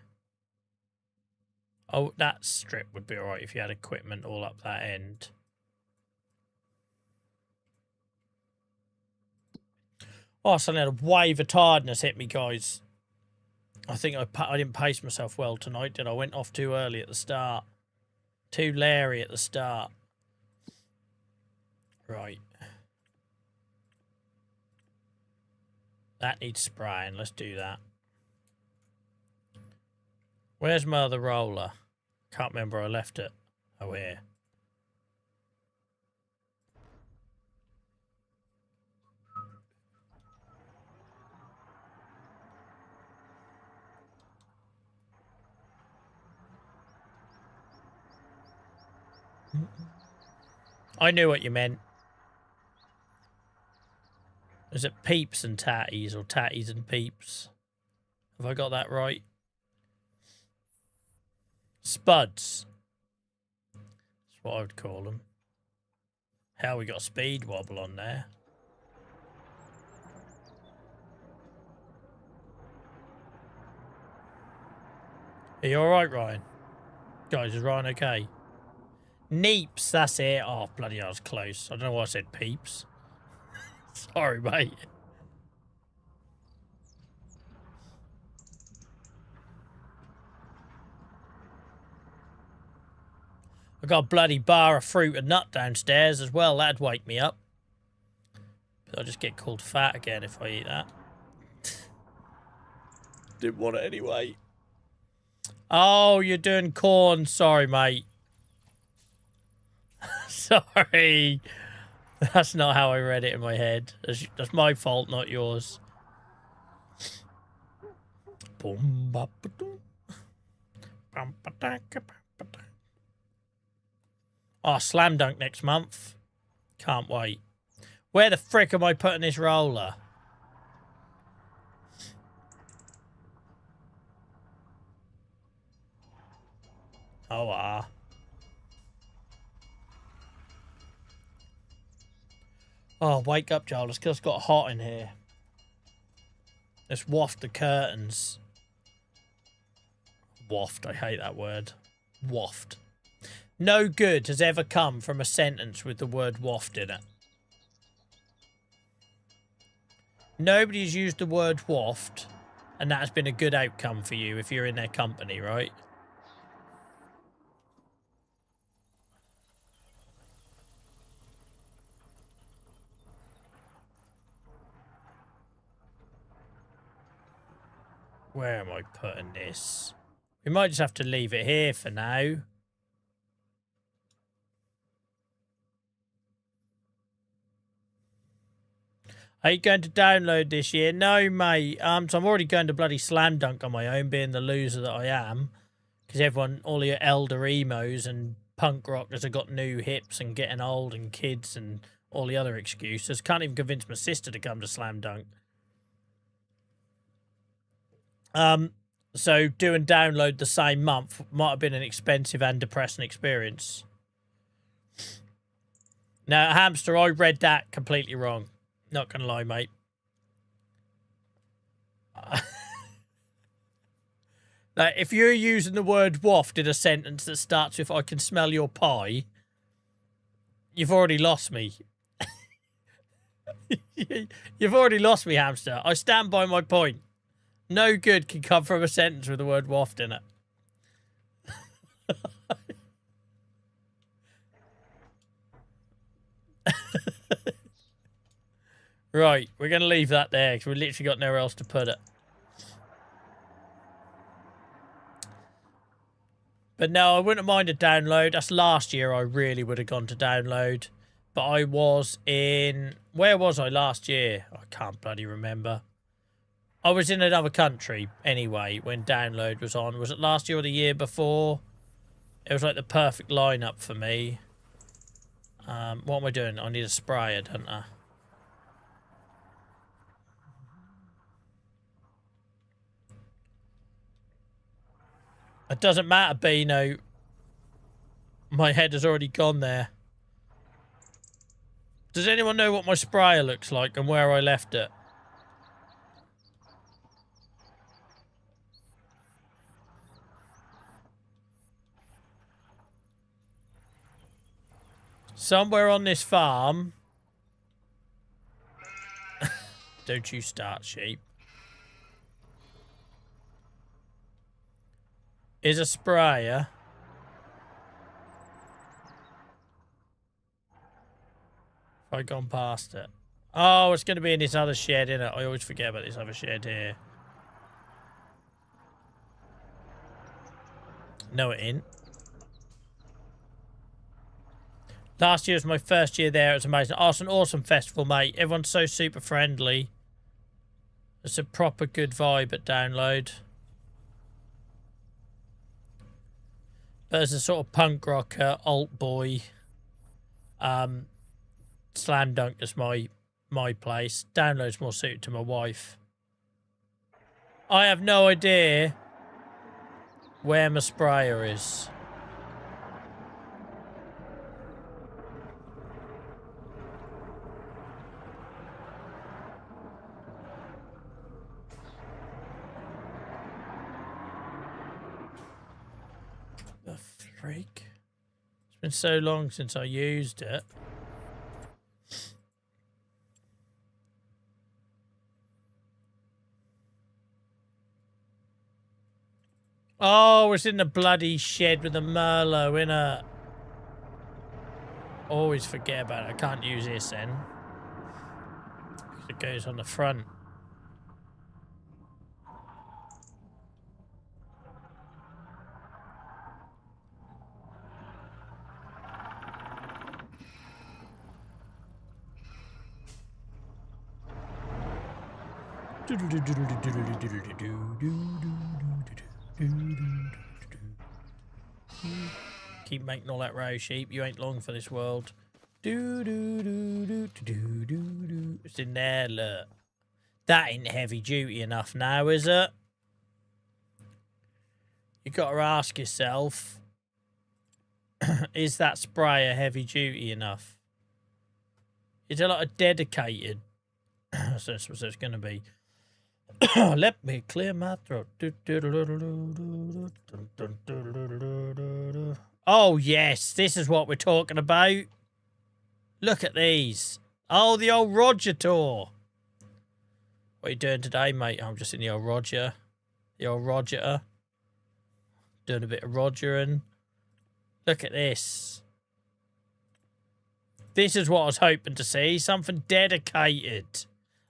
Oh, that strip would be alright if you had equipment all up that end. Oh, suddenly had a wave of tiredness hit me, guys. I think I didn't pace myself well tonight, did I? Went off too early at the start. Too Larry at the start. Right. That needs spraying. Let's do that. Where's my other roller? Can't remember where I left it. Oh, here. I knew what you meant. Is it peeps and tatties or tatties and peeps? Have I got that right? Spuds. That's what I would call them. Hell, we got a speed wobble on there. Are you alright, Ryan? Guys, is Ryan okay? Neeps, that's it. Oh, bloody hell, I was close. I don't know why I said peeps. Sorry, mate. I got a bloody bar of fruit and nut downstairs as well. That'd wake me up. But I'll just get called fat again if I eat that. Didn't want it anyway. Oh, you're doing corn. Sorry, mate. Sorry. That's not how I read it in my head. That's my fault, not yours. Oh, slam dunk next month. Can't wait. Where the frick am I putting this roller? Oh, ah. Oh, wake up, Joel. It's because it's got hot in here. Let's waft the curtains. Waft. I hate that word. Waft. No good has ever come from a sentence with the word waft in it. Nobody's used the word waft, and that has been a good outcome for you if you're in their company, right? Where am I putting this? We might just have to leave it here for now. Are you going to download this year? No, mate. So I'm already going to bloody slam dunk on my own, being the loser that I am. Because everyone, all your elder emos and punk rockers have got new hips and getting old and kids and all the other excuses. Can't even convince my sister to come to slam dunk. So do and download the same month might have been an expensive and depressing experience. Now, Hamster, I read that completely wrong. Not gonna lie, mate. Now, if you're using the word waft in a sentence that starts with "I can smell your pie," you've already lost me. You've already lost me, Hamster. I stand by my point. No good can come from a sentence with the word waft in it. Right, we're going to leave that there because we've literally got nowhere else to put it. But no, I wouldn't mind a download. That's last year I really would have gone to download. But I was in... Where was I last year? I can't bloody remember. I was in another country anyway when download was on. Was it last year or the year before? It was like the perfect lineup for me. What am I doing? I need a sprayer, don't I? It doesn't matter, Beano. My head has already gone there. Does anyone know what my sprayer looks like and where I left it? Somewhere on this farm. Don't you start, sheep. Is a sprayer. Have I gone past it? Oh, it's going to be in this other shed, innit? I always forget about this other shed here. No, it ain't. Last year was my first year there. It was amazing. Oh, it's an awesome festival, mate. Everyone's so super friendly. It's a proper good vibe at download. But as a sort of punk rocker, alt boy, slam dunk is my place. Download's more suited to my wife. I have no idea where my sprayer is. The freak. It's been so long since I used it. Oh, it's in the bloody shed with the Merlot, innit? Always forget about it. I can't use this then. It goes on the front. Keep making all that row, sheep. You ain't long for this world. It's in there, look. That ain't heavy duty enough now, is it? You gotta ask yourself, is that sprayer heavy duty enough? It's a lot of dedicated. So that's what it's gonna be. Let me clear my throat. Oh, yes. This is what we're talking about. Look at these. Oh, the old Roger tour. What are you doing today, mate? I'm just in the old Roger. The old Roger. Doing a bit of Rogering. Look at this. This is what I was hoping to see. Something dedicated.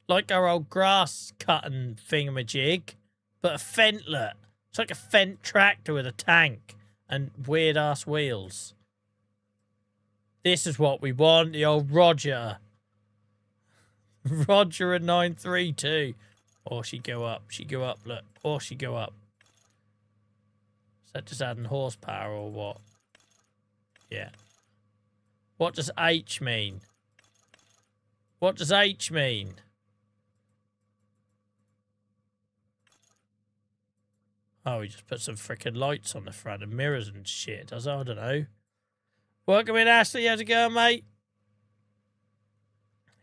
Like our old grass cutting thingamajig. But a Fentlet. It's like a Fent tractor with a tank. And weird ass wheels. This is what we want. The old Roger. Roger a 932. Or she go up. She go up, look. Or she go up. Is that just adding horsepower or what? Yeah. What does H mean? What does H mean? Oh, he just put some freaking lights on the front and mirrors and shit. I don't know. Welcome in, Ashley. How's it going, mate?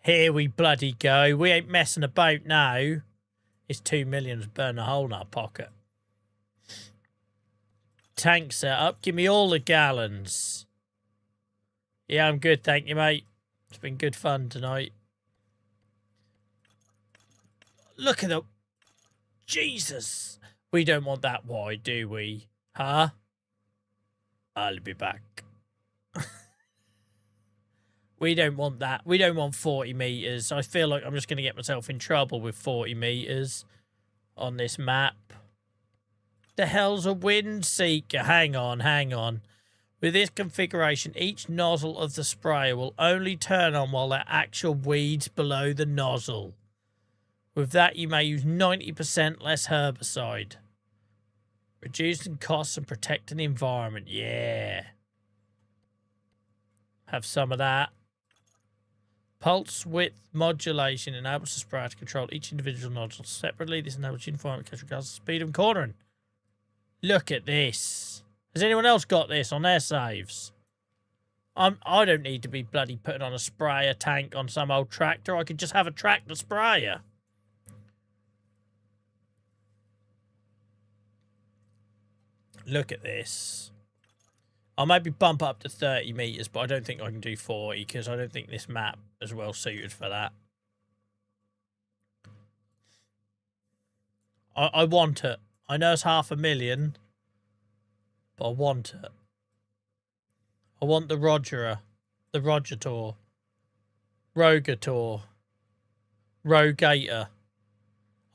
Here we bloody go. We ain't messing about now. It's 2 million burn a hole in our pocket. Tank set up. Give me all the gallons. Yeah, I'm good, thank you, mate. It's been good fun tonight. Look at the... Jesus. We don't want that wide, do we? Huh? I'll be back. We don't want that. We don't want 40 meters. I feel like I'm just going to get myself in trouble with 40 meters on this map. The hell's a wind seeker? Hang on, hang on. With this configuration, each nozzle of the sprayer will only turn on while there are actual weeds below the nozzle. With that, you may use 90% less herbicide. Reducing costs and protecting the environment. Yeah. Have some of that. Pulse width modulation enables the sprayer to control each individual nozzle separately. This enables uniform catch regards to speed and cornering. Look at this. Has anyone else got this on their saves? I don't need to be bloody putting on a sprayer tank on some old tractor. I could just have a tractor sprayer. Look at this. I'll maybe bump up to 30 meters, but I don't think I can do 40 because I don't think this map is well suited for that. I want it. I know it's 500,000, but I want it. I want the Rogerer, the Rogator, Rogator, Rogator.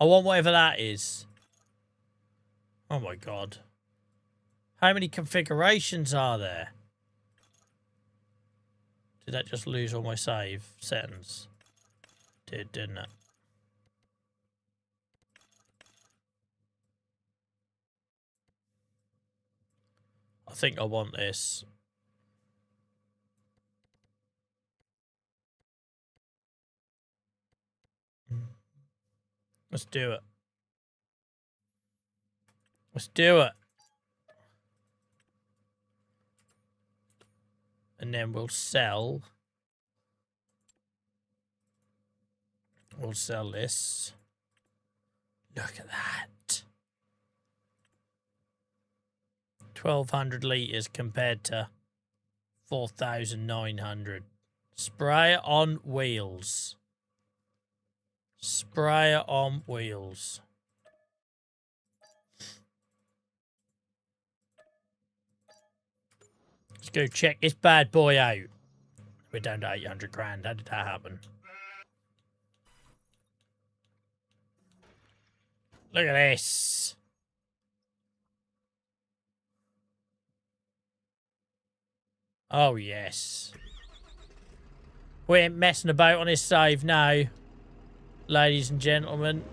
I want whatever that is. Oh my god. How many configurations are there? Did that just lose all my save settings? Didn't it? I think I want this. Let's do it. Let's do it. And then we'll sell. We'll sell this. Look at that. 1,200 litres compared to 4,900. Sprayer on wheels. Sprayer on wheels. Let's go check this bad boy out. We're down to 800 grand. How did that happen? Look at this. Oh, yes. We ain't messing about on this save now, ladies and gentlemen.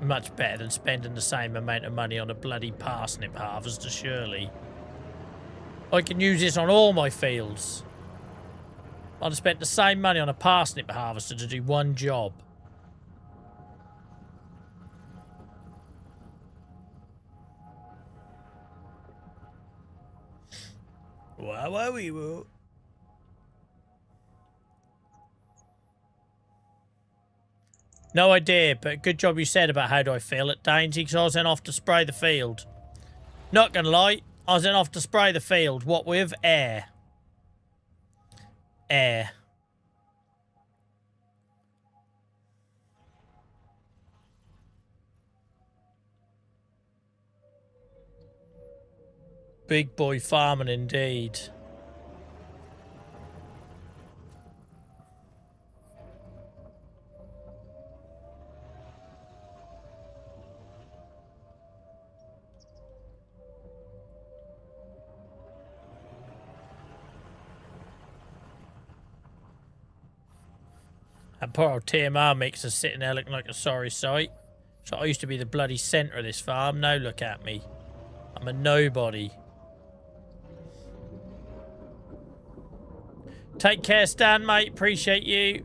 Much better than spending the same amount of money on a bloody parsnip harvester, surely. I can use this on all my fields. I'd have spent the same money on a parsnip harvester to do one job. Wow, we will. No idea, but good job you said about how do I feel at Dainty, because I was then off to spray the field. Not gonna lie, I was then off to spray the field. What with? Air. Air. Big boy farming indeed. That poor old TMR mixer sitting there looking like a sorry sight. So I used to be the bloody centre of this farm. Now look at me. I'm a nobody. Take care, Stan, mate. Appreciate you.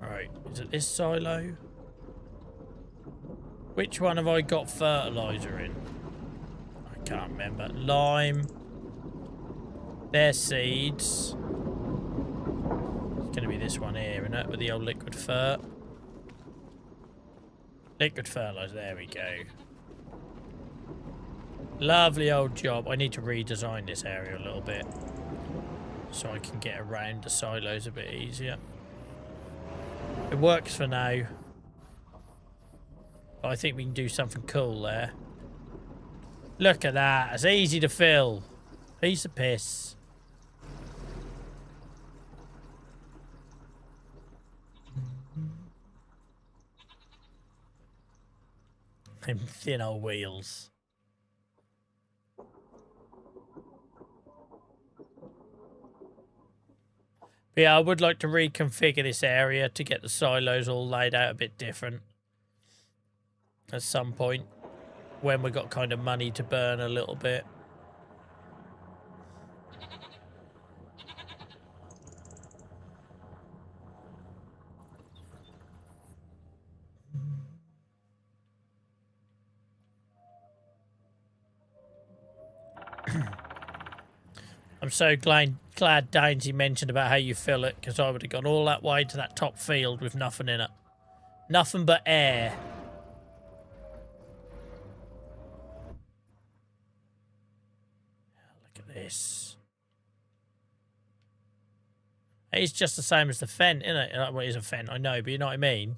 Alright, is it this silo? Which one have I got fertiliser in? I can't remember. Lime. Their seeds. It's going to be this one here, isn't it? With the old liquid fert. Liquid fertiliser, there we go. Lovely old job. I need to redesign this area a little bit so I can get around the silos a bit easier. It works for now. But I think we can do something cool there. Look at that. It's easy to fill. Piece of piss. Them thin old wheels. But yeah, I would like to reconfigure this area to get the silos all laid out a bit different at some point when we got kind of money to burn a little bit. I'm so glad Dainsy mentioned about how you fill it, because I would have gone all that way to that top field with nothing in it. Nothing but air. Look at this. It's just the same as the Fendt, isn't it? Well, it is a Fendt, I know, but you know what I mean?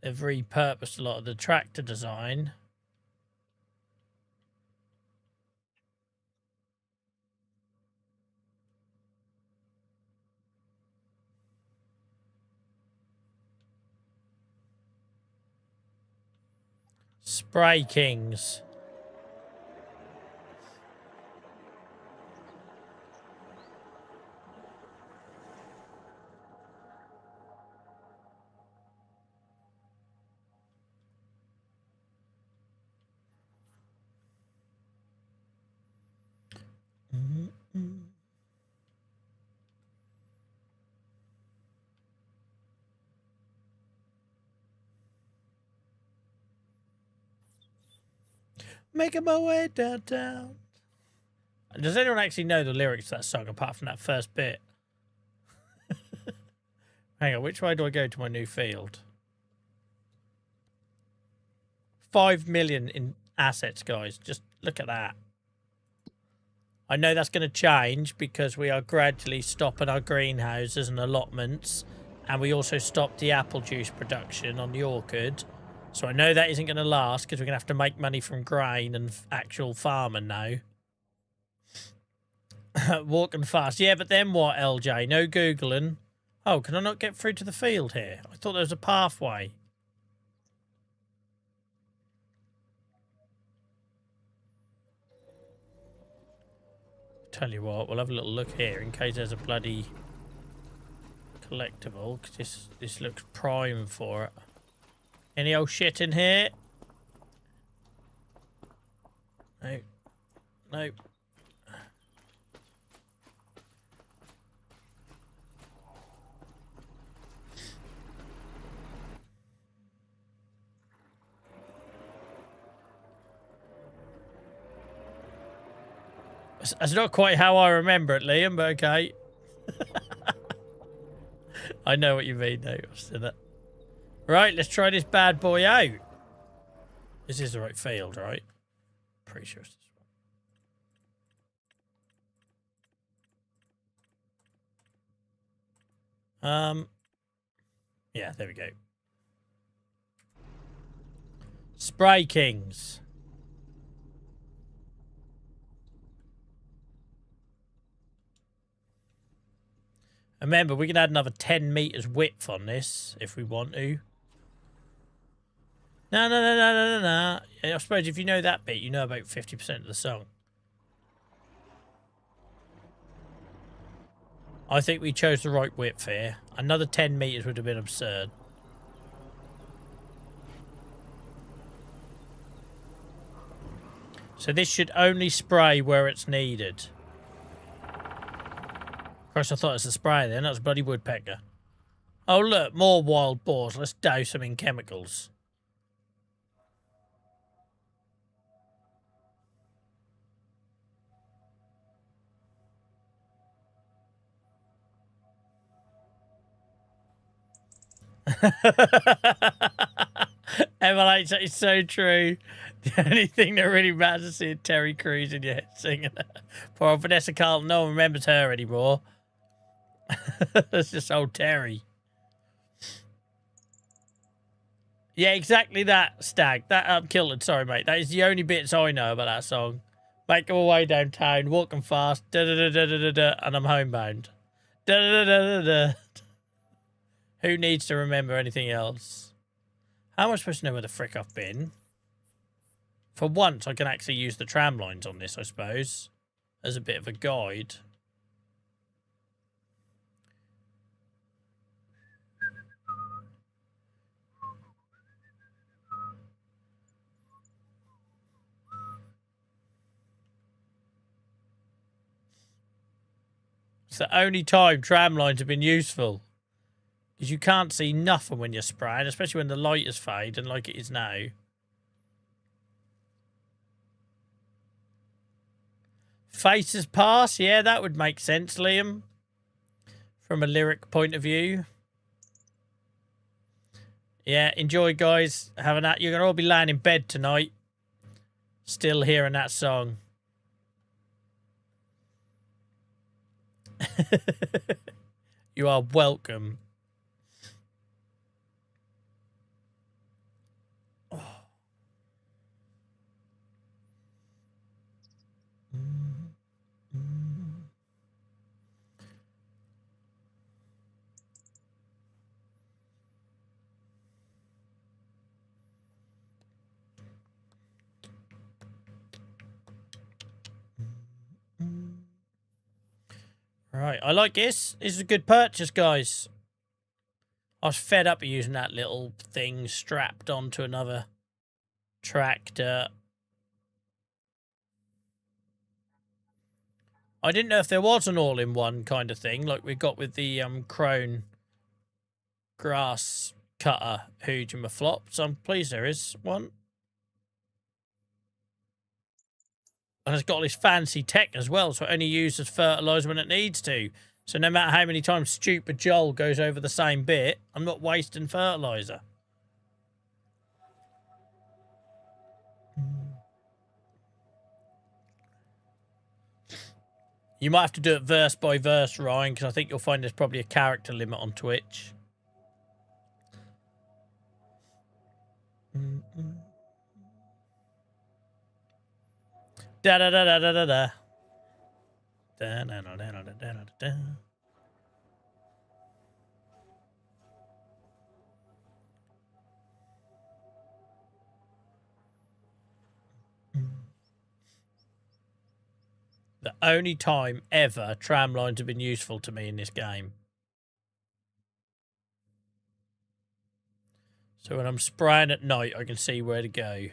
They've repurposed a lot of the tractor design. Spray Kings. Making my way downtown. Does anyone actually know the lyrics to that song apart from that first bit? Hang on, which way do I go to my new field? 5 million in assets, guys. Just look at that. I know that's going to change because we are gradually stopping our greenhouses and allotments, and we also stopped the apple juice production on the orchard. So I know that isn't going to last because we're going to have to make money from grain and actual farming now. Walking fast. Yeah, but then what, LJ? No Googling. Oh, can I not get through to the field here? I thought there was a pathway. Tell you what, we'll have a little look here in case there's a bloody collectible, because this looks prime for it. Any old shit in here? No. No. That's not quite how I remember it, Liam, but okay. I know what you mean, though. I've seen it. Right, let's try this bad boy out. This is the right field, right? Pretty sure it's this one. Yeah, there we go. Spray Kings. Remember, we can add another 10 meters width on this if we want to. No. I suppose if you know that bit, you know about 50% of the song. I think we chose the right width here. Another 10 metres would have been absurd. So this should only spray where it's needed. Of course, I thought it was a spray then. That was a bloody woodpecker. Oh, look, more wild boars. Let's douse them in chemicals. MLH, that is so true. The only thing that really matters is seeing Terry Crews in your head singing. Poor old Vanessa Carlton, no one remembers her anymore. That's just old Terry. Yeah, exactly that, Stag. That, Kilton, sorry, mate. That is the only bits I know about that song. Make my way downtown, walking fast, da-da-da-da-da-da, and I'm homebound. Da-da-da-da-da-da. Who needs to remember anything else? How am I supposed to know where the frick I've been? For once, I can actually use the tram lines on this, I suppose, as a bit of a guide. It's the only time tram lines have been useful. Because you can't see nothing when you're spraying, especially when the light is fading like it is now. Faces pass, yeah, that would make sense, Liam. From a lyric point of view. Yeah, enjoy, guys. Having that, you're gonna all be laying in bed tonight, still hearing that song. You are welcome. Right, I like this. This is a good purchase, guys. I was fed up of using that little thing strapped onto another tractor. I didn't know if there was an all-in-one kind of thing, like we got with the Crone grass cutter hooge and flop. So I'm pleased there is one. And it's got all this fancy tech as well, so it only uses fertiliser when it needs to. So no matter how many times stupid Joel goes over the same bit, I'm not wasting fertiliser. You might have to do it verse by verse, Ryan, because I think you'll find there's probably a character limit on Twitch. Da da da da da da da. Da da da da da da da da. The only time ever tram lines have been useful to me in this game. So when I'm spraying at night, I can see where to go.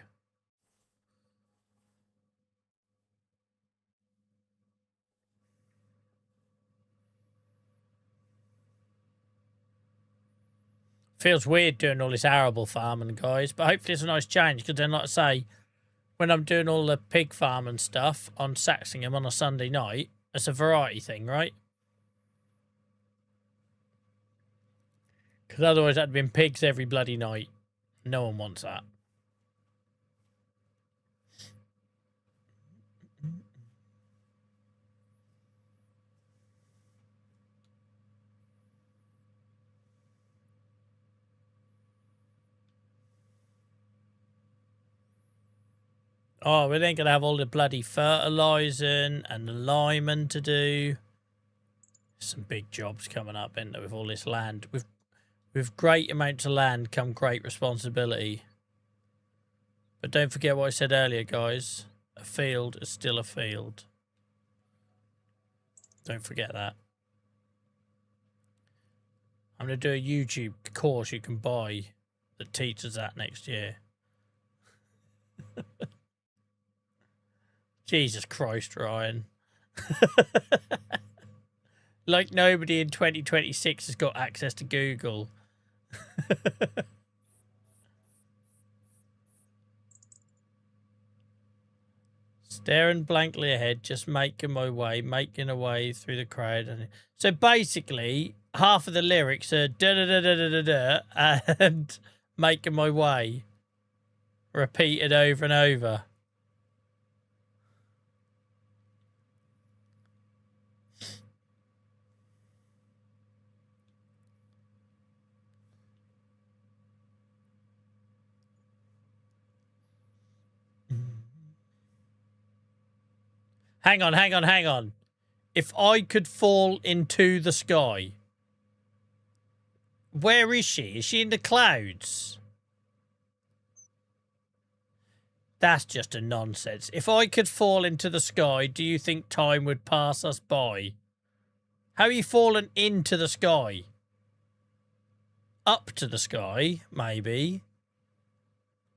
Feels weird doing all this arable farming, guys, but hopefully it's a nice change, because then, like I say, when I'm doing all the pig farm and stuff on Saxingham on a Sunday night, it's a variety thing, right? Because otherwise that'd been pigs every bloody night. No one wants that. Oh, we ain't going to have all the bloody fertilising and the liming to do. Some big jobs coming up, isn't there, with all this land. With great amounts of land come great responsibility. But don't forget what I said earlier, guys. A field is still a field. Don't forget that. I'm going to do a YouTube course you can buy that teaches that next year. Jesus Christ, Ryan. Like nobody in 2026 has got access to Google. Staring blankly ahead, just making my way, making a way through the crowd. And so basically, half of the lyrics are da da da da da da da and making my way, repeated over and over. Hang on, hang on, hang on. If I could fall into the sky, where is she? Is she in the clouds? That's just a nonsense. If I could fall into the sky, do you think time would pass us by? How are you fallen into the sky? Up to the sky, maybe.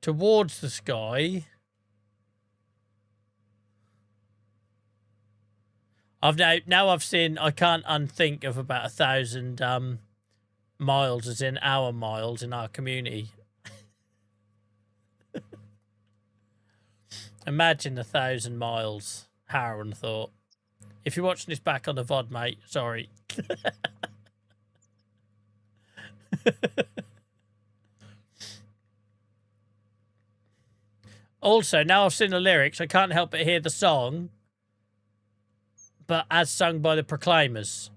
Towards the sky. I've seen, I can't unthink of about 1,000 miles, as in our miles in our community. Imagine 1,000 miles. Harrowing thought. If you're watching this back on the VOD, mate, sorry. Also, now I've seen the lyrics, I can't help but hear the song, but as sung by the Proclaimers.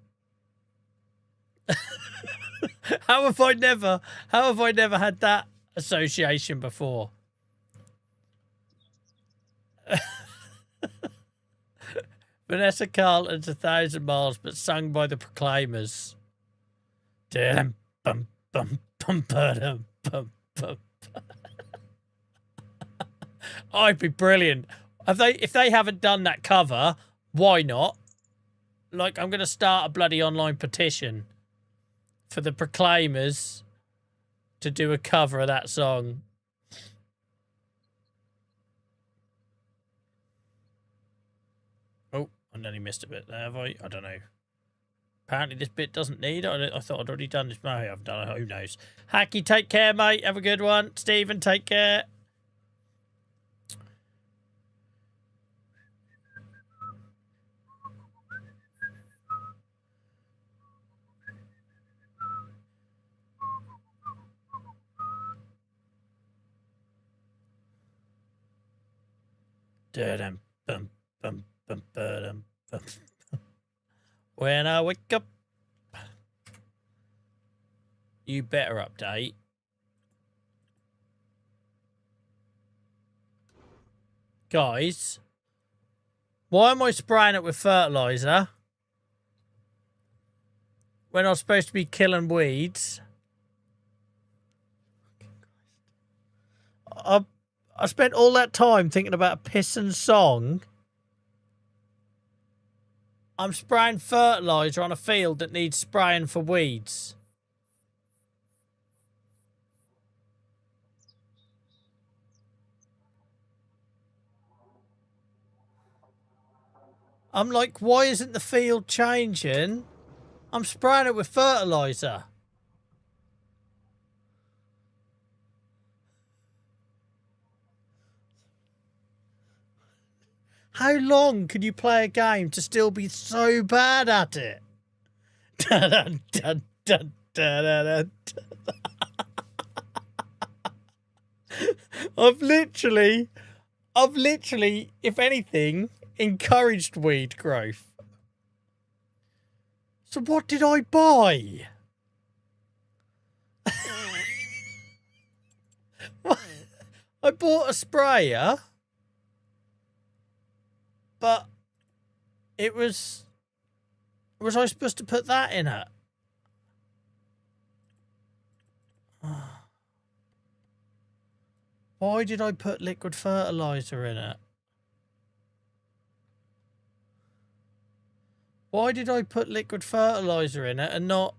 How have I never had that association before? Vanessa Carlton's 1,000 Miles, but sung by the Proclaimers. Dum bum bum bum bum bum bum. I'd be brilliant. If they haven't done that cover, why not? Like, I'm going to start a bloody online petition for the Proclaimers to do a cover of that song. Oh, I nearly missed a bit there, have I? I don't know. Apparently this bit doesn't need it. I thought I'd already done this. No, I haven't done it. Who knows? Hacky, take care, mate. Have a good one. Stephen, take care. Dum bum bum bum bum bum. When I wake up, you better update. Guys, why am I spraying it with fertilizer when I'm supposed to be killing weeds? I spent all that time thinking about a pissing song. I'm spraying fertilizer on a field that needs spraying for weeds. I'm like, why isn't the field changing? I'm spraying it with fertilizer. How long can you play a game to still be so bad at it? Dun, dun, dun, dun, dun, dun. I've literally, if anything, encouraged weed growth. So what did I buy? I bought a sprayer, but it was I supposed to put that in it? Why did I put liquid fertilizer in it? Why did I put liquid fertilizer in it and not...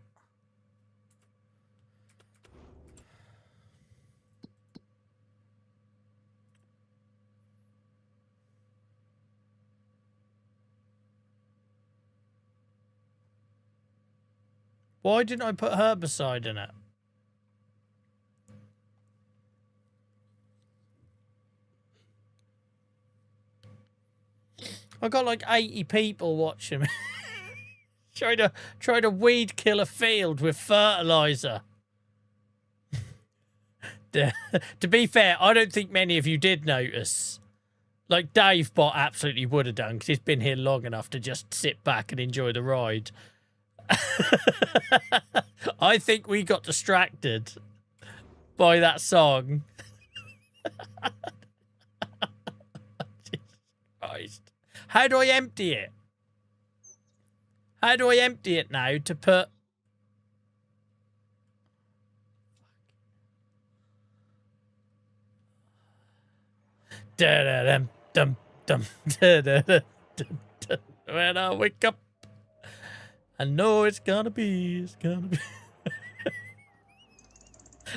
Why didn't I put herbicide in it? I got like 80 people watching me. try to weed kill a field with fertilizer. To be fair, I don't think many of you did notice. Like Dave Bot absolutely would have done because he's been here long enough to just sit back and enjoy the ride. I think we got distracted by that song. Jesus Christ. How do I empty it? How do I empty it now to put... When I wake up, I know it's gonna be.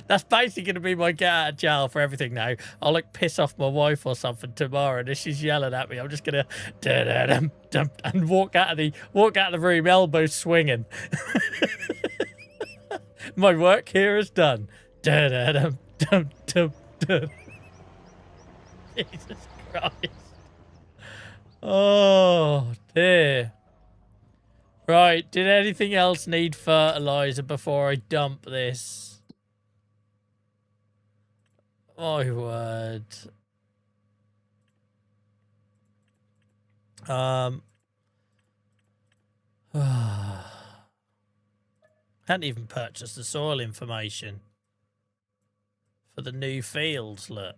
That's basically gonna be my get out of jail for everything now. I'll like piss off my wife or something tomorrow, and if she's yelling at me, I'm just gonna and walk out of the room, elbows swinging. My work here is done. Jesus Christ. Oh dear. Right, did anything else need fertilizer before I dump this? My word. Hadn't even purchased the soil information for the new fields, look.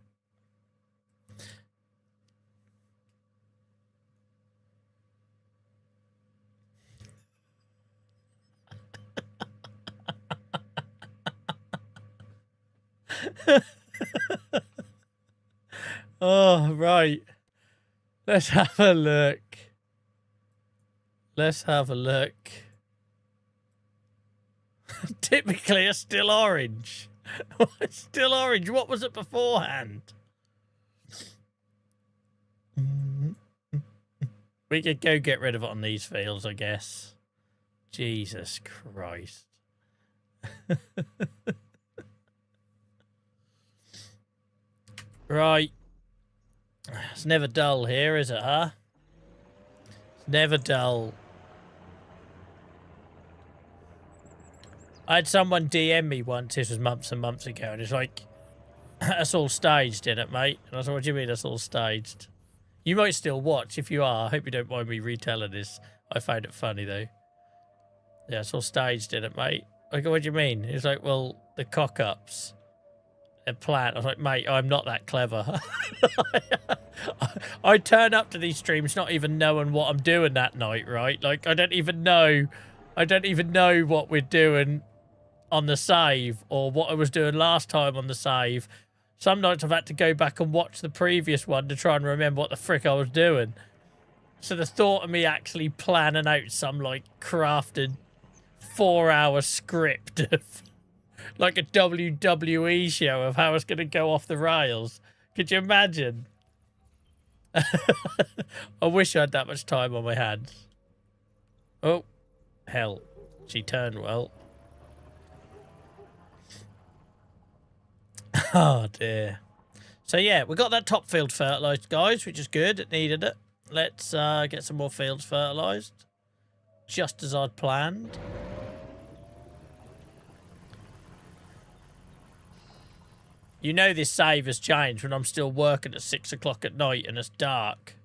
Oh, right. Let's have a look. Let's have a look. Typically, it's still orange. It's still orange. What was it beforehand? We could go get rid of it on these fields, I guess. Jesus Christ. Right. It's never dull here, is it, huh? It's never dull. I had someone DM me once, this was months and months ago, and it's like, that's all staged, isn't it, mate? And I said, what do you mean that's all staged? You might still watch. If you are, I hope you don't mind me retelling this. I found it funny, though. Yeah, it's all staged, isn't it, mate? I go, what do you mean? It's like, well, the cock-ups. They're planned. I was like, mate, I'm not that clever. I turn up to these streams not even knowing what I'm doing that night, right? Like, I don't even know what we're doing on the save or what I was doing last time on the save. Some nights I've had to go back and watch the previous one to try and remember what the frick I was doing. So the thought of me actually planning out some, like, crafted 4-hour script of, like, a WWE show of how it's going to go off the rails. Could you imagine? I wish I had that much time on my hands. Oh, hell. She turned well. Oh, dear. So, yeah, we got that top field fertilised, guys, which is good. It needed it. Let's get some more fields fertilised. Just as I'd planned. You know this save has changed when I'm still working at 6 o'clock at night and it's dark.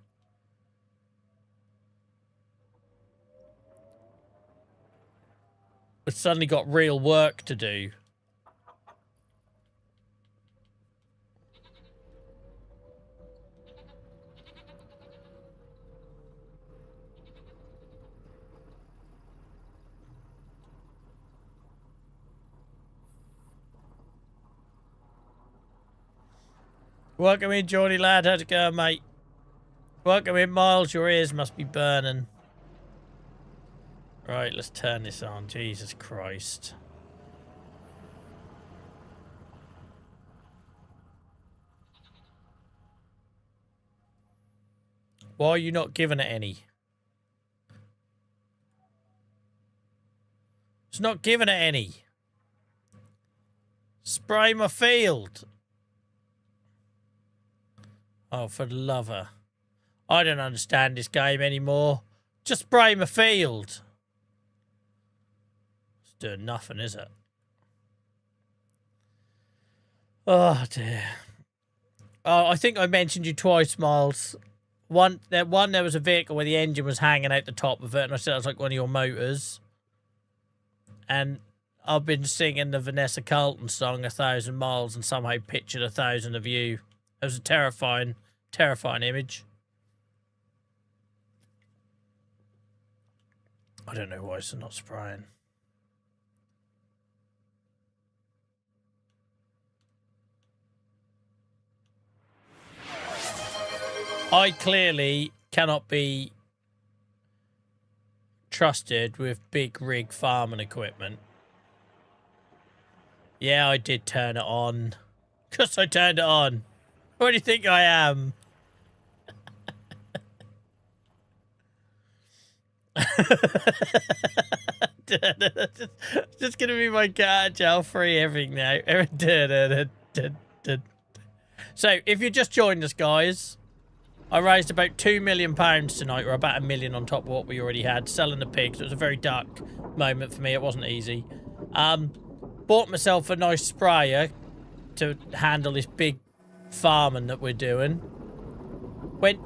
We've suddenly got real work to do. Welcome in, Geordie lad. How's it going, mate? Welcome in, Miles. Your ears must be burning. Right, let's turn this on. Jesus Christ. Why are you not giving it any? It's not giving it any. Spray my field. Oh, for the lover. I don't understand this game anymore. Just spray my field. It's doing nothing, is it? Oh, dear. Oh, I think I mentioned you twice, Miles. There was a vehicle where the engine was hanging out the top of it, and I said it was like one of your motors. And I've been singing the Vanessa Carlton song, 1,000 Miles, and somehow pictured 1,000 of you. It was a terrifying, terrifying image. I don't know why it's not spraying. I clearly cannot be trusted with big rig farming equipment. Yeah, I did turn it on. Because I turned it on. What do you think I am? Just gonna be my cat jail free everything now. So, if you just joined us, guys, I raised about £2 million tonight, or about £1 million on top of what we already had, selling the pigs. It was a very dark moment for me. It wasn't easy. Bought myself a nice sprayer to handle this big farming that we're doing.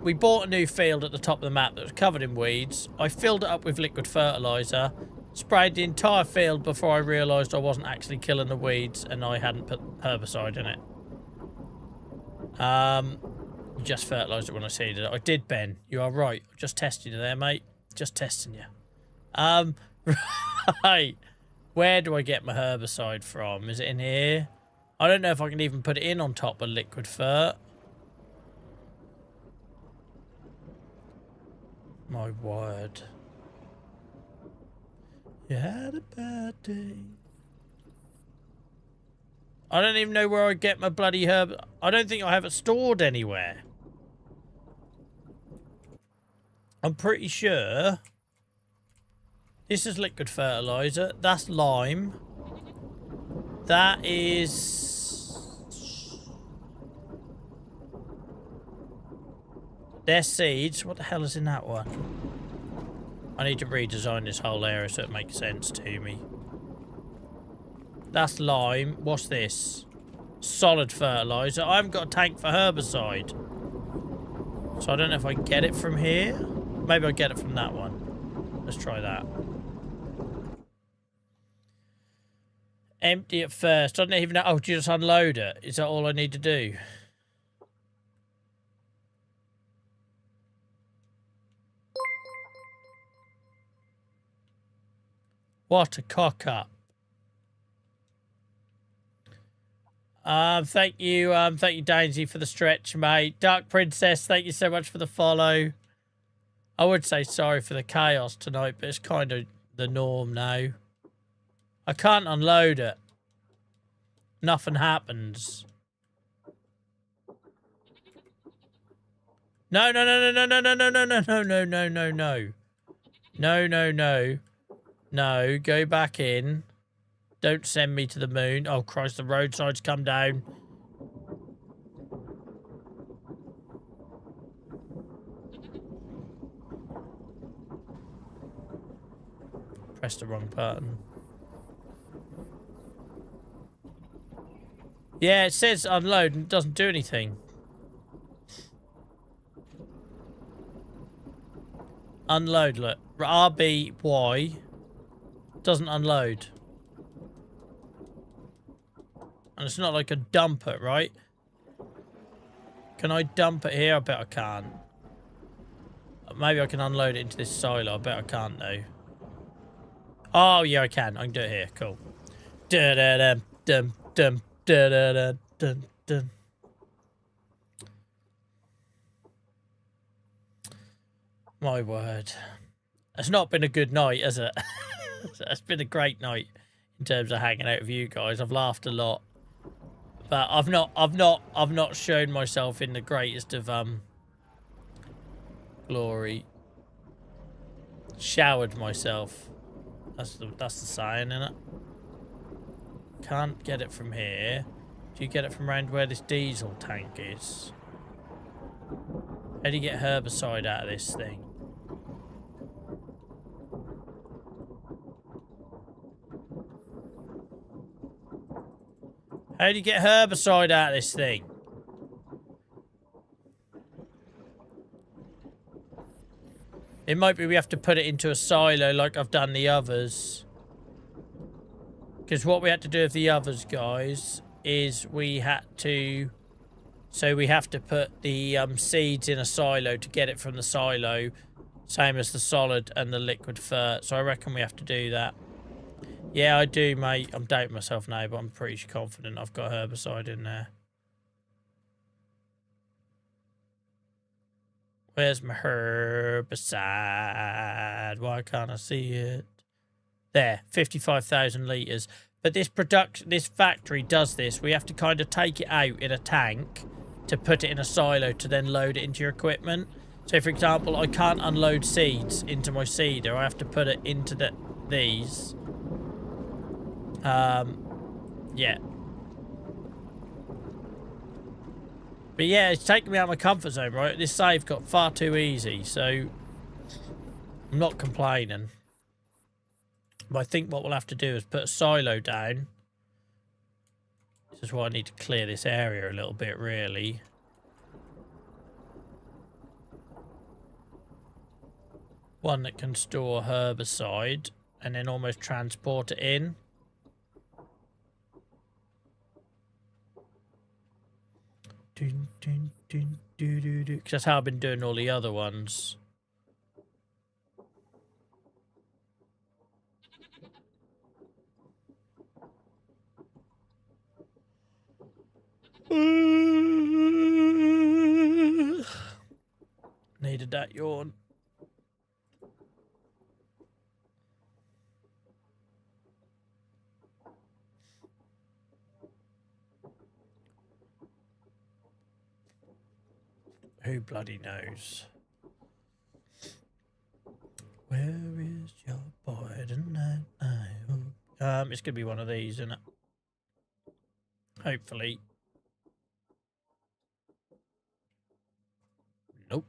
We bought a new field at the top of the map that was covered in weeds. I filled it up with liquid fertilizer, sprayed the entire field before I realised I wasn't actually killing the weeds and I hadn't put herbicide in it. Just fertilised it when I seeded it. I did, Ben. You are right. Just testing you there, mate. Just testing you. Right. Where do I get my herbicide from? Is it in here? I don't know if I can even put it in on top of liquid fert. My word. You had a bad day. I don't even know where I get my bloody herb. I don't think I have it stored anywhere. I'm pretty sure this is liquid fertilizer. That's lime. That is... They're seeds. What the hell is in that one? I need to redesign this whole area so it makes sense to me. That's lime. What's this? Solid fertilizer. I haven't got a tank for herbicide. So I don't know if I can get it from here. Maybe I'll get it from that one. Let's try that. Empty it first. I don't even know. Oh, do you just unload it? Is that all I need to do? What a cock-up. Thank you, Dainsy, for the stretch, mate. Dark Princess, thank you so much for the follow. I would say sorry for the chaos tonight, but it's kind of the norm now. I can't unload it. Nothing happens. No, no, no, no, no, no, no, no, no, no, no, no, no, no. No, no, no. No, go back in. Don't send me to the moon. Oh, Christ, the roadside's come down. Pressed the wrong button. Yeah, it says unload and it doesn't do anything. Unload, look. RBY doesn't unload. And it's not like a dump it, right? Can I dump it here? I bet I can't. Maybe I can unload it into this silo. I bet I can't, though. Oh, yeah, I can. I can do it here. Cool. Dum-dum-dum. Da-da-da-dun-dun. My word. It's not been a good night, has it? It's been a great night in terms of hanging out with you guys. I've laughed a lot. But I've not shown myself in the greatest of glory. Showered myself. That's the saying, innit? Can't get it from here. Do you get it from around where this diesel tank is? How do you get herbicide out of this thing? How do you get herbicide out of this thing? It might be we have to put it into a silo like I've done the others. Because what we had to do with the others, guys, is we had to... So we have to put the seeds in a silo to get it from the silo. Same as the solid and the liquid fert. So I reckon we have to do that. Yeah, I do, mate. I'm doubting myself now, but I'm pretty confident I've got herbicide in there. Where's my herbicide? Why can't I see it? There, 55,000 litres. But this factory does this. We have to kind of take it out in a tank to put it in a silo to then load it into your equipment. So, for example, I can't unload seeds into my seeder. I have to put it into these. Yeah. But yeah, it's taking me out of my comfort zone, right? This save got far too easy, so I'm not complaining. But I think what we'll have to do is put a silo down. This is why I need to clear this area a little bit, really. One that can store herbicide and then almost transport it in. Because that's how I've been doing all the other ones. Needed that yawn. Who bloody knows? Where is your boy tonight? It's gonna be one of these, isn't it? Hopefully. Nope.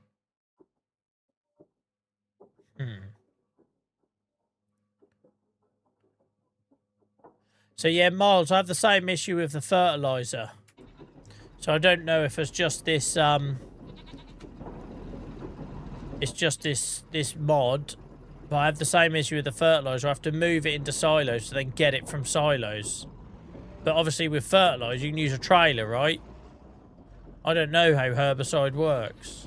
So yeah, Miles, I have the same issue with the fertilizer. So I don't know if it's just this it's just this mod, but I have the same issue with the fertilizer. I have to move it into silos to then get it from silos. But obviously with fertilizer you can use a trailer, right? I don't know how herbicide works.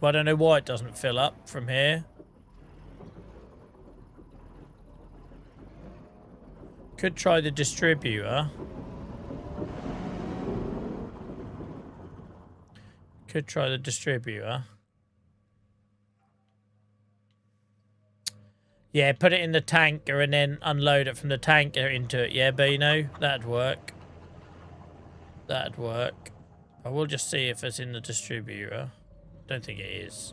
But I don't know why it doesn't fill up from here. Could try the distributor. Could try the distributor. Yeah, put it in the tanker and then unload it from the tanker into it. Yeah, Beano? That'd work. That'd work. I will just see if it's in the distributor. Don't think it is.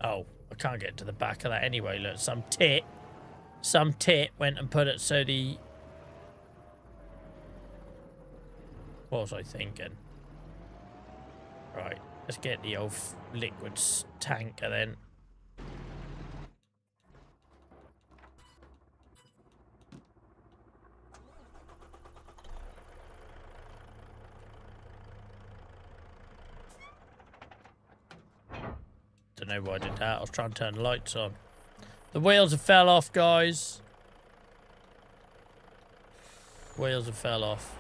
Oh, I can't get to the back of that anyway. Look, some tit went and put it so the... What was I thinking? Right, let's get the old liquid tanker then. Don't know why I did that. I was trying to turn the lights on. The wheels have fell off, guys. Wheels have fell off.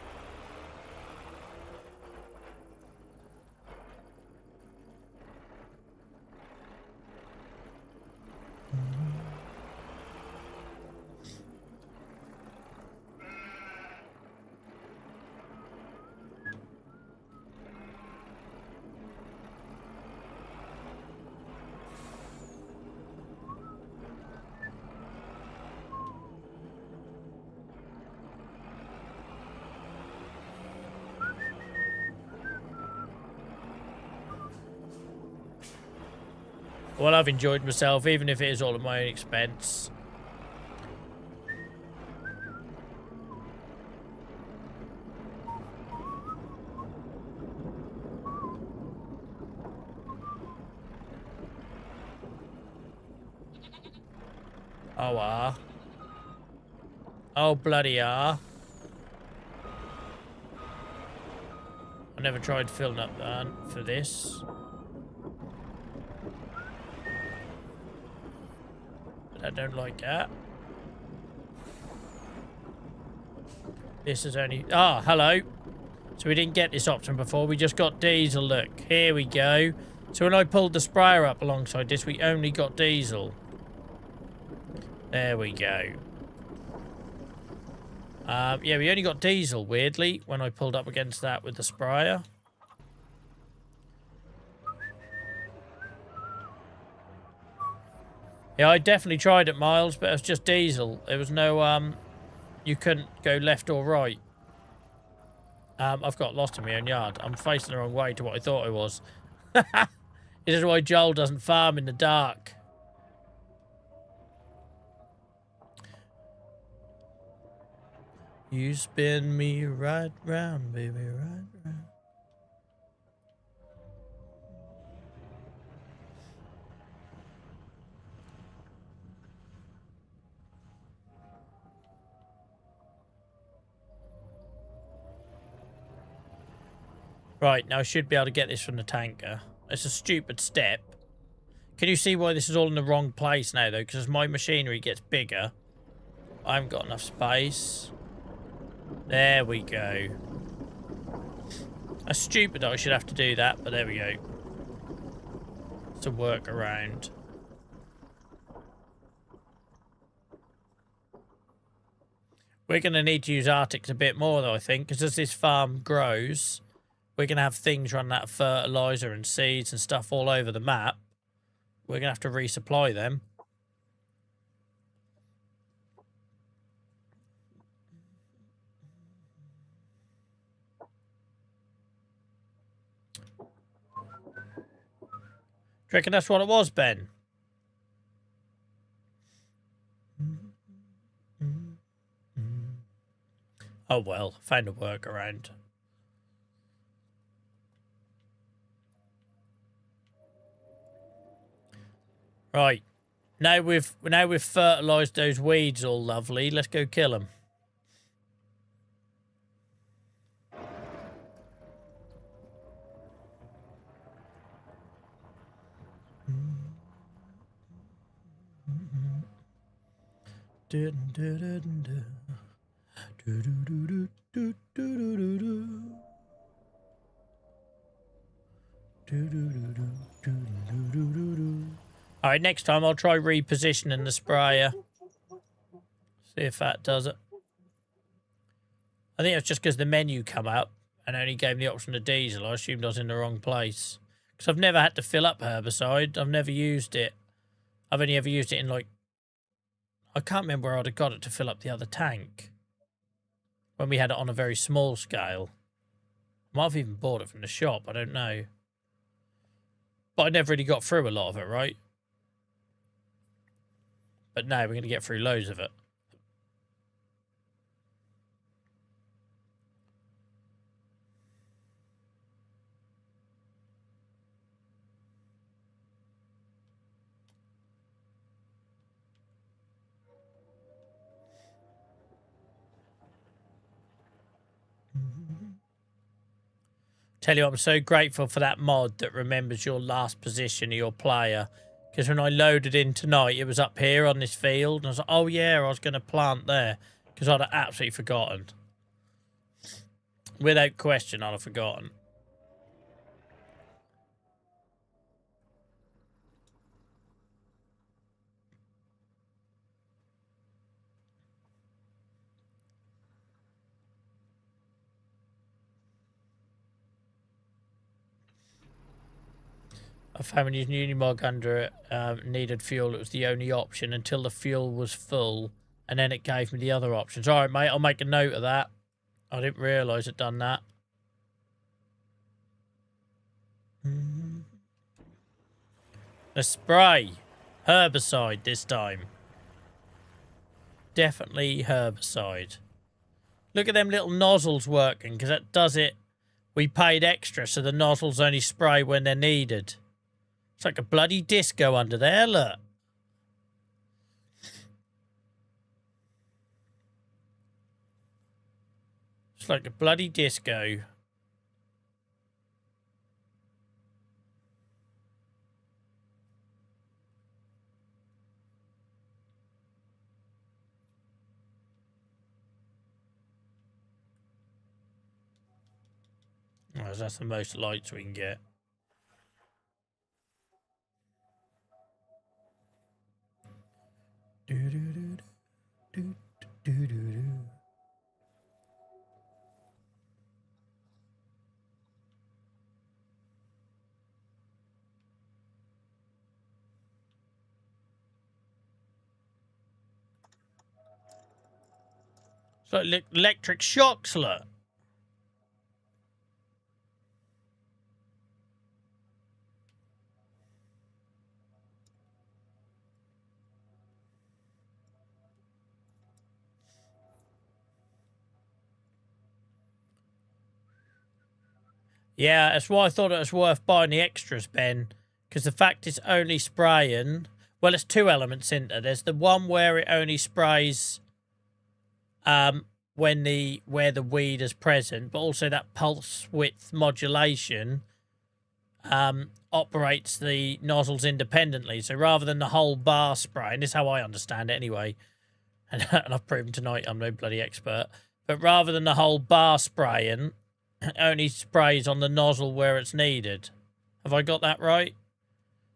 Well, I've enjoyed myself, even if it is all at my own expense. Oh, oh, bloody I never tried filling up that for this. But I don't like that. This is only... Ah, hello. So we didn't get this option before. We just got diesel. Look, here we go. So when I pulled the sprayer up alongside this, we only got diesel. There we go. Yeah, we only got diesel, weirdly, when I pulled up against that with the sprayer. Yeah, I definitely tried it, Miles, but it was just diesel. There was no, you couldn't go left or right. I've got lost in my own yard. I'm facing the wrong way to what I thought I was. This is why Joel doesn't farm in the dark. You spin me right round, baby, right round. Right, now I should be able to get this from the tanker. It's a stupid step. Can you see why this is all in the wrong place now, though? Because as my machinery gets bigger, I haven't got enough space. There we go. That's stupid that I should have to do that, but there we go. It's a workaround. We're going to need to use Arctics a bit more, though, I think, because as this farm grows, we're going to have things run out of fertilizer and seeds and stuff all over the map. We're going to have to resupply them. Do you reckon that's what it was, Ben? Oh well, found a workaround. Right. Now we've fertilised those weeds all lovely. Let's go kill them. Alright, next time I'll try repositioning the sprayer. See if that does it. I think it's just because the menu come up and only gave me the option of diesel. I assumed I was in the wrong place. Because I've never had to fill up herbicide. I've never used it. I've only ever used it in, like... I can't remember where I'd have got it to fill up the other tank. When we had it on a very small scale. I might have even bought it from the shop. I don't know. But I never really got through a lot of it, right? But now we're going to get through loads of it. Tell you what, I'm so grateful for that mod that remembers your last position of your player. Because when I loaded in tonight, it was up here on this field. And I was like, oh yeah, I was going to plant there. Because I'd have absolutely forgotten. Without question, I'd have forgotten. I found when using Unimog under it needed fuel, it was the only option until the fuel was full, and then it gave me the other options. All right, mate, I'll make a note of that. I didn't realise it done that. A spray. Herbicide this time. Definitely herbicide. Look at them little nozzles working, because that does it. We paid extra, so the nozzles only spray when they're needed. It's like a bloody disco under there, look. It's like a bloody disco. Oh, that's the most lights we can get. It's like electric shocks, look. Yeah, that's why I thought it was worth buying the extras, Ben. Because the fact it's only spraying... Well, there's two elements in there. There's the one where it only sprays where the weed is present, but also that pulse width modulation operates the nozzles independently. So rather than the whole bar spraying, this is how I understand it anyway, and I've proven tonight I'm no bloody expert, but rather than the whole bar spraying, it only sprays on the nozzle where it's needed. Have I got that right?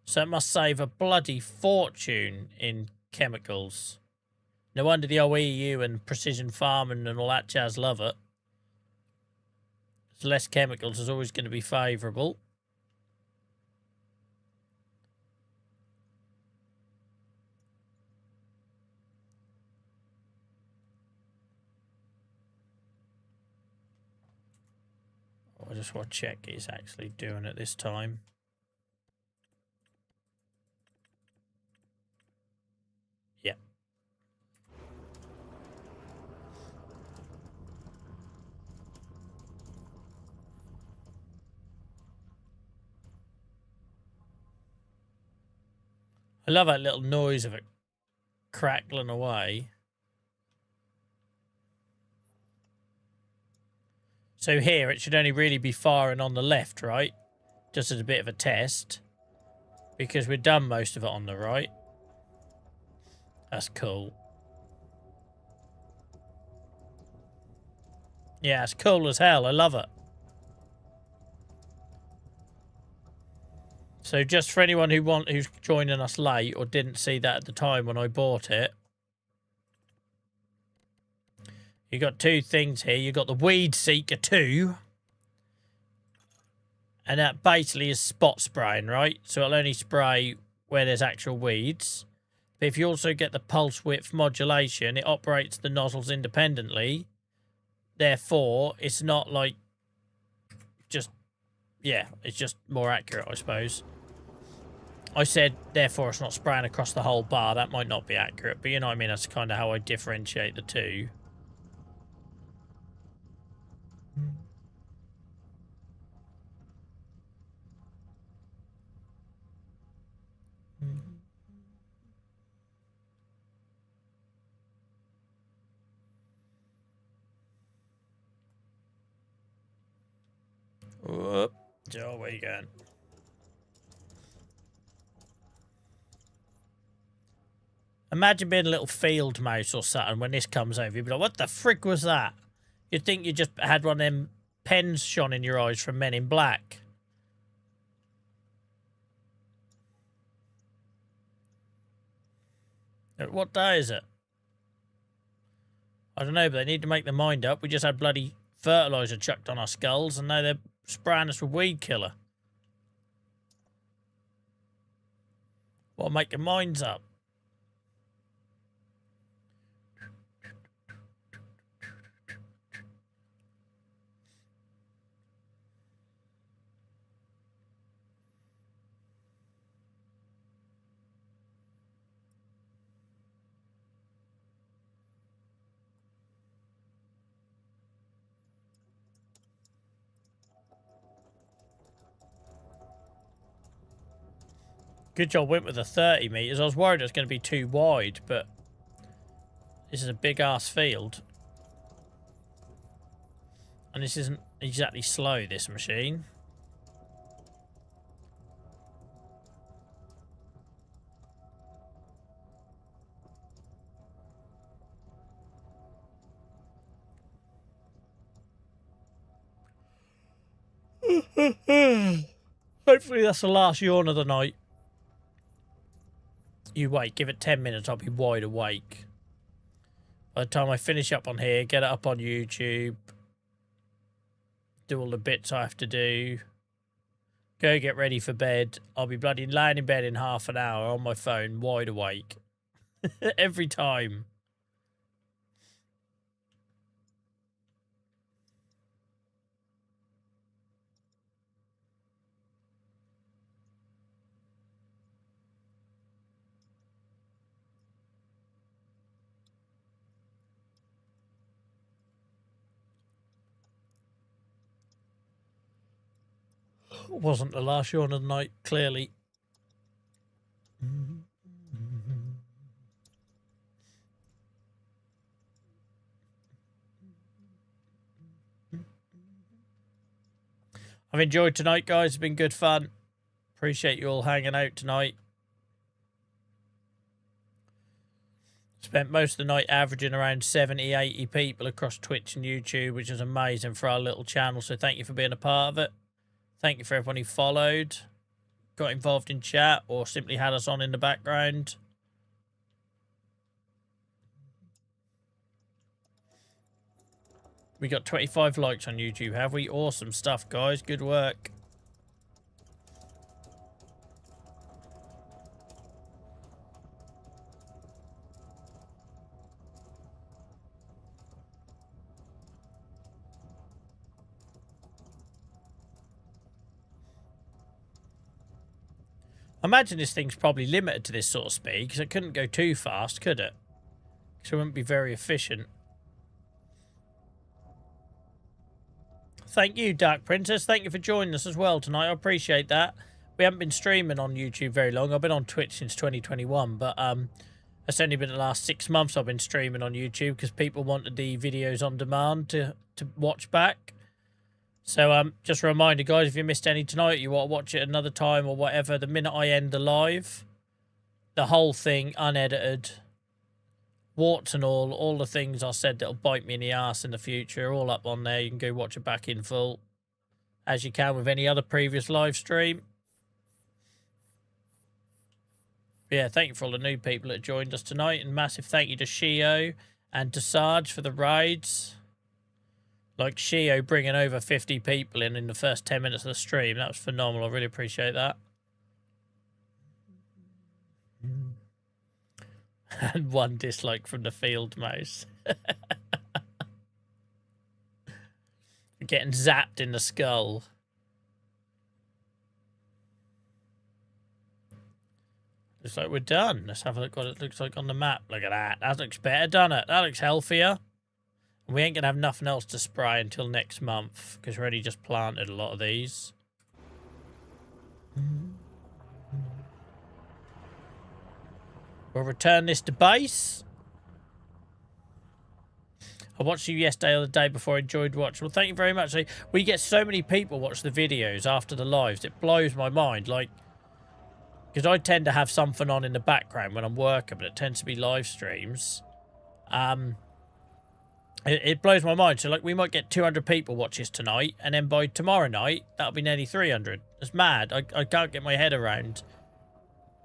So it must save a bloody fortune in chemicals. No wonder the OEU and precision farming and all that jazz love it. Less chemicals is always going to be favourable. I just want to check he's actually doing it this time. Yeah. I love that little noise of it crackling away. So here it should only really be firing on the left, right? Just as a bit of a test. Because we've done most of it on the right. That's cool. Yeah, it's cool as hell. I love it. So just for anyone who's joining us late or didn't see that at the time when I bought it, you got two things here. You got the Weed Seeker 2. And that basically is spot spraying, right? So it'll only spray where there's actual weeds. But if you also get the pulse width modulation, it operates the nozzles independently. Therefore, it's not like just... Yeah, it's just more accurate, I suppose. I said, therefore, it's not spraying across the whole bar. That might not be accurate, but you know what I mean? That's kind of how I differentiate the two. Whoop. Joe, where you going? Imagine being a little field mouse or something when this comes over. You'd be like, what the frick was that? You'd think you just had one of them pens shone in your eyes from Men in Black. What day is it? I don't know, but they need to make their mind up. We just had bloody fertiliser chucked on our skulls, and now they're spraying us with weed killer. Well, make their minds up. Good job went with the 30 metres. I was worried it was going to be too wide, but this is a big-ass field. And this isn't exactly slow, this machine. Hopefully that's the last yawn of the night. You wait, give it 10 minutes, I'll be wide awake. By the time I finish up on here, get it up on YouTube, do all the bits I have to do, go get ready for bed, I'll be bloody laying in bed in half an hour on my phone, wide awake. Every time. Wasn't the last yawn of the night, clearly. I've enjoyed tonight, guys. It's been good fun. Appreciate you all hanging out tonight. Spent most of the night averaging around 70, 80 people across Twitch and YouTube, which is amazing for our little channel. So thank you for being a part of it. Thank you for everyone who followed, got involved in chat, or simply had us on in the background. We got 25 likes on YouTube, have we? Awesome stuff, guys. Good work. I imagine this thing's probably limited to this sort of speed, because it couldn't go too fast, could it? Because it wouldn't be very efficient. Thank you, Dark Princess. Thank you for joining us as well tonight. I appreciate that. We haven't been streaming on YouTube very long. I've been on Twitch since 2021, but it's only been the last 6 months I've been streaming on YouTube because people wanted the videos on demand to watch back. So just a reminder, guys, if you missed any tonight, you want to watch it another time or whatever, the minute I end the live, the whole thing unedited, warts and all the things I said that'll bite me in the ass in the future, all up on there. You can go watch it back in full, as you can with any other previous live stream. But yeah, thank you for all the new people that joined us tonight, and massive thank you to Shio and to Sarge for the raids. Like Shio bringing over 50 people in the first 10 minutes of the stream. That was phenomenal. I really appreciate that. And 1 dislike from the field mouse. Getting zapped in the skull. Looks like we're done. Let's have a look what it looks like on the map. Look at that. That looks better, doesn't it? That looks healthier. We ain't going to have nothing else to spray until next month, because we already just planted a lot of these. We'll return this to base. I watched you yesterday or the day before. I enjoyed watching. Well, thank you very much. We get so many people watch the videos after the lives. It blows my mind. Like, because I tend to have something on in the background when I'm working, but it tends to be live streams. It blows my mind. So, like, we might get 200 people watch this tonight, and then by tomorrow night, that'll be nearly 300. It's mad. I can't get my head around.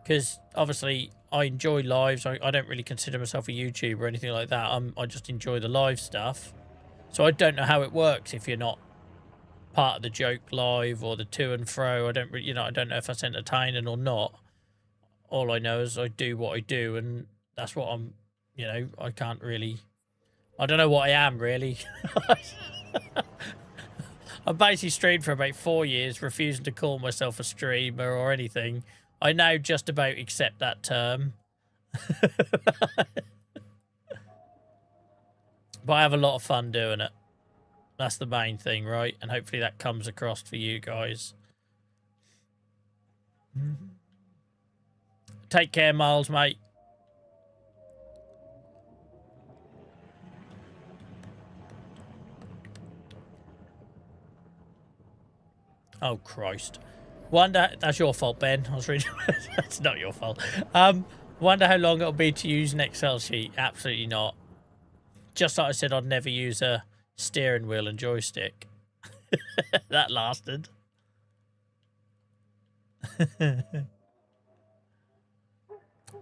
Because, obviously, I enjoy lives. I don't really consider myself a YouTuber or anything like that. I just enjoy the live stuff. So, I don't know how it works if you're not part of the joke live or the to and fro. I don't know if that's entertaining or not. All I know is I do what I do, and that's what I'm, I can't really... I don't know what I am, really. I basically streamed for about 4 years, refusing to call myself a streamer or anything. I now just about accept that term. But I have a lot of fun doing it. That's the main thing, right? And hopefully that comes across for you guys. Take care, Miles, mate. Oh, Christ. Wonder... That's your fault, Ben. I was reading... That's not your fault. Wonder how long it'll be to use an Excel sheet. Absolutely not. Just like I said, I'd never use a steering wheel and joystick. That lasted.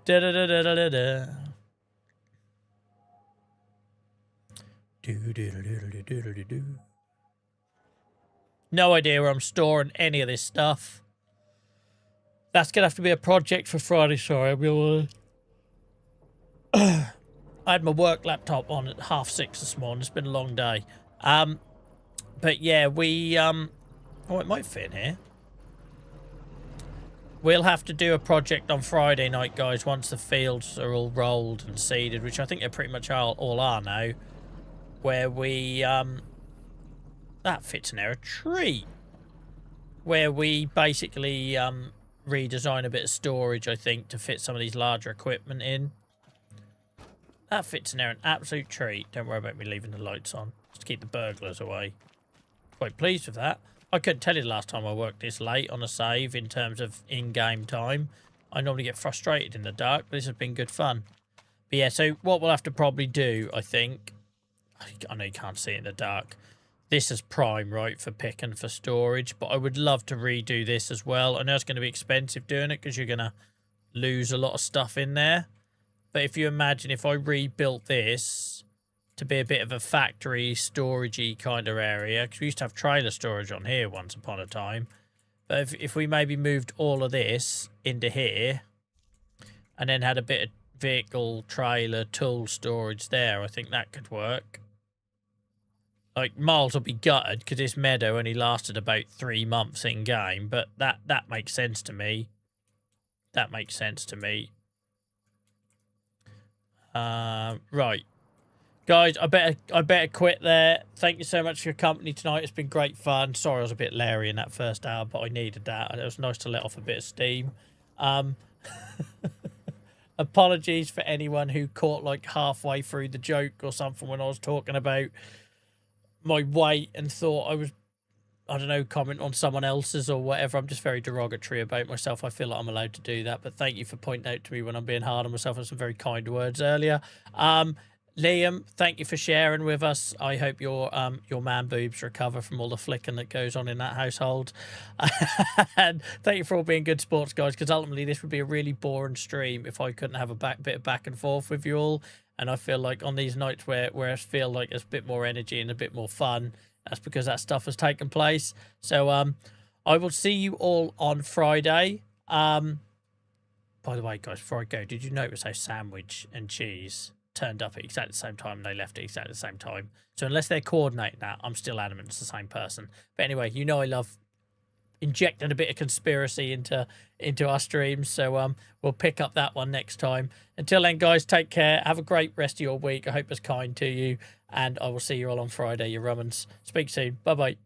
Da-da-da-da-da-da. Do-do-do-do-do-do-do-do. No idea where I'm storing any of this stuff. That's going to have to be a project for Friday. Sorry, we'll... I had my work laptop on at 6:30 this morning. It's been a long day. But yeah, we... Oh, it might fit in here. We'll have to do a project on Friday night, guys, once the fields are all rolled and seeded, which I think they pretty much all are now. Where we... That fits in there, a tree. Where we basically redesign a bit of storage, I think, to fit some of these larger equipment in. That fits in there, an absolute treat. Don't worry about me leaving the lights on. Just to keep the burglars away. Quite pleased with that. I couldn't tell you the last time I worked this late on a save in terms of in-game time. I normally get frustrated in the dark, but this has been good fun. But yeah, so what we'll have to probably do, I think... I know you can't see it in the dark. This is prime, right, for pick and for storage, but I would love to redo this as well. I know it's going to be expensive doing it because you're going to lose a lot of stuff in there. But if you imagine if I rebuilt this to be a bit of a factory storagey kind of area, because we used to have trailer storage on here once upon a time. But if we maybe moved all of this into here and then had a bit of vehicle, trailer, tool storage there, I think that could work. Like, Miles will be gutted because this meadow only lasted about 3 months in game, but that makes sense to me. That makes sense to me. Right. Guys, I better quit there. Thank you so much for your company tonight. It's been great fun. Sorry I was a bit leery in that first hour, but I needed that. It was nice to let off a bit of steam. Apologies for anyone who caught like halfway through the joke or something when I was talking about my weight and thought I was, I don't know, comment on someone else's or whatever. I'm just very derogatory about myself. I feel like I'm allowed to do that, but thank you for pointing out to me when I'm being hard on myself with some very kind words earlier. Liam, thank you for sharing with us. I hope your man boobs recover from all the flicking that goes on in that household. And thank you for all being good sports, guys, because ultimately this would be a really boring stream if I couldn't have a bit of back and forth with you all. And I feel like on these nights where I feel like there's a bit more energy and a bit more fun, that's because that stuff has taken place. So I will see you all on Friday. By the way, guys, before I go, did you notice how sandwich and cheese turned up at exactly the same time and they left at exactly the same time? So unless they're coordinating that, I'm still adamant it's the same person. But anyway, you know I love injecting a bit of conspiracy into our streams, so we'll pick up that one next time. Until then, guys, take care. Have a great rest of your week. I hope it's kind to you, and I will see you all on Friday, you rummins. Speak soon. Bye-bye.